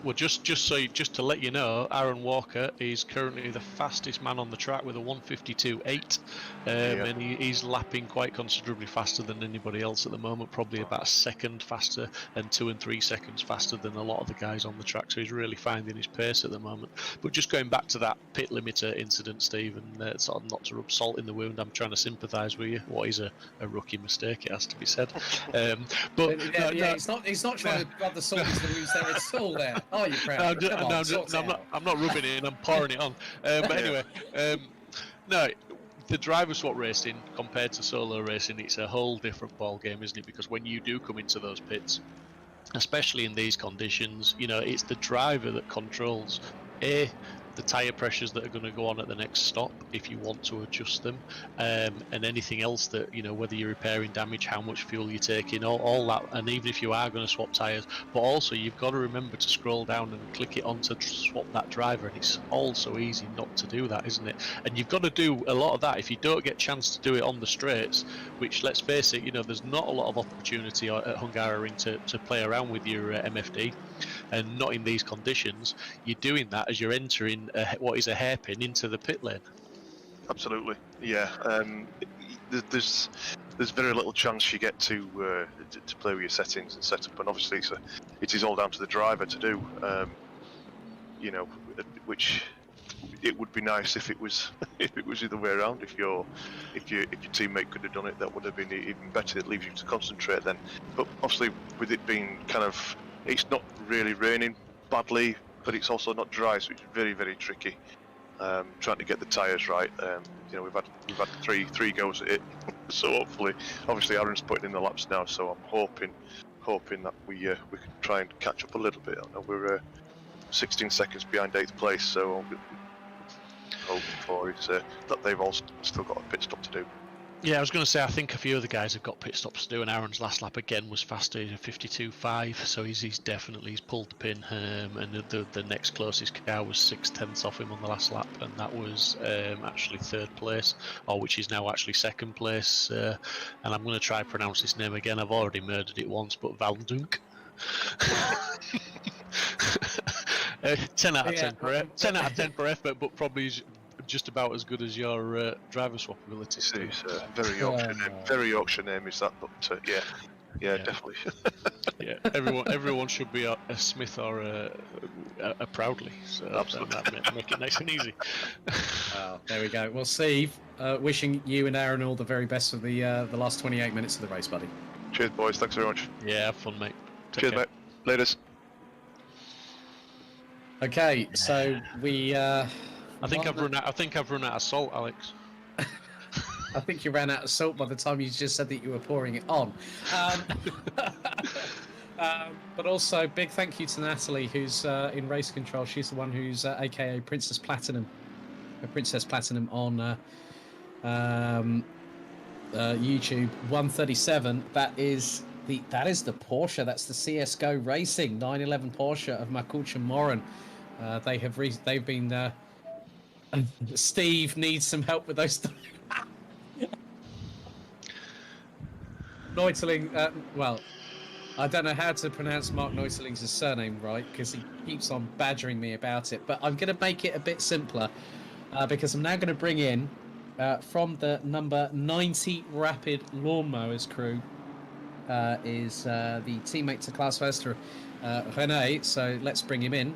Well, just to let you know, Aaron Walker is currently the fastest man on the track with a 1:52.8, and he's lapping quite considerably faster than anybody else at the moment, probably about a second faster and 2 and 3 seconds faster than a lot of the guys on the track. So he's really finding his pace at the moment. But just going back to that pit limiter incident, Steve, and sort of not to rub salt in the wound, I'm trying to sympathise with you. What is a rookie mistake, it has to be said. It's not trying to rub the salt into the wounds there. It's all there. Oh, you're proud. I'm not rubbing it in, I'm pouring it on. But anyway, no, the driver swap racing compared to solo racing, it's a whole different ball game, isn't it? Because when you do come into those pits, especially in these conditions, it's the driver that controls the tyre pressures that are going to go on at the next stop if you want to adjust them, and anything else that, whether you're repairing damage, how much fuel you're taking, all that, and even if you are going to swap tyres. But also you've got to remember to scroll down and click it on to swap that driver, and it's all so easy not to do that, isn't it? And you've got to do a lot of that if you don't get a chance to do it on the straights, which, let's face it, there's not a lot of opportunity at Hungaroring to play around with your MFD, and not in these conditions. You're doing that as you're entering what is a hairpin into the pit lane. Absolutely, yeah. There's very little chance you get to play with your settings and setup, and obviously it is all down to the driver to do. Which it would be nice if it was the other way around. If your teammate could have done it, that would have been even better. It leaves you to concentrate then. But obviously, with it being it's not really raining badly, but it's also not dry, so it's very, very tricky. Trying to get the tyres right. We've had three goes at it, so hopefully, obviously Aaron's putting in the laps now, so I'm hoping that we can try and catch up a little bit. I know we're 16 seconds behind 8th place, so I'm hoping for it that they've all still got a pit stop to do. Yeah, I was going to say, I think a few of the guys have got pit stops to do, and Aaron's last lap again was faster, 52.5, so he's definitely pulled the pin, and the next closest car was 6/10 off him on the last lap, and that was actually 3rd place, which is now actually 2nd place, and I'm going to try pronounce his name again. I've already murdered it once, but Valdunk. 10 out of 10 for F. 10 out of 10 for F, but probably just about as good as your driver swap ability. It's very Yorkshire name is that, but yeah, definitely. Yeah, everyone should be a Smith or a Proudly, so that make it nice and easy. There we go. Well, Steve, wishing you and Aaron all the very best for the last 28 minutes of the race, buddy. Cheers. Cheers, boys. Thanks very much. Yeah, have fun, mate. Take Cheers, care. mate. Laters. Okay, so we. I think I've run out of salt, Alex. I think you ran out of salt by the time you just said that you were pouring it on. But also, big thank you to Natalie, who's in race control. She's the one who's AKA Princess Platinum on YouTube. 137. That is the Porsche. That's the CS:GO Racing 911 Porsche of Makuch and Moran. They've been. Steve needs some help with those. Neutling, well, I don't know how to pronounce Mark Neutling's surname right because he keeps on badgering me about it, but I'm going to make it a bit simpler because I'm now going to bring in from the number 90 Rapid Lawnmowers crew is the teammate to Klaus Wester, René, so let's bring him in.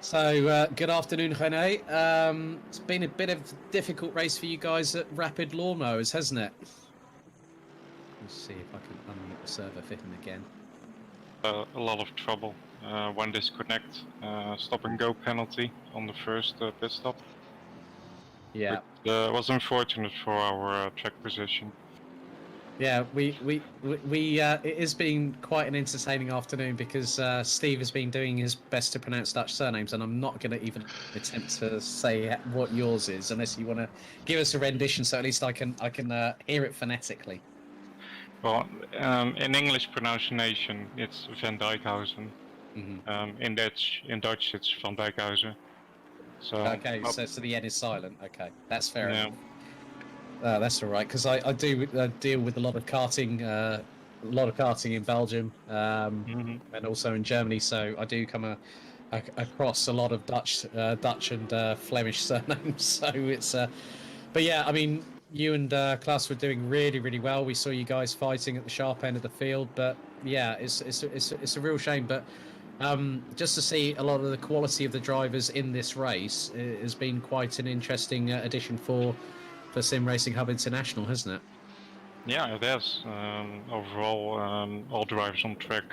So, good afternoon, René. It's been a bit of a difficult race for you guys at Rapid Lawnmowers, hasn't it? Let's see if I can unmute the server for him again. A lot of trouble. One disconnect, stop and go penalty on the first pit stop. Yeah. It was unfortunate for our track position. Yeah, it has been quite an entertaining afternoon because Steve has been doing his best to pronounce Dutch surnames, and I'm not going to even attempt to say what yours is unless you want to give us a rendition, so at least I can hear it phonetically. Well, in English pronunciation, it's Van Dijkhuizen. Mm-hmm. In Dutch, it's Van Dijkhuizen. So okay, so the N is silent. Okay, that's fair yeah. enough. That's all right because I do deal with a lot of karting in Belgium and also in Germany, so I do come across a lot of Dutch and Flemish surnames. So it's, but yeah, I mean, you and Klaus were doing really, really well. We saw you guys fighting at the sharp end of the field, but yeah, it's a real shame. But just to see a lot of the quality of the drivers in this race has been quite an interesting addition for Sim Racing Hub International, hasn't it? Yeah, it has. Overall, all drivers on track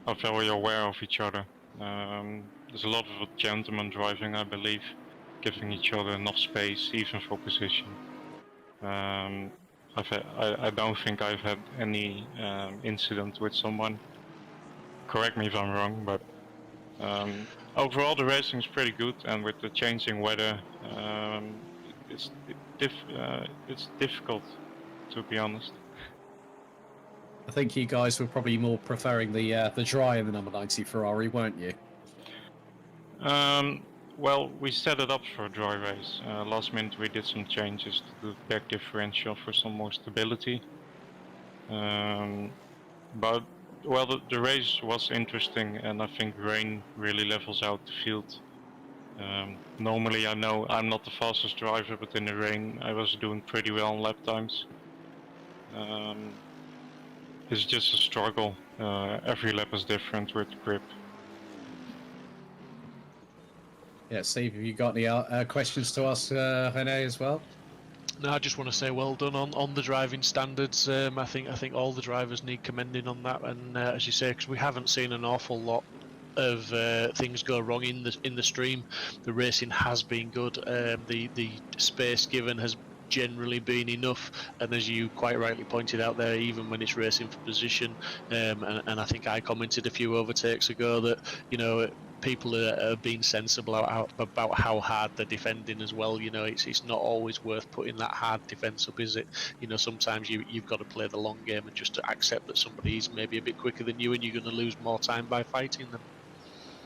are very aware of each other. There's a lot of gentlemen driving, I believe, giving each other enough space, even for position. I don't think I've had any incident with someone. Correct me if I'm wrong, but overall the racing is pretty good, and with the changing weather, it's difficult, to be honest. I think you guys were probably more preferring the dry in the number 90 Ferrari, weren't you? Well, we set it up for a dry race. Last minute we did some changes to the back differential for some more stability. But well, the race was interesting, and I think rain really levels out the field. Normally I know I'm not the fastest driver, but in the rain I was doing pretty well on lap times. It's just a struggle. Every lap is different with grip. Yeah, Steve, have you got any questions to ask René as well? No, I just want to say well done on the driving standards. I think all the drivers need commending on that, and as you say, because we haven't seen an awful lot of things go wrong in the stream. The racing has been good. The space given has generally been enough, and as you quite rightly pointed out there, even when it's racing for position, and I think I commented a few overtakes ago that people are being sensible about how hard they're defending as well. It's not always worth putting that hard defence up, is it? Sometimes you've got to play the long game and just to accept that somebody's maybe a bit quicker than you, and you're going to lose more time by fighting them.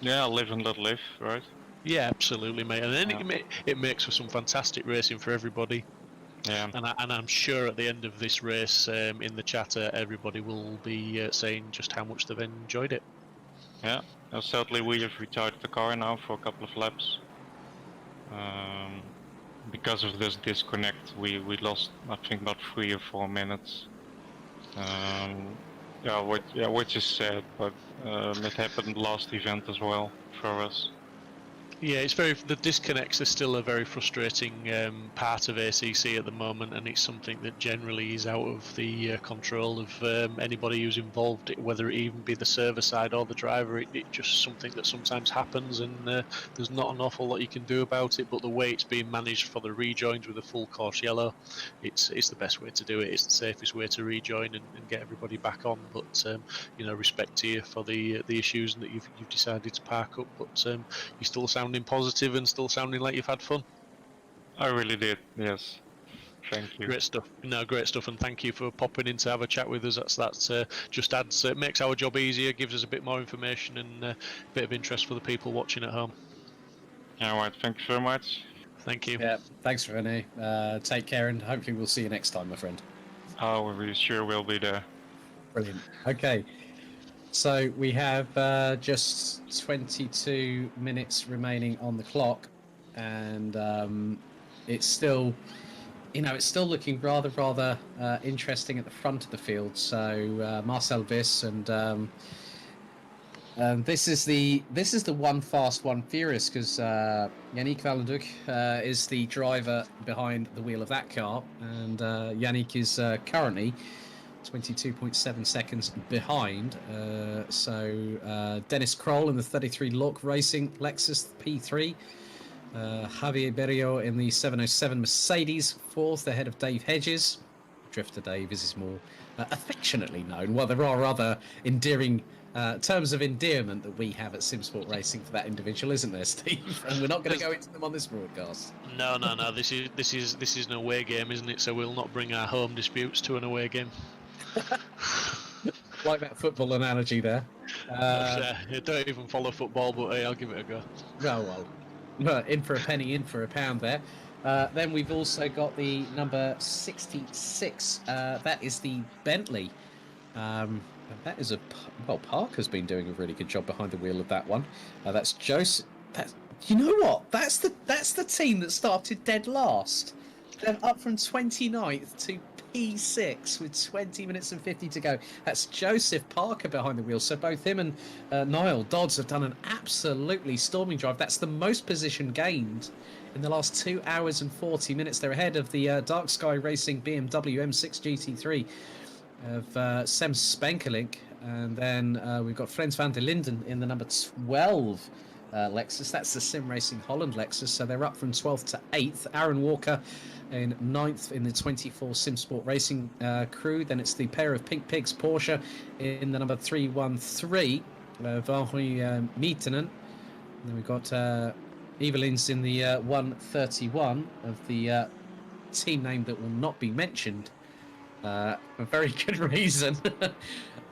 Yeah, live and let live, right? Yeah, absolutely, mate. And then it makes for some fantastic racing for everybody. Yeah. And I'm sure at the end of this race, in the chatter, everybody will be saying just how much they've enjoyed it. Yeah. Sadly, we have retired the car now for a couple of laps. Because of this disconnect, we lost, I think, about 3 or 4 minutes. Which is sad, but it happened last event as well for us. Yeah, the disconnects are still a very frustrating part of ACC at the moment, and it's something that generally is out of the control of anybody who's involved, whether it even be the server side or the driver. It's just something that sometimes happens, and there's not an awful lot you can do about it. But the way it's being managed for the rejoins with a full course yellow, it's the best way to do it. It's the safest way to rejoin and get everybody back on. But respect to you for the issues that you've decided to park up. But you still sounding positive and still sounding like you've had fun. I really did, yes. Thank you. Great stuff. No, great stuff, and thank you for popping in to have a chat with us. That's just adds makes our job easier, gives us a bit more information and a bit of interest for the people watching at home. All right, thank you very much. Thank you. Yeah, thanks, Rene. Take care, and hopefully we'll see you next time, my friend. Oh, we sure will be there. Brilliant. Okay. So we have just 22 minutes remaining on the clock, and it's still, it's still looking rather interesting at the front of the field. So Marcel Viss and this is the one fast, one furious, because Yannick Valenduc is the driver behind the wheel of that car, and Yannick is currently 22.7 seconds behind. So Dennis Kroll in the 33 Look Racing Lexus P3. Javier Berrio in the 707 Mercedes, fourth, ahead of Dave Hedges. Drifter Dave is more affectionately known. Well, there are other endearing terms of endearment that we have at SimSport Racing for that individual, isn't there, Steve? And we're not going to go into them on this broadcast. No. This is an away game, isn't it? So we'll not bring our home disputes to an away game. Like that football analogy there. I don't even follow football, but hey, I'll give it a go. Well, in for a penny, in for a pound there. Then we've also got the number 66. That is the Bentley. And that is Parker's been doing a really good job behind the wheel of that one. That's Joseph. You know what? That's the team that started dead last. They're up from 29th to P6 with 20 minutes and 50 to go. That's Joseph Parker behind the wheel. So both him and Niall Dodds have done an absolutely storming drive. That's the most position gained in the last 2 hours and 40 minutes. They're ahead of the Dark Sky Racing BMW M6 GT3 of Sem Spenkelink. And then we've got Frans van der Linden in the number 12 Lexus. That's the Sim Racing Holland Lexus. So they're up from 12th to 8th. Aaron Walker in 9th in the 24 SimSport Racing crew. Then it's the pair of Pink Pigs Porsche in the number 313, Vahoi Mietanen. Then we've got Evelyn's in the 131 of the team name that will not be mentioned for a very good reason.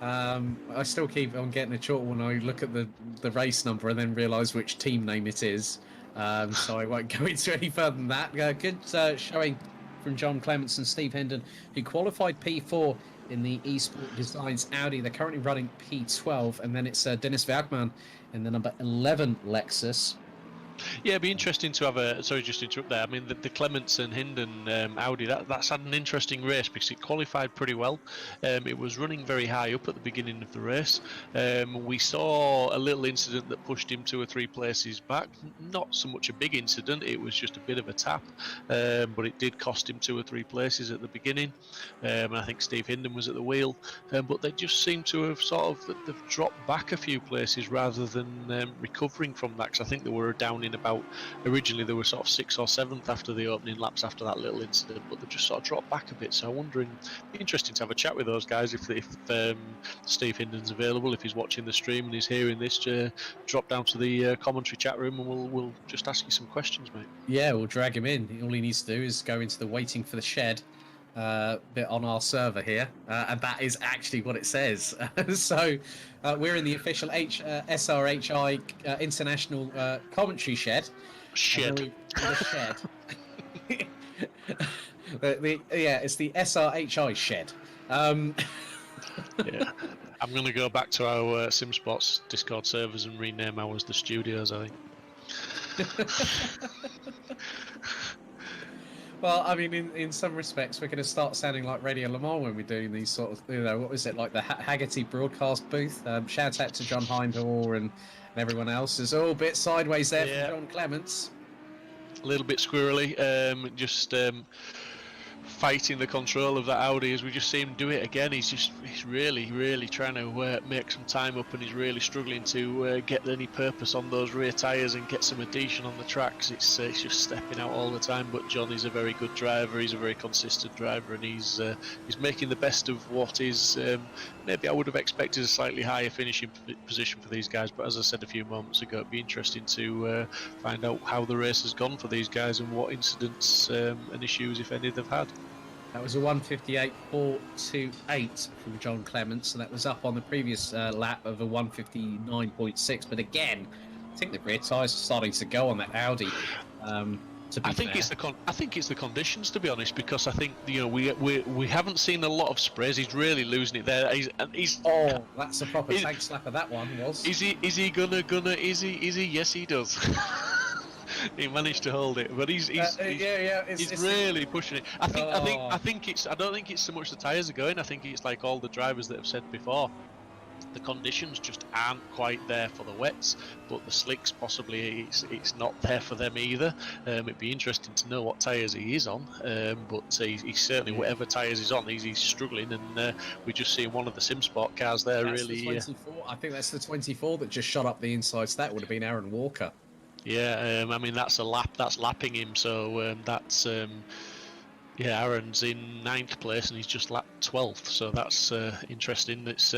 I still keep on getting a chalk when I look at the race number and then realise which team name it is. So I won't go into any further than that. Good showing from John Clements and Steve Hendon, who qualified P4 in the eSport Designs Audi. They're currently running P12, and then it's Dennis Werkman in the number 11 Lexus. Yeah, it'd be interesting to have a. Sorry, just to interrupt there. I mean, the Clements and Hinden Audi, that's had an interesting race because it qualified pretty well. It was running very high up at the beginning of the race. We saw a little incident that pushed him 2 or 3 places back. Not so much a big incident, it was just a bit of a tap, but it did cost him 2 or 3 places at the beginning. And I think Steve Hinden was at the wheel, but they just seem to have they've dropped back a few places rather than recovering from that. Because I think they were down in about, originally they were sort of 6th or 7th after the opening laps after that little incident, but they've just sort of dropped back a bit. So I'm wondering, it'd be interesting to have a chat with those guys if Steve Hinden's available, if he's watching the stream and he's hearing this, drop down to the commentary chat room and we'll just ask you some questions, mate. Yeah, we'll drag him in. All he needs to do is go into the waiting for the shed bit on our server here, and that is actually what it says. So we're in the official SRHI International Commentary Shed. Shed. The shed. Yeah, it's the SRHI Shed. Yeah, I'm going to go back to our SimSpots Discord servers and rename ours the studios, I think. Well, I mean, in some respects, we're going to start sounding like Radio Le Mans when we're doing these sort of, what was it, like the Haggerty broadcast booth. Shout out to John Hindhaugh and everyone else. It's all a bit sideways there from John Clements. A little bit squirrely, just fighting the control of that Audi as we just see him do it again. He's really trying to make some time up, and he's really struggling to get any purpose on those rear tyres and get some adhesion on the tracks. It's just stepping out all the time, but John is a very good driver. He's a very consistent driver, and he's making the best of what is maybe I would have expected a slightly higher finishing position for these guys, but as I said a few moments ago, it'd be interesting to find out how the race has gone for these guys and what incidents and issues, if any, they've had. That was a 1:58.428 from John Clements, and that was up on the previous lap of a 1:59.6. But again, I think the rear tyres are starting to go on that Audi. I think it's the conditions, to be honest, because I think we haven't seen a lot of sprays. He's really losing it there. He's that's a proper tank slapper. That one was. Is he gonna? Is he? Yes, he does. He managed to hold it, but he's really pushing it. I don't think it's so much the tyres are going. I think it's like all the drivers that have said before. The conditions just aren't quite there for the wets, but the slicks possibly it's not there for them either. It'd be interesting to know what tyres he is on, but he's certainly whatever tyres he's on, he's struggling, and we just see one of the SimSport cars there. That's really. The 24. I think that's the 24 that just shot up the inside. So that would have been Aaron Walker. Yeah, I mean that's a lap. That's lapping him. So that's. Aaron's in 9th place and he's just lapped 12th, so that's interesting. It's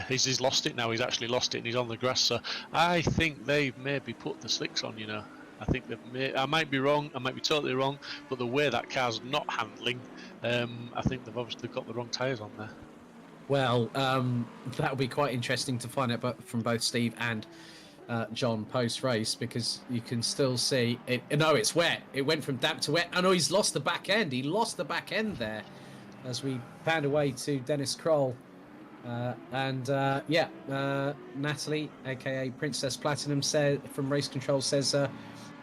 he's lost it now. He's actually lost it and he's on the grass. So I think they've maybe put the slicks on. I think I might be wrong. I might be totally wrong. But the way that car's not handling, I think they've obviously got the wrong tyres on there. Well, that will be quite interesting to find out from both Steve and John post-race, because you can still see it. No, it's wet. It went from damp to wet. Oh no, he's lost the back end. He lost the back end there as we pound away to Dennis Kroll. Natalie, aka Princess Platinum, said from Race Control says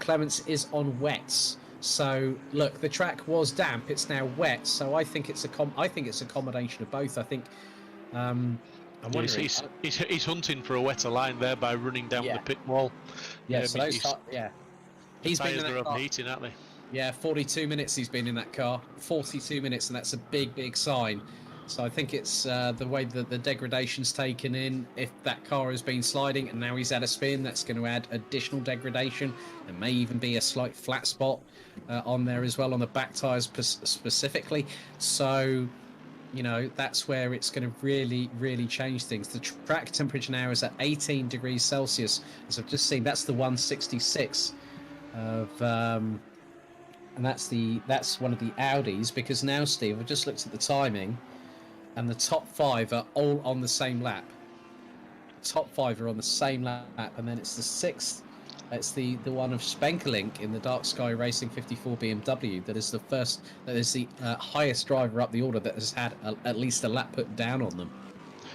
Clements is on wets. So look, the track was damp. It's now wet. So I think it's a combination of both. I think. He's hunting for a wetter line there by running down the pit wall. Yeah, so he's been in that car. Heating, aren't they? Yeah, 42 minutes he's been in that car. 42 minutes, and that's a big sign. So I think it's the way that the degradation's taken in. If that car has been sliding and now he's had a spin, that's going to add additional degradation. There may even be a slight flat spot on there as well on the back tyres specifically. So. That's where it's going to really change things. The track temperature now is at 18 degrees Celsius, as I've just seen. That's the 166 of, and that's one of the Audis. Because now, Steve, I've just looked at the timing, and the top 5 are all on the same lap. Top 5 are on the same lap, and then it's the 6th. It's the one of Spenkelink in the Dark Sky Racing 54 BMW that is the highest driver up the order that has had at least a lap put down on them.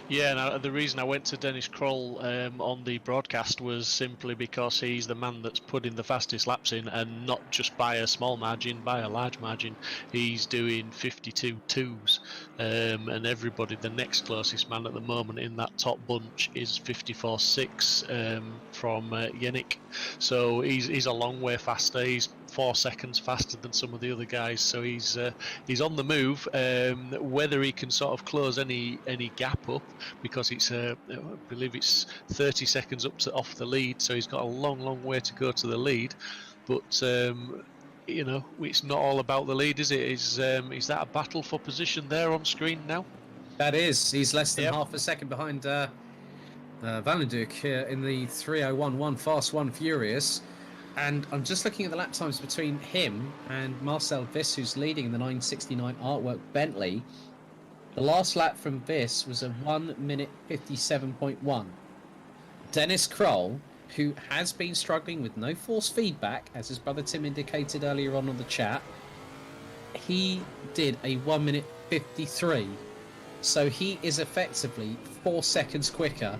Yeah, and the reason I went to Dennis Kroll on the broadcast was simply because he's the man that's putting the fastest laps in, and not just by a small margin, by a large margin. He's doing 52.2s, and everybody, the next closest man at the moment in that top bunch is 54.6 from Yannick. So he's a long way faster. He's 4 seconds faster than some of the other guys, so he's on the move. Whether he can sort of close any gap up, because it's I believe it's 30 seconds off the lead, so he's got a long way to go to the lead. But it's not all about the lead, is it? Is that a battle for position there on screen now? That is. He's less than half a second behind Vanenduk in the 3:01.1 Fast 1 Furious. And I'm just looking at the lap times between him and Marcel Viss, who's leading in the 9:69 Artwork Bentley. The last lap from Viss was a 1:57.1. Dennis Kroll, who has been struggling with no force feedback, as his brother Tim indicated earlier on the chat, he did a 1:53. So he is effectively 4 seconds quicker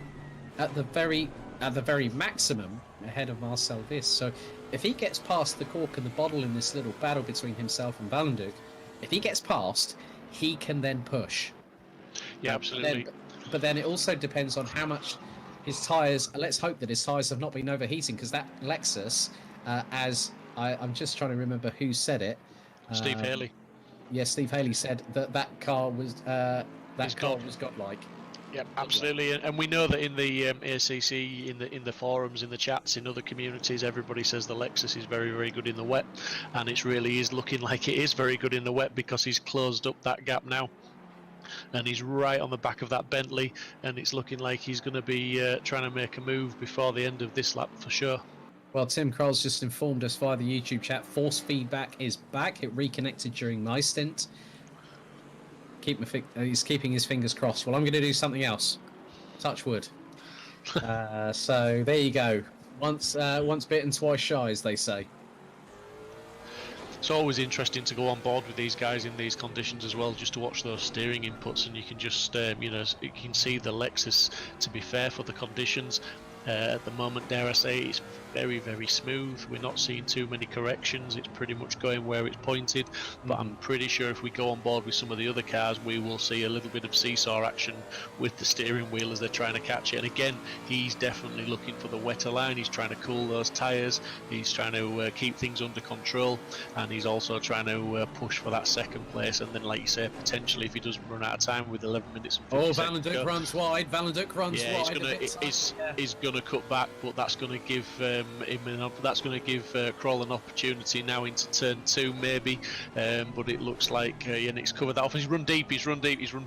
at the very at the very maximum ahead of Marcel Viss. So if he gets past the cork and the bottle in this little battle between himself and Valenduk, if he gets past, he can then push. Yeah, absolutely. But then it also depends on how much his tyres. Let's hope that his tyres have not been overheating, because that Lexus, I'm just trying to remember who said it. Steve Haley. Yeah, Steve Haley said that car was was godlike. Yeah, absolutely, and we know that in the ACC, in the forums, in the chats, in other communities, everybody says the Lexus is very, very good in the wet, and it really is looking like it is very good in the wet, because he's closed up that gap now, and he's right on the back of that Bentley, and it's looking like he's going to be trying to make a move before the end of this lap for sure. Well, Tim Kroll's just informed us via the YouTube chat, force feedback is back. It reconnected during my stint. He's keeping his fingers crossed. Well, I'm going to do something else. Touch wood. So there you go. Once bitten, twice shy, as they say. It's always interesting to go on board with these guys in these conditions as well, just to watch those steering inputs, and you can just, you can see the Lexus, to be fair, for the conditions. At the moment, dare I say, it's very, very smooth. We're not seeing too many corrections. It's pretty much going where it's pointed, but I'm pretty sure if we go on board with some of the other cars, we will see a little bit of seesaw action with the steering wheel as they're trying to catch it. And again, he's definitely looking for the wetter line. He's trying to cool those tyres. He's trying to keep things under control, and he's also trying to push for that second place. And then, like you say, potentially if he doesn't run out of time with 11 minutes and 50 seconds to go, runs wide. Valenduk runs wide. He's going to cut back, but that's going to give Kroll an opportunity now into turn 2 maybe, but it looks like Yannick's covered that off. He's run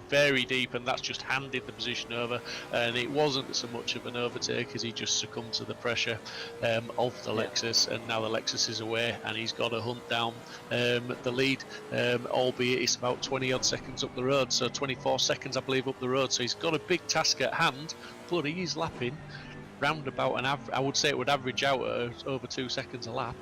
very deep, and that's just handed the position over, and it wasn't so much of an overtake as he just succumbed to the pressure of the Lexus, and now the Lexus is away and he's got to hunt down the lead, albeit it's about 20 odd seconds up the road, so 24 seconds I believe up the road, so he's got a big task at hand, but he is lapping round about I would say it would average out at over 2 seconds a lap.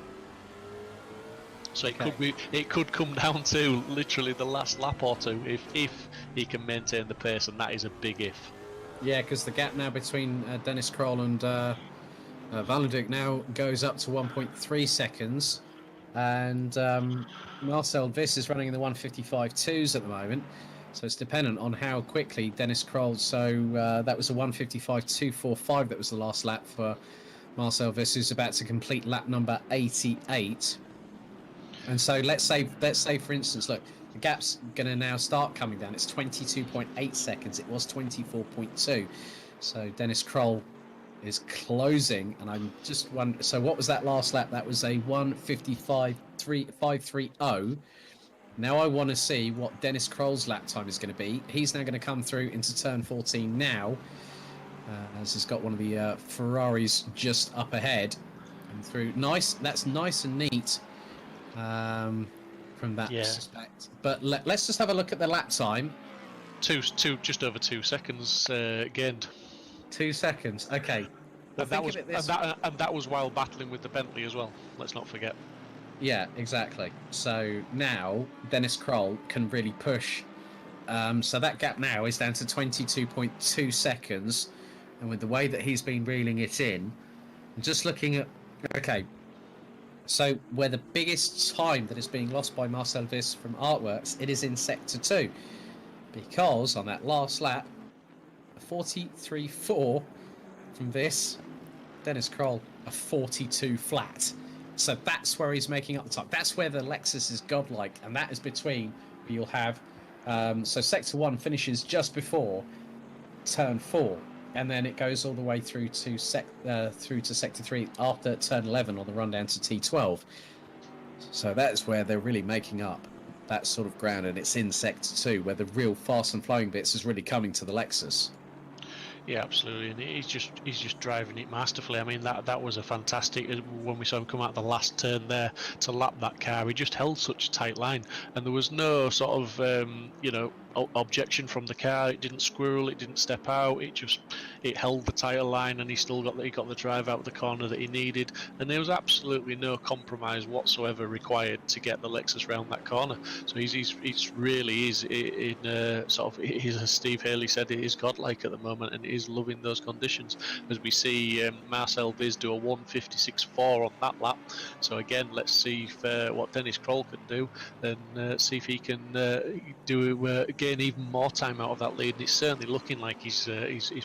So it could come down to literally the last lap or two if he can maintain the pace, and that is a big if. Yeah, because the gap now between Dennis Kroll and Valenduk now goes up to 1.3 seconds, and Marcel Viss is running in the 155.2s at the moment. So it's dependent on how quickly Dennis Kroll. So that was a 155.245. That was the last lap for Marcel Viss, who's about to complete lap number 88. And so let's say for instance, look, the gap's going to now start coming down. It's 22.8 seconds. It was 24.2. So Dennis Kroll is closing, and I'm just wondering. So what was that last lap? That was a 155.530. Now I want to see what Dennis Kroll's lap time is going to be. He's now going to come through into turn 14 now, as he's got one of the Ferraris just up ahead and through. Nice, that's nice and neat from that respect. But let's just have a look at the lap time. Just over 2 seconds gained. 2 seconds, okay. And that was while battling with the Bentley as well. Let's not forget. Yeah, exactly. So now Dennis Kroll can really push. So that gap now is down to 22.2 seconds. And with the way that he's been reeling it in, just looking at... Okay, so where the biggest time that is being lost by Marcel Viss from Artworks, it is in Sector 2. Because on that last lap, 43.4 from Viss, Dennis Kroll, a 42 flat. So that's where he's making up the time. That's where the Lexus is godlike, and that is between. You'll have so Sector 1 finishes just before Turn 4, and then it goes all the way through to Sector 3 after Turn 11 on the run down to T12. So that's where they're really making up that sort of ground, and it's in Sector 2 where the real fast and flowing bits is really coming to the Lexus. Yeah, absolutely, and he's just driving it masterfully. I mean, that was a fantastic, when we saw him come out the last turn there to lap that car. He just held such a tight line, and there was no sort of objection from the car. It didn't squirrel, it didn't step out, it held the tyre line, and he got the drive out of the corner that he needed, and there was absolutely no compromise whatsoever required to get the Lexus round that corner. So he's really is in sort of, as Steve Haley said, it is godlike at the moment, and is loving those conditions, as we see Marcel Viz do a 1:56.4 on that lap. So again, let's see what Dennis Kroll can do, and see if he can gain even more time out of that lead. And it's certainly looking like he's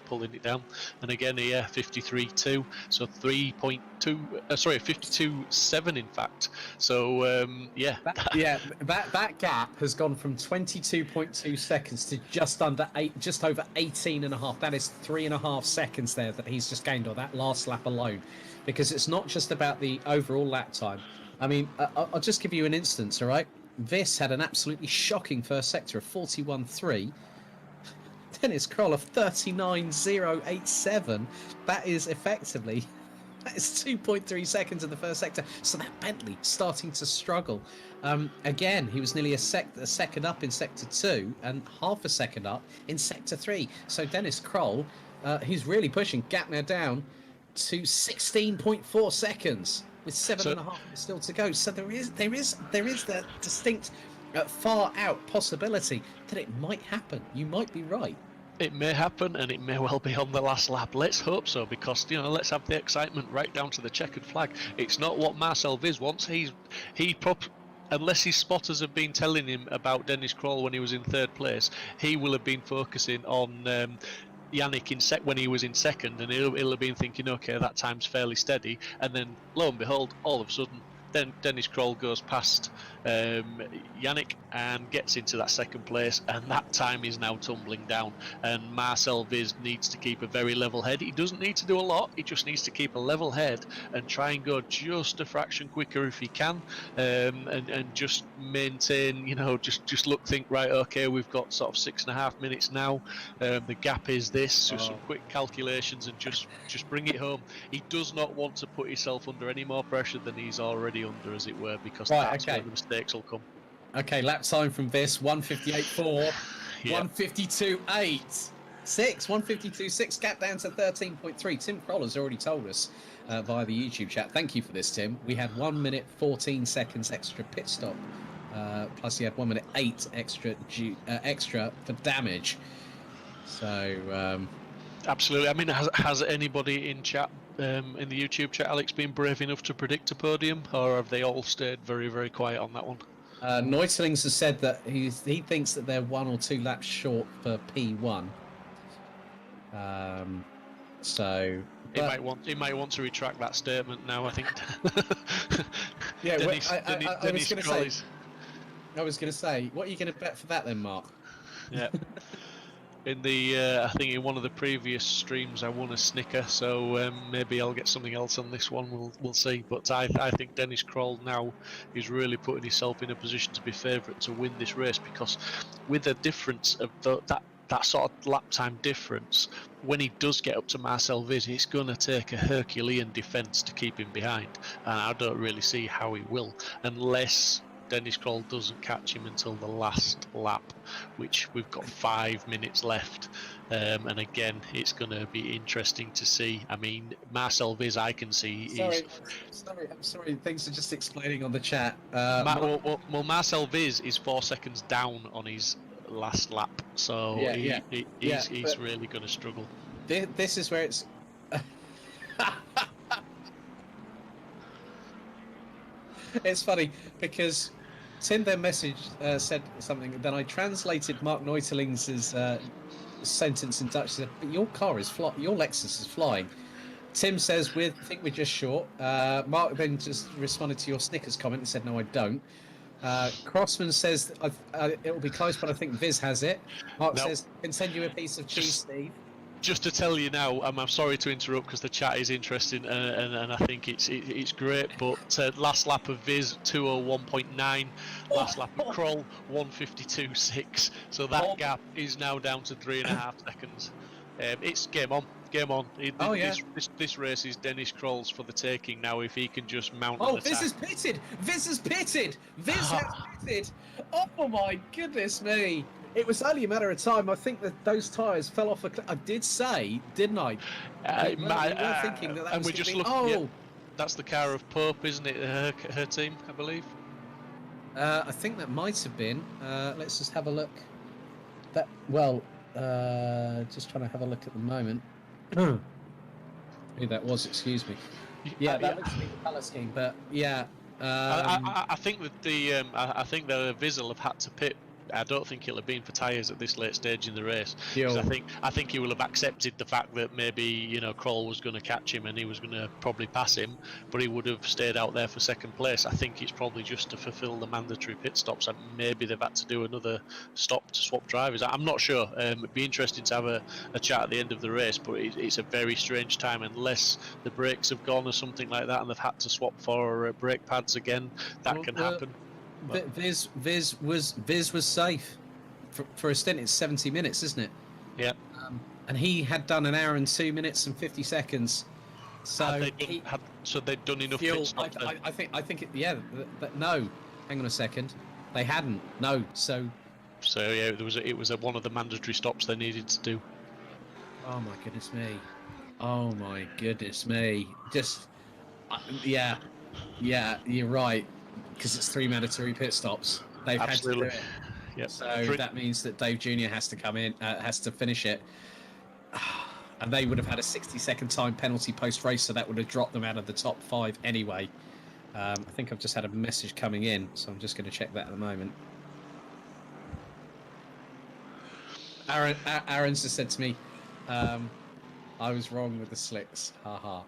pulling it down. And again here, 53.2, so 52.7 in fact. So that gap has gone from 22.2 seconds to just over 18.5. That is 3.5 seconds there that he's just gained on that last lap alone, because it's not just about the overall lap time. I mean, I'll just give you an instance, all right? This had an absolutely shocking first sector of 41.3. Dennis Kroll of 39.087. That is 2.3 seconds in the first sector. So that Bentley starting to struggle. Again, he was nearly a second up in sector 2 and half a second up in sector 3. So Dennis Kroll, he's really pushing. Gap now down to 16.4 seconds. With 7.5 minutes still to go, so there is that distinct, far out possibility that it might happen. You might be right. It may happen, and it may well be on the last lap. Let's hope so, because let's have the excitement right down to the checkered flag. It's not what Marcel Viz wants. Unless his spotters have been telling him about Dennis Kroll when he was in third place, he will have been focusing on Yannick when he was in second, and he'll have been thinking, okay, that time's fairly steady, and then lo and behold, all of a sudden, then Dennis Kroll goes past Yannick and gets into that second place, and that time is now tumbling down, and Marcel Viz needs to keep a very level head. He doesn't need to do a lot, he just needs to keep a level head and try and go just a fraction quicker if he can, and just maintain, think, right, okay, we've got sort of 6.5 minutes now, the gap is this, so some quick calculations and just bring it home. He does not want to put himself under any more pressure than he's already under, as it were, because that's where the mistakes will come. Okay, lap time from this, 1:58.4, 1:52.8, 1:52.6, gap down to 13.3. Tim Kroll has already told us via the YouTube chat. Thank you for this, Tim. We had 1 minute 14 seconds extra pit stop, plus he had 1 minute 8 extra for damage. So absolutely. I mean, has anybody in chat, in the YouTube chat, Alex, been brave enough to predict a podium, or have they all stayed very, very quiet on that one? Neutlings has said that he thinks that they're 1 or 2 laps short for P1. He might want to retract that statement now, I think. Yeah, I was going to say, what are you going to bet for that then, Mark? Yeah. I think in one of the previous streams I won a Snicker, so maybe I'll get something else on this one. We'll see. But I think Dennis Kroll now is really putting himself in a position to be favourite to win this race, because with the difference of that sort of lap time difference, when he does get up to Marcel Viz, it's going to take a Herculean defence to keep him behind, and I don't really see how he will, unless Dennis Kroll doesn't catch him until the last lap, which we've got 5 minutes left, and again, it's going to be interesting to see. I mean, Marcel Viz, I can see. I'm sorry. Things are just explaining on the chat. Marcel Viz is 4 seconds down on his last lap, so he's really going to struggle. This is where it's. It's funny because Tim then said something. Then I translated Mark Neutling's sentence in Dutch. He said, "But your your Lexus is flying." Tim says, "I think we're just short." Mark then just responded to your Snickers comment and said, "No, I don't." Crossman says, "It'll be close, but I think Viz has it." Mark says, "Can send you a piece of cheese, Steve." Just to tell you now, I'm sorry to interrupt because the chat is interesting, and I think it's great. But last lap of Viz 2:01.9, last lap of Kroll 1:52.6. So that gap is now down to 3.5 seconds. It's game on. This race is Dennis Kroll's for the taking now if he can just mount an attack. Viz has pitted. Viz has pitted. Oh my goodness me. It was only a matter of time. I think that those tyres fell off a cliff. I did say, didn't I? We were thinking that and was we're gonna just be, looking. Yeah, that's the car of Pope, isn't it? Her team, I believe. I think that might have been. Let's just have a look. Just trying to have a look at the moment. Who that was? Excuse me. Yeah, that looks to be the colour scheme, but yeah. I think that I think that Vissel have had to pit. I don't think he'll have been for tyres at this late stage in the race. 'Cause I think he will have accepted the fact that maybe Kroll was going to catch him and he was going to probably pass him, but he would have stayed out there for second place. I think it's probably just to fulfil the mandatory pit stops, and maybe they've had to do another stop to swap drivers. I'm not sure. It'd be interesting to have a chat at the end of the race, but it's a very strange time unless the brakes have gone or something like that, and they've had to swap for brake pads again. That can happen. Viz was safe for a stint. It's 70 minutes, isn't it? Yeah. And he had done 1 hour and 2 minutes and 50 seconds. So they'd done enough fuel. pit stops. I think no. Hang on a second. They hadn't. No. So yeah, it was one of the mandatory stops they needed to do. Oh my goodness me. Oh my goodness me. Just yeah, you're right. Because it's 3 mandatory pit stops. They've Absolutely. had to do it. Yep. So that means that Dave Jr. has to come in, has to finish it. And they would have had a 60-second time penalty post-race, so that would have dropped them out of the top 5 anyway. I think I've just had a message coming in, so I'm just going to check that at the moment. Aaron's just said to me, I was wrong with the slicks. Ha.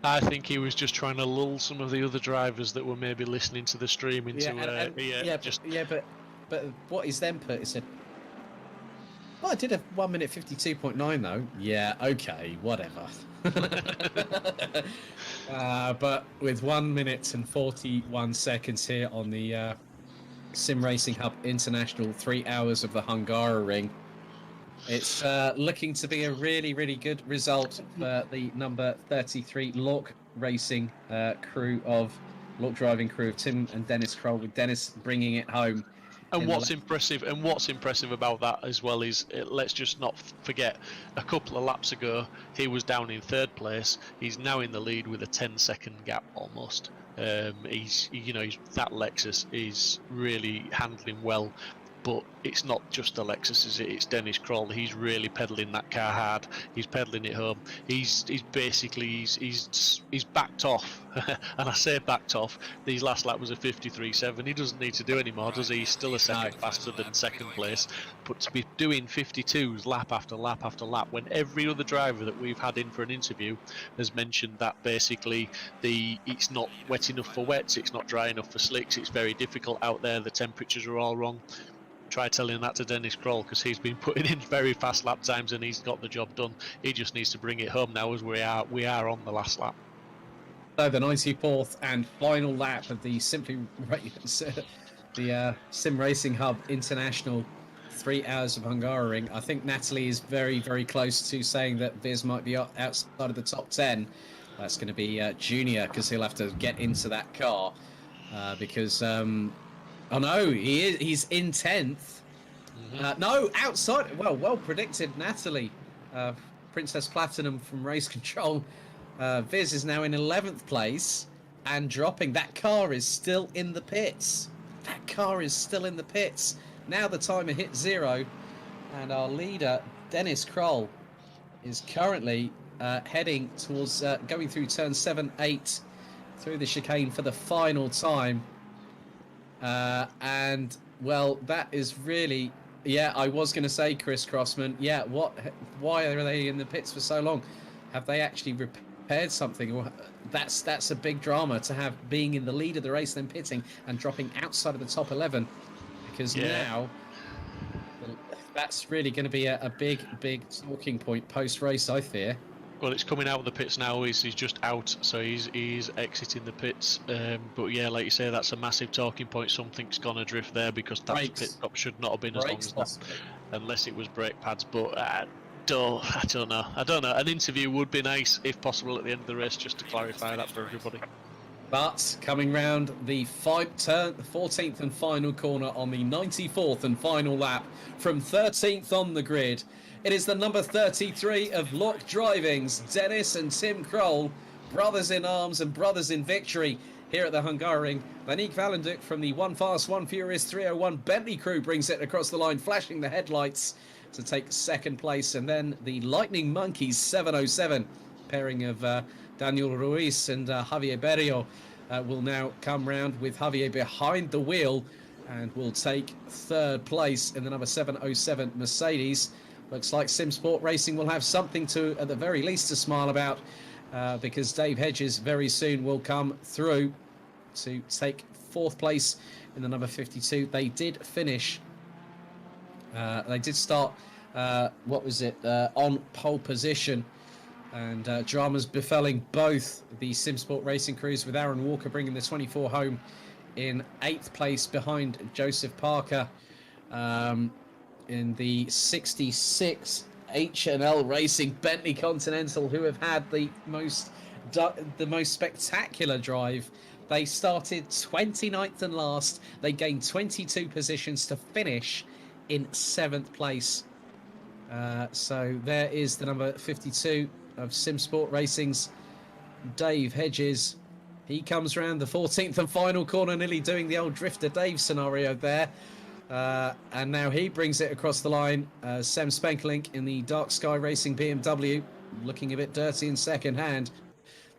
I think he was just trying to lull some of the other drivers that were maybe listening to the stream into but what is then put? He said, "Well, I did a 1 minute 52.9 though." Yeah, okay, whatever. But with 1 minute and 41 seconds here on the Sim Racing Hub International 3 hours of the Hungaroring. It's looking to be a really, really good result for the number 33 Lork Racing Lork driving crew of Tim and Dennis Kroll, with Dennis bringing it home. And what's impressive about that as well is, let's just not forget, a couple of laps ago he was down in 3rd place. He's now in the lead with a 10-second gap almost. That Lexus is really handling well. But it's not just the Lexus, is it? It's Dennis Kroll. He's really pedaling that car hard. He's pedaling it home. He's backed off, and I say backed off. His last lap was a 53.7. He doesn't need to do any more, does he? He's still a second faster than second place. But to be doing 52s lap after lap after lap, when every other driver that we've had in for an interview has mentioned that basically it's not wet enough for wets, it's not dry enough for slicks, it's very difficult out there. The temperatures are all wrong. Try telling that to Dennis Kroll, because he's been putting in very fast lap times and he's got the job done. He just needs to bring it home now, as we are on the last lap. So the 94th and final lap of the Sim Racing Hub International 3 hours of Hungaroring. I think Natalie is very, very close to saying that Viz might be outside of the top 10. That's going to be Junior, because he'll have to get into that car because. Oh no, he's in 10th. No, outside. Well predicted, Natalie. Princess Platinum from Race Control. Viz is now in 11th place and dropping. That car is still in the pits. Now the timer hit 0, and our leader, Dennis Kroll, is currently heading towards going through turn 7, 8 through the chicane for the final time. And well, that is really, I was going to say, Chris Crossman, why are they in the pits for so long? Have they actually repaired something? That's a big drama to have, being in the lead of the race, then pitting and dropping outside of the top 11, because now that's really going to be a big talking point post race, I fear. Well, it's coming out of the pits now. He's just out, so he's exiting the pits. But yeah, like you say, that's a massive talking point. Something's gone adrift there, because that pit stop should not have been as long as that, unless it was brake pads. But I don't know. An interview would be nice, if possible, at the end of the race, just to clarify that for everybody. But coming round the 14th and final corner on the 94th and final lap from 13th on the grid, it is the number 33 of Lock Driving's Dennis and Tim Kroll, brothers in arms and brothers in victory here at the Hungaroring. Vanik Valenduk from the One Fast, One Furious 301 Bentley crew brings it across the line, flashing the headlights to take second place. And then the Lightning Monkeys 707, pairing of Daniel Ruiz and Javier Berrio, will now come round with Javier behind the wheel and will take third place in the number 707 Mercedes. Looks like SimSport Racing will have something to, at the very least, to smile about, because Dave Hedges very soon will come through to take fourth place in the number 52. They did finish, they did start, on pole position, and dramas befalling both the SimSport Racing crews, with Aaron Walker bringing the 24 home in 8th place behind Joseph Parker. In the 66 H&L Racing Bentley Continental, who have had the most spectacular drive. They started 29th and last. They gained 22 positions to finish in 7th place. So there is the number 52 of SimSport Racing's Dave Hedges. He comes round the 14th and final corner, nearly doing the old Drifter Dave scenario there. And now he brings it across the line. Sem Spenkelink in the Dark Sky Racing BMW, looking a bit dirty in second hand.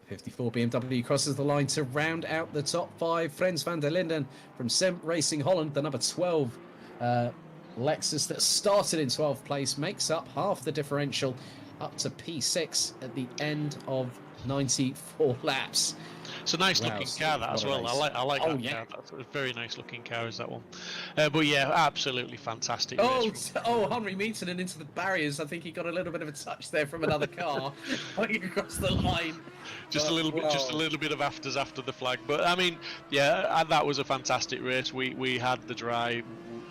54 BMW crosses the line to round out the top 5. Frans van der Linden from Sem Racing Holland, the number 12 Lexus that started in 12th place, makes up half the differential up to P6 at the end of 94 laps. It's a nice looking car, that, as well. I like that car. That's a very nice looking car, is that one. But yeah, absolutely fantastic race. Henry Meaton into the barriers. I think he got a little bit of a touch there from another car going across the line. Just a little bit of afters after the flag. But I mean, yeah, that was a fantastic race. We had the dry.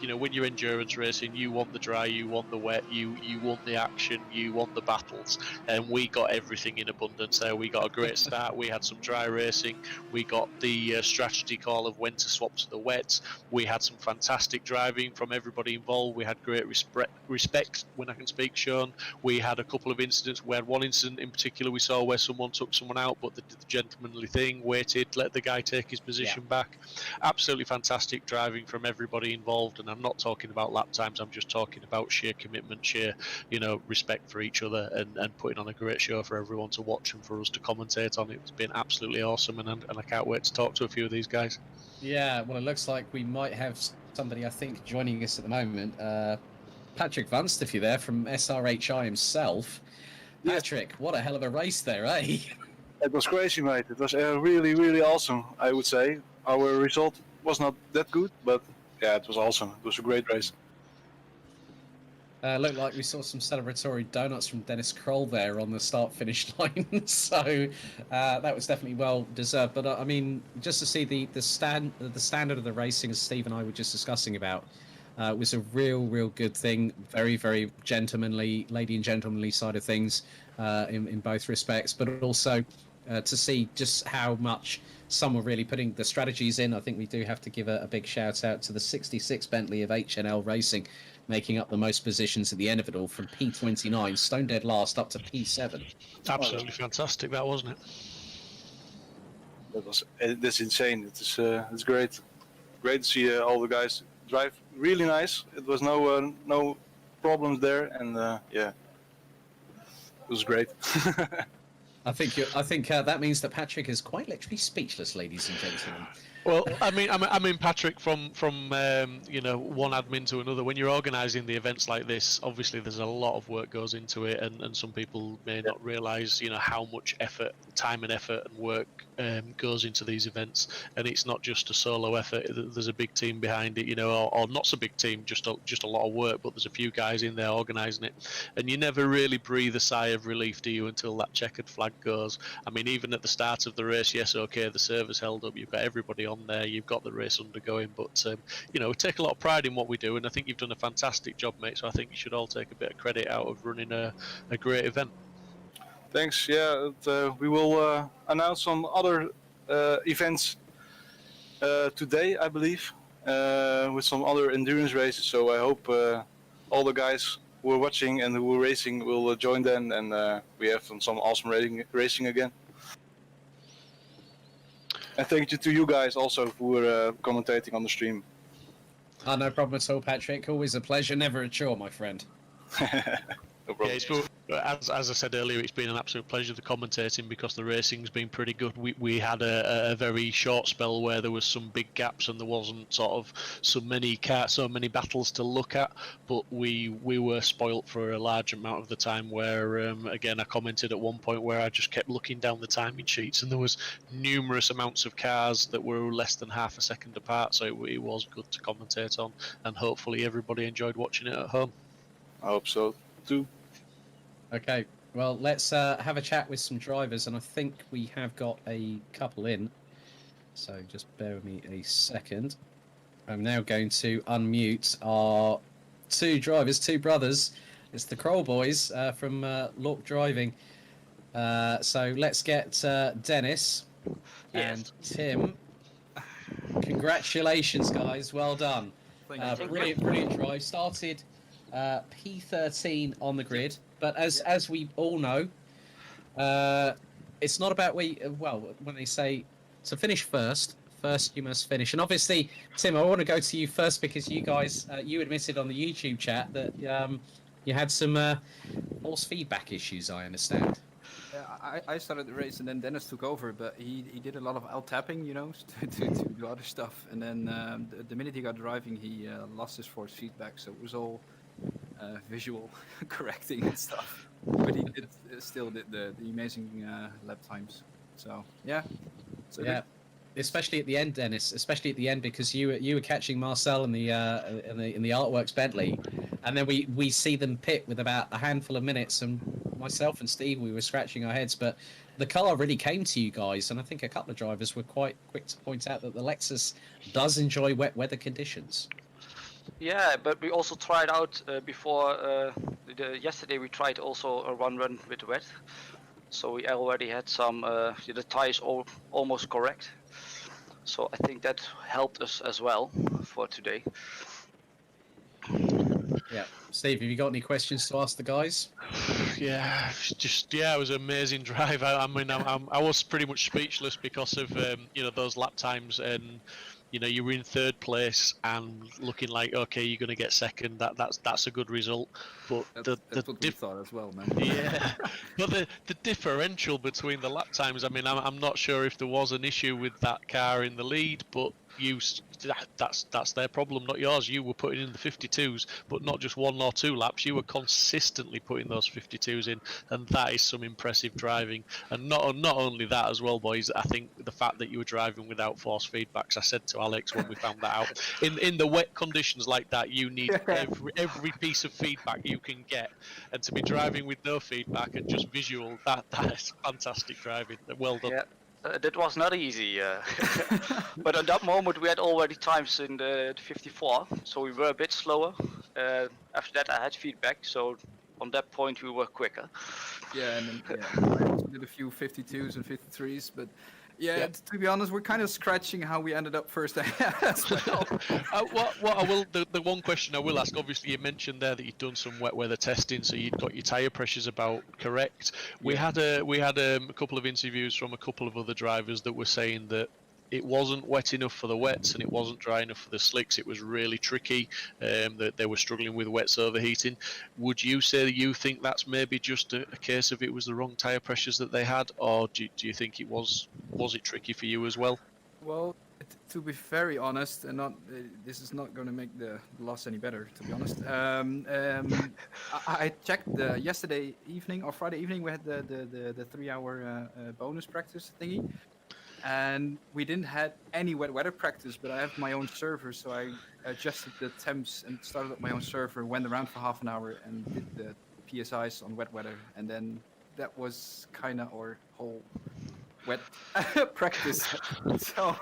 You know, when you're endurance racing, you want the dry, you want the wet, you want the action, you want the battles, and we got everything in abundance there. We got a great start. We had some dry racing. We got the strategy call of when to swap to the wets. We had some fantastic driving from everybody involved. We had great respect, when I can speak, Sean. We had a couple of incidents. We had one incident in particular we saw where someone took someone out, but they did the gentlemanly thing, waited, let the guy take his position back. Absolutely fantastic driving from everybody involved. And I'm not talking about lap times, I'm just talking about sheer commitment, sheer, respect for each other, and putting on a great show for everyone to watch and for us to commentate on. It's been absolutely awesome, and I can't wait to talk to a few of these guys. Yeah, well, it looks like we might have somebody, I think, joining us at the moment. Patrick Vunst, if you're there, from SRHI himself. Patrick, what a hell of a race there, eh? It was crazy, mate. It was really, really awesome, I would say. Our result was not that good, but yeah, it was awesome. It was a great race. Looked like we saw some celebratory donuts from Dennis Kroll there on the start-finish line, so that was definitely well deserved. But I mean, just to see the standard of the racing, as Steve and I were just discussing about, was a real good thing. Very, very gentlemanly, lady and gentlemanly side of things in both respects, but also to see just how much some were really putting the strategies in. I think we do have to give a big shout out to the 66 Bentley of H&L Racing, making up the most positions at the end of it all, from P29, stone dead last, up to P7. Absolutely fantastic, that, wasn't it? That's insane. It's great. Great to see all the guys drive really nice. It was no problems there, and yeah, it was great. I think that means that Patrick is quite literally speechless, ladies and gentlemen. Well, I mean, Patrick, from one admin to another. When you're organising the events like this, obviously there's a lot of work goes into it, and some people may not realise, how much effort, time and effort and work goes into these events. And it's not just a solo effort. There's a big team behind it, or not so big team, just a lot of work. But there's a few guys in there organising it, and you never really breathe a sigh of relief, do you, until that checkered flag goes. I mean, even at the start of the race, yes, okay, the server's held up. You've got everybody on there, you've got the race undergoing, but we take a lot of pride in what we do, and I think you've done a fantastic job, mate. So I think you should all take a bit of credit out of running a great event. Thanks. Yeah, we will announce some other events today, I believe, with some other endurance races. So I hope all the guys who are watching and who are racing will join then, and we have some awesome racing again. And thank you to you guys also who are commentating on the stream. Oh, no problem at all, Patrick. Always a pleasure, never a chore, my friend. No problem. As I said earlier, it's been an absolute pleasure to commentating because the racing's been pretty good. We had a very short spell where there was some big gaps and there wasn't sort of so many battles to look at, but we were spoilt for a large amount of the time where again I commented at one point where I just kept looking down the timing sheets and there was numerous amounts of cars that were less than half a second apart, so it was good to commentate on, and hopefully everybody enjoyed watching it at home. I hope so too. Okay, well, let's have a chat with some drivers, and I think we have got a couple in. So just bear with me a second. I'm now going to unmute our two drivers, two brothers. It's the Kroll boys from Lork Driving. So let's get Dennis and Tim. Congratulations, guys. Well done. Brilliant drive. Started P13 on the grid. But as we all know, it's not about when they say to finish first you must finish. And obviously, Tim, I want to go to you first because you guys, you admitted on the YouTube chat that you had some false feedback issues, I understand. Yeah, I started the race and then Dennis took over, but he did a lot of out tapping, to do other stuff. And then the minute he got driving, he lost his force feedback, so it was all visual correcting and stuff, but he still did the amazing lap times. So yeah, especially at the end, Dennis. Especially at the end because you were catching Marcel in the Artworks Bentley, and then we see them pit with about a handful of minutes, and myself and Steve, we were scratching our heads, but the car really came to you guys, and I think a couple of drivers were quite quick to point out that the Lexus does enjoy wet weather conditions. Yeah, but we also tried out before yesterday. We tried also a run with wet, so we already had some the tires almost correct. So I think that helped us as well for today. Yeah, Steve, have you got any questions to ask the guys? Yeah, it was an amazing drive. I mean, I was pretty much speechless because of those lap times, and you were in third place and looking like, okay, you're going to get second. That's a good result. But that's what we thought as well, man. Yeah, but the differential between the lap times. I mean, I'm not sure if there was an issue with that car in the lead, but that's their problem, not yours. You were putting in the 52s, but not just one or two laps. You were consistently putting those 52s in, and that is some impressive driving. And not only that as well, boys. I think the fact that you were driving without force feedbacks. I said to Alex when we found that out, in the wet conditions like that, you need every piece of feedback you can get, and to be driving with no feedback and just visual, that is fantastic driving. Well done. Yeah. That was not easy, but at that moment we had already times in the 54, so we were a bit slower. After that I had feedback, so on that point we were quicker. Yeah, and then, I also did a few 52s and 53s, but to be honest, we're kind of scratching how we ended up first as well. The one question I will ask, obviously you mentioned there that you'd done some wet weather testing, so you'd got your tyre pressures about correct. We had a couple of interviews from a couple of other drivers that were saying that it wasn't wet enough for the wets and it wasn't dry enough for the slicks. It was really tricky, that they were struggling with wets overheating. Would you say that you think that's maybe just a case of it was the wrong tyre pressures that they had, or do you think it was it tricky for you as well? Well, to be very honest, and this is not going to make the loss any better, to be honest. I checked yesterday evening or Friday evening. We had the 3-hour bonus practice thingy. And we didn't have any wet weather practice, but I have my own server, so I adjusted the temps and started up my own server, went around for half an hour and did the PSIs on wet weather, and then that was kind of our whole wet practice. So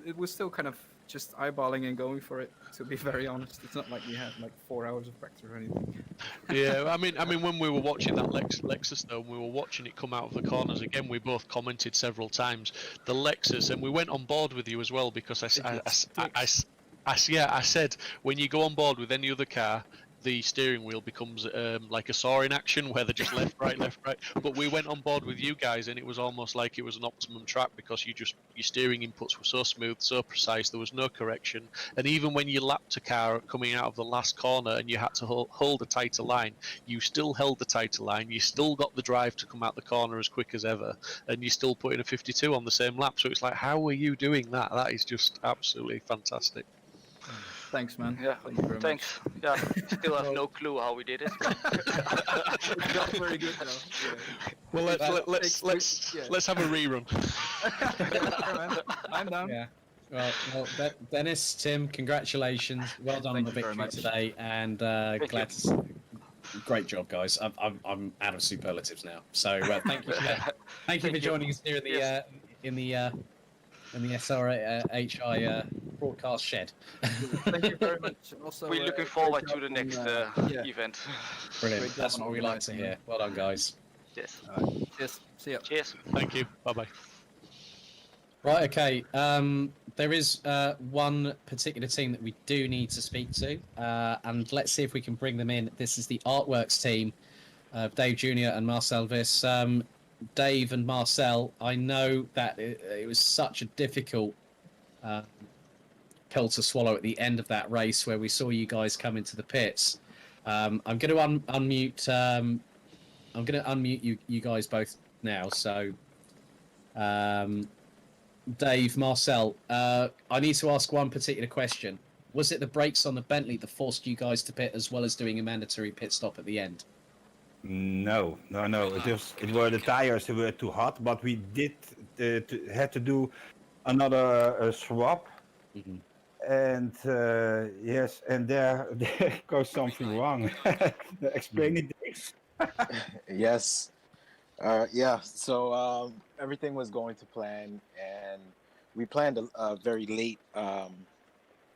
it was still kind of just eyeballing and going for it. To be very honest, it's not like we had like 4 hours of practice or anything. Yeah, I mean, when we were watching that Lexus though, and we were watching it come out of the corners again, we both commented several times the Lexus, and we went on board with you as well because I said when you go on board with any other car, the steering wheel becomes like a saw in action where they're just left, right, left, right. But we went on board with you guys, and it was almost like it was an optimum track because your steering inputs were so smooth, so precise. There was no correction, and even when you lapped a car coming out of the last corner and you had to hold a tighter line, you still held the tighter line. You still got the drive to come out the corner as quick as ever, and you still put in a 52 on the same lap. So it's like, how are you doing that? That is just absolutely fantastic. Thanks, man. Yeah, Thank you very thanks. Yeah, still have no clue how we did it. much. Not very good though. Well, let's have a rerun. I'm down. Yeah. Well, Dennis, Tim, congratulations. Well done on the Thank you very victory much. today, and glad to see. Great job, guys. I'm out of superlatives now. So thank you. Thank you for joining us here in the SRHI broadcast shed. Thank you very much. Also, We're looking forward to the next event. Brilliant. Great job That's on what we like to organising. hear. Well done, guys. Yes. Yes. See ya. Cheers. Thank you. Bye bye. Right, okay. There is one particular team that we do need to speak to, and let's see if we can bring them in. This is the Artworks team, Dave Jr. and Marcel Viss. Dave and Marcel, I know that it was such a difficult pill to swallow at the end of that race where we saw you guys come into the pits. I'm going to unmute. I'm going to unmute you guys both now. So, Dave, Marcel, I need to ask one particular question. Was it the brakes on the Bentley that forced you guys to pit as well as doing a mandatory pit stop at the end? No. It were the tires that were too hot, but we had to do another swap. Mm-hmm. And yes, and there goes something wrong. Explain it, Dave. Yes. So everything was going to plan, and we planned a very late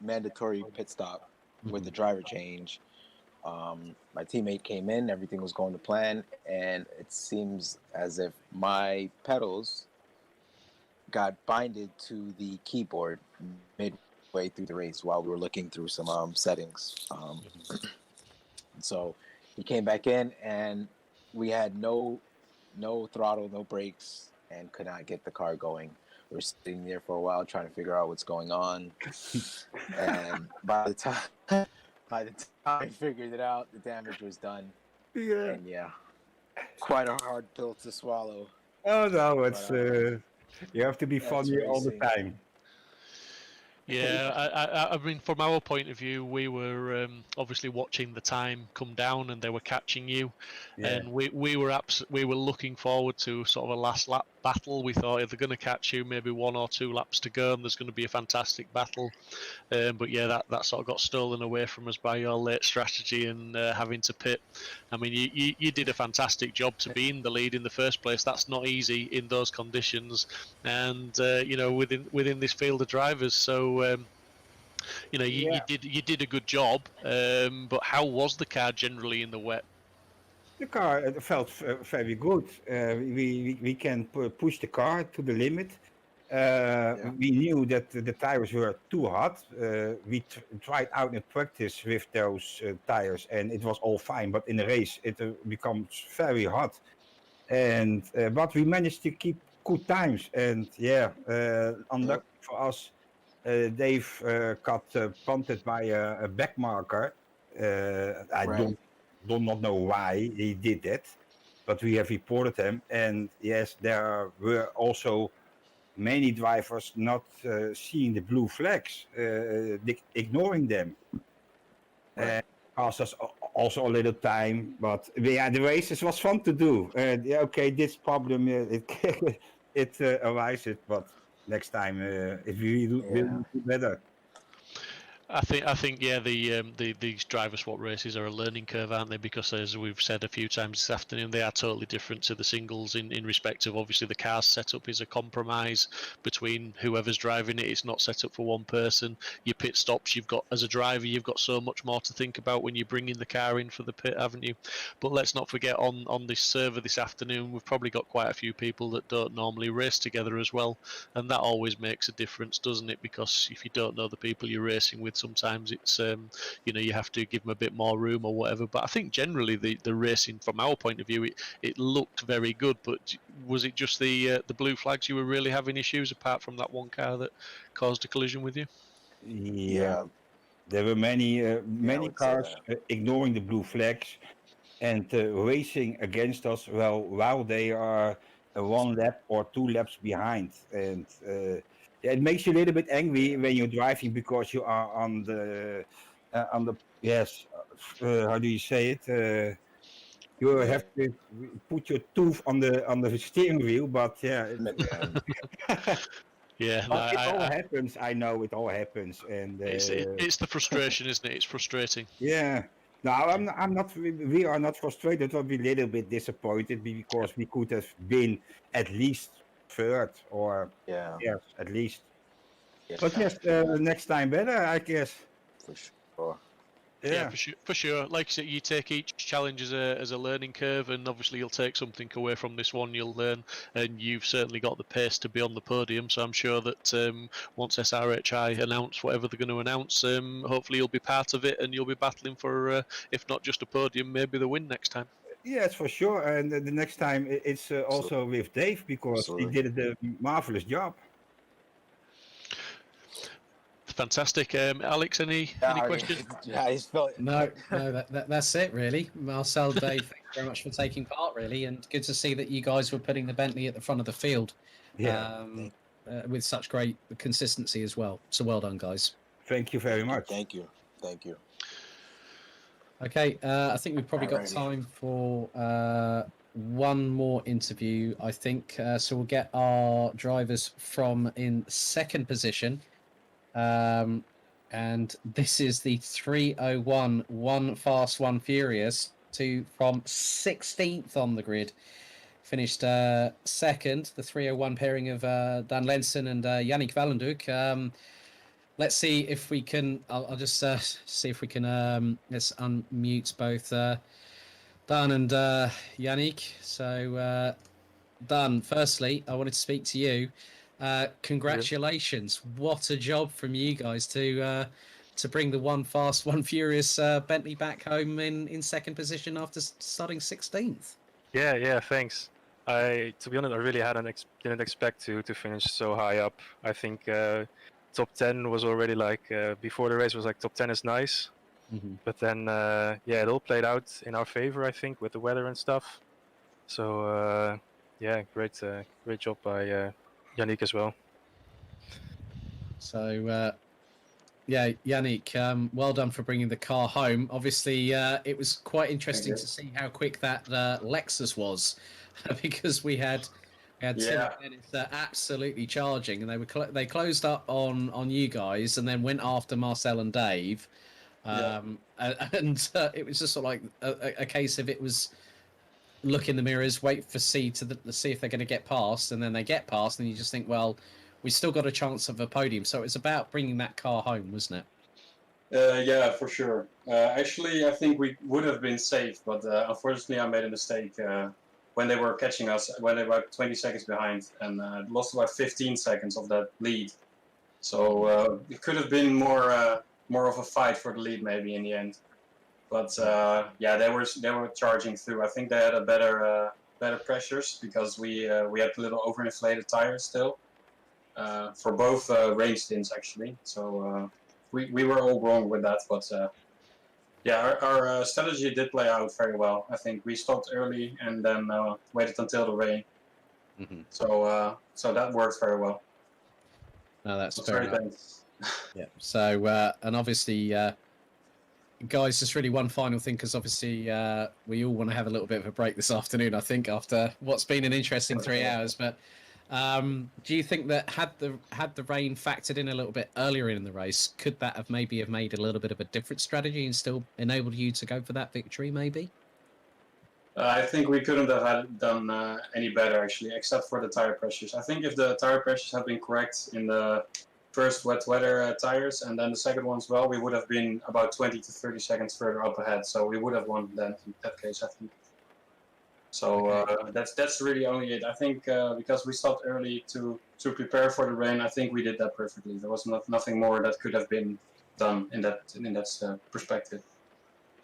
mandatory pit stop with the driver change. My teammate came in, everything was going to plan, and it seems as if my pedals got binded to the keyboard midway through the race while we were looking through some settings. So he came back in, and we had no throttle, no brakes, and could not get the car going. We were sitting there for a while trying to figure out what's going on, and by the time I figured it out, the damage was done. Yeah. And yeah, quite a hard pill to swallow. Oh no, it's you have to be That's funny all the racing. time. Yeah, I mean, from our point of view, we were obviously watching the time come down, and they were catching you, and we were looking forward to sort of a last lap battle. We thought if they're going to catch you, maybe 1 or 2 laps to go, and there's going to be a fantastic battle. But yeah, that sort of got stolen away from us by your late strategy and having to pit. I mean, you did a fantastic job to be in the lead in the first place. That's not easy in those conditions, and within this field of drivers. So you did a good job. But how was the car generally in the wet? The car felt very good. We can push the car to the limit. We knew that the tires were too hot. We tried out in practice with those tires, and it was all fine. But in the race, it becomes very hot. And but we managed to keep good times. And unlucky for us, Dave got punted by a back marker. I do not know why he did that, but we have reported him. And yes, there were also many drivers not seeing the blue flags, ignoring them. Cost us also a little time, but yeah, the races was fun to do. This problem it arises, but next time if we will do better. I think yeah, these driver swap races are a learning curve, aren't they? Because as we've said a few times this afternoon, they are totally different to the singles in respect of obviously the car's setup is a compromise between whoever's driving it. It's not set up for one person. Your pit stops, you've got as a driver, you've got so much more to think about when you're bringing the car in for the pit, haven't you? But let's not forget on this server this afternoon, we've probably got quite a few people that don't normally race together as well, and that always makes a difference, doesn't it? Because if you don't know the people you're racing with, sometimes it's you have to give them a bit more room or whatever. But I think generally the racing from our point of view, it looked very good. But was it just the blue flags you were really having issues, apart from that one car that caused a collision with you? Yeah, there were many would say cars ignoring the blue flags and racing against us while they are 1 lap or 2 laps behind. And it makes you a little bit angry when you're driving because you are on the yes, how do you say it? You have to put your tooth on the steering wheel, but yeah. Yeah, But it all happens. I know it all happens, and it's the frustration, isn't it? It's frustrating. Yeah. No, I'm not. We are not frustrated, but we're a little bit disappointed because we could have been at least third, or yes, at least. Yes, But yes, next time better, I guess. for sure. Yeah, for sure. Like I said, you take each challenge as a learning curve, and obviously you'll take something away from this one. You'll learn, and you've certainly got the pace to be on the podium. So I'm sure that once SRHI announce whatever they're going to announce, hopefully you'll be part of it, and you'll be battling for, if not just a podium, maybe the win next time. Yes, for sure. And the next time it's also with Dave because he did a marvelous job. Fantastic. Alex, any questions? No, that's it really. Marcel, Dave, thank you very much for taking part, really, and good to see that you guys were putting the Bentley at the front of the field with such great consistency as well. So well done, guys. Thank you very much. Thank you. Okay, I think we've probably got time for one more interview, I think. So we'll get our drivers from in second position. And this is the 301, one fast, one furious, from 16th on the grid. Finished second, the 301 pairing of Dan Lensen and Yannick Wallenduc. Let's see if we can, I'll just see if we can, let's unmute both Dan and Yannick. So, Dan, firstly, I wanted to speak to you. Congratulations! What a job from you guys to bring the one fast, one furious Bentley back home in second position after starting 16th. Yeah, thanks. To be honest, I really didn't expect to finish so high up. I think top 10 was already before the race was top 10 is nice, but then it all played out in our favor, I think, with the weather and stuff. So great job by Yannick as well. So, Yannick, well done for bringing the car home. Obviously, it was quite interesting to see how quick that Lexus was, because we had Tim Dennis absolutely charging, and they closed up on you guys, and then went after Marcel and Dave, and it was just sort of like a case of it was. Look in the mirrors, wait for see if they're going to get past, and then they get past, and you just think, well, we still got a chance of a podium. So it's about bringing that car home, wasn't it? Yeah, for sure. Actually, I think we would have been safe, but unfortunately, I made a mistake when they were catching us. When they were 20 seconds behind, and lost about 15 seconds of that lead. So it could have been more of a fight for the lead, maybe in the end. But they were charging through. I think they had a better pressures because we had a little overinflated tires still for both range stints actually. So we were all wrong with that. But our strategy did play out very well. I think we stopped early and then waited until the rain. So that worked very well. No, that's fair enough. Yeah. So and obviously. Guys, just really one final thing, because obviously we all want to have a little bit of a break this afternoon, I think, after what's been an interesting 3 hours. But Do you think that had the rain factored in a little bit earlier in the race, could that have maybe made a little bit of a different strategy and still enabled you to go for that victory? Maybe. I think we couldn't have done any better actually, except for the tire pressures. I think if the tire pressures had been correct in the first wet weather tires and then the second one as well, we would have been about 20 to 30 seconds further up ahead. So we would have won then in that case, I think. So that's really only it. I think because we stopped early to prepare for the rain, I think we did that perfectly. There was nothing more that could have been done in that perspective.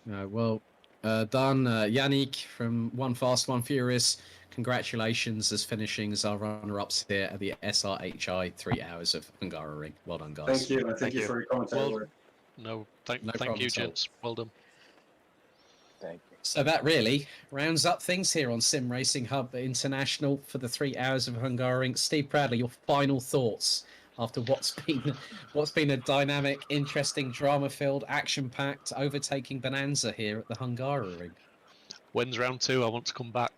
Well, done, Yannick from One Fast, One Furious. Congratulations as finishing as our runner-ups here at the SRHI 3 Hours of Hungaroring. Well done, guys. Thank you, and thank you for your commentary. Thank you, gents. Well done. Thank you. So that really rounds up things here on Sim Racing Hub International for the 3 Hours of Hungaroring. Steve Bradley, your final thoughts after what's been a dynamic, interesting, drama-filled, action-packed, overtaking bonanza here at the Hungaroring. When's round 2? I want to come back.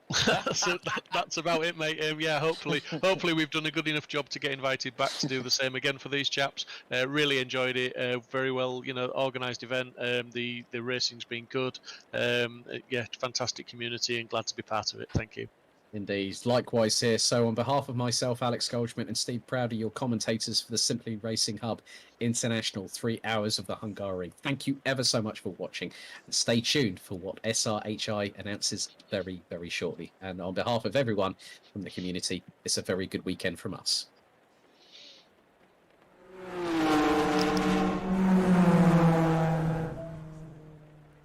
So that's about it, mate. Yeah, hopefully we've done a good enough job to get invited back to do the same again for these chaps. Really enjoyed it. Very well, organised event. The racing's been good. Yeah, fantastic community, and glad to be part of it. Thank you. Indeed. Likewise here. So on behalf of myself, Alex Goldschmidt, and Steve Proudy, your commentators for the Simply Racing Hub International 3 Hours of the Hungaroring, thank you ever so much for watching. And stay tuned for what SRHI announces very, very shortly. And on behalf of everyone from the community, it's a very good weekend from us.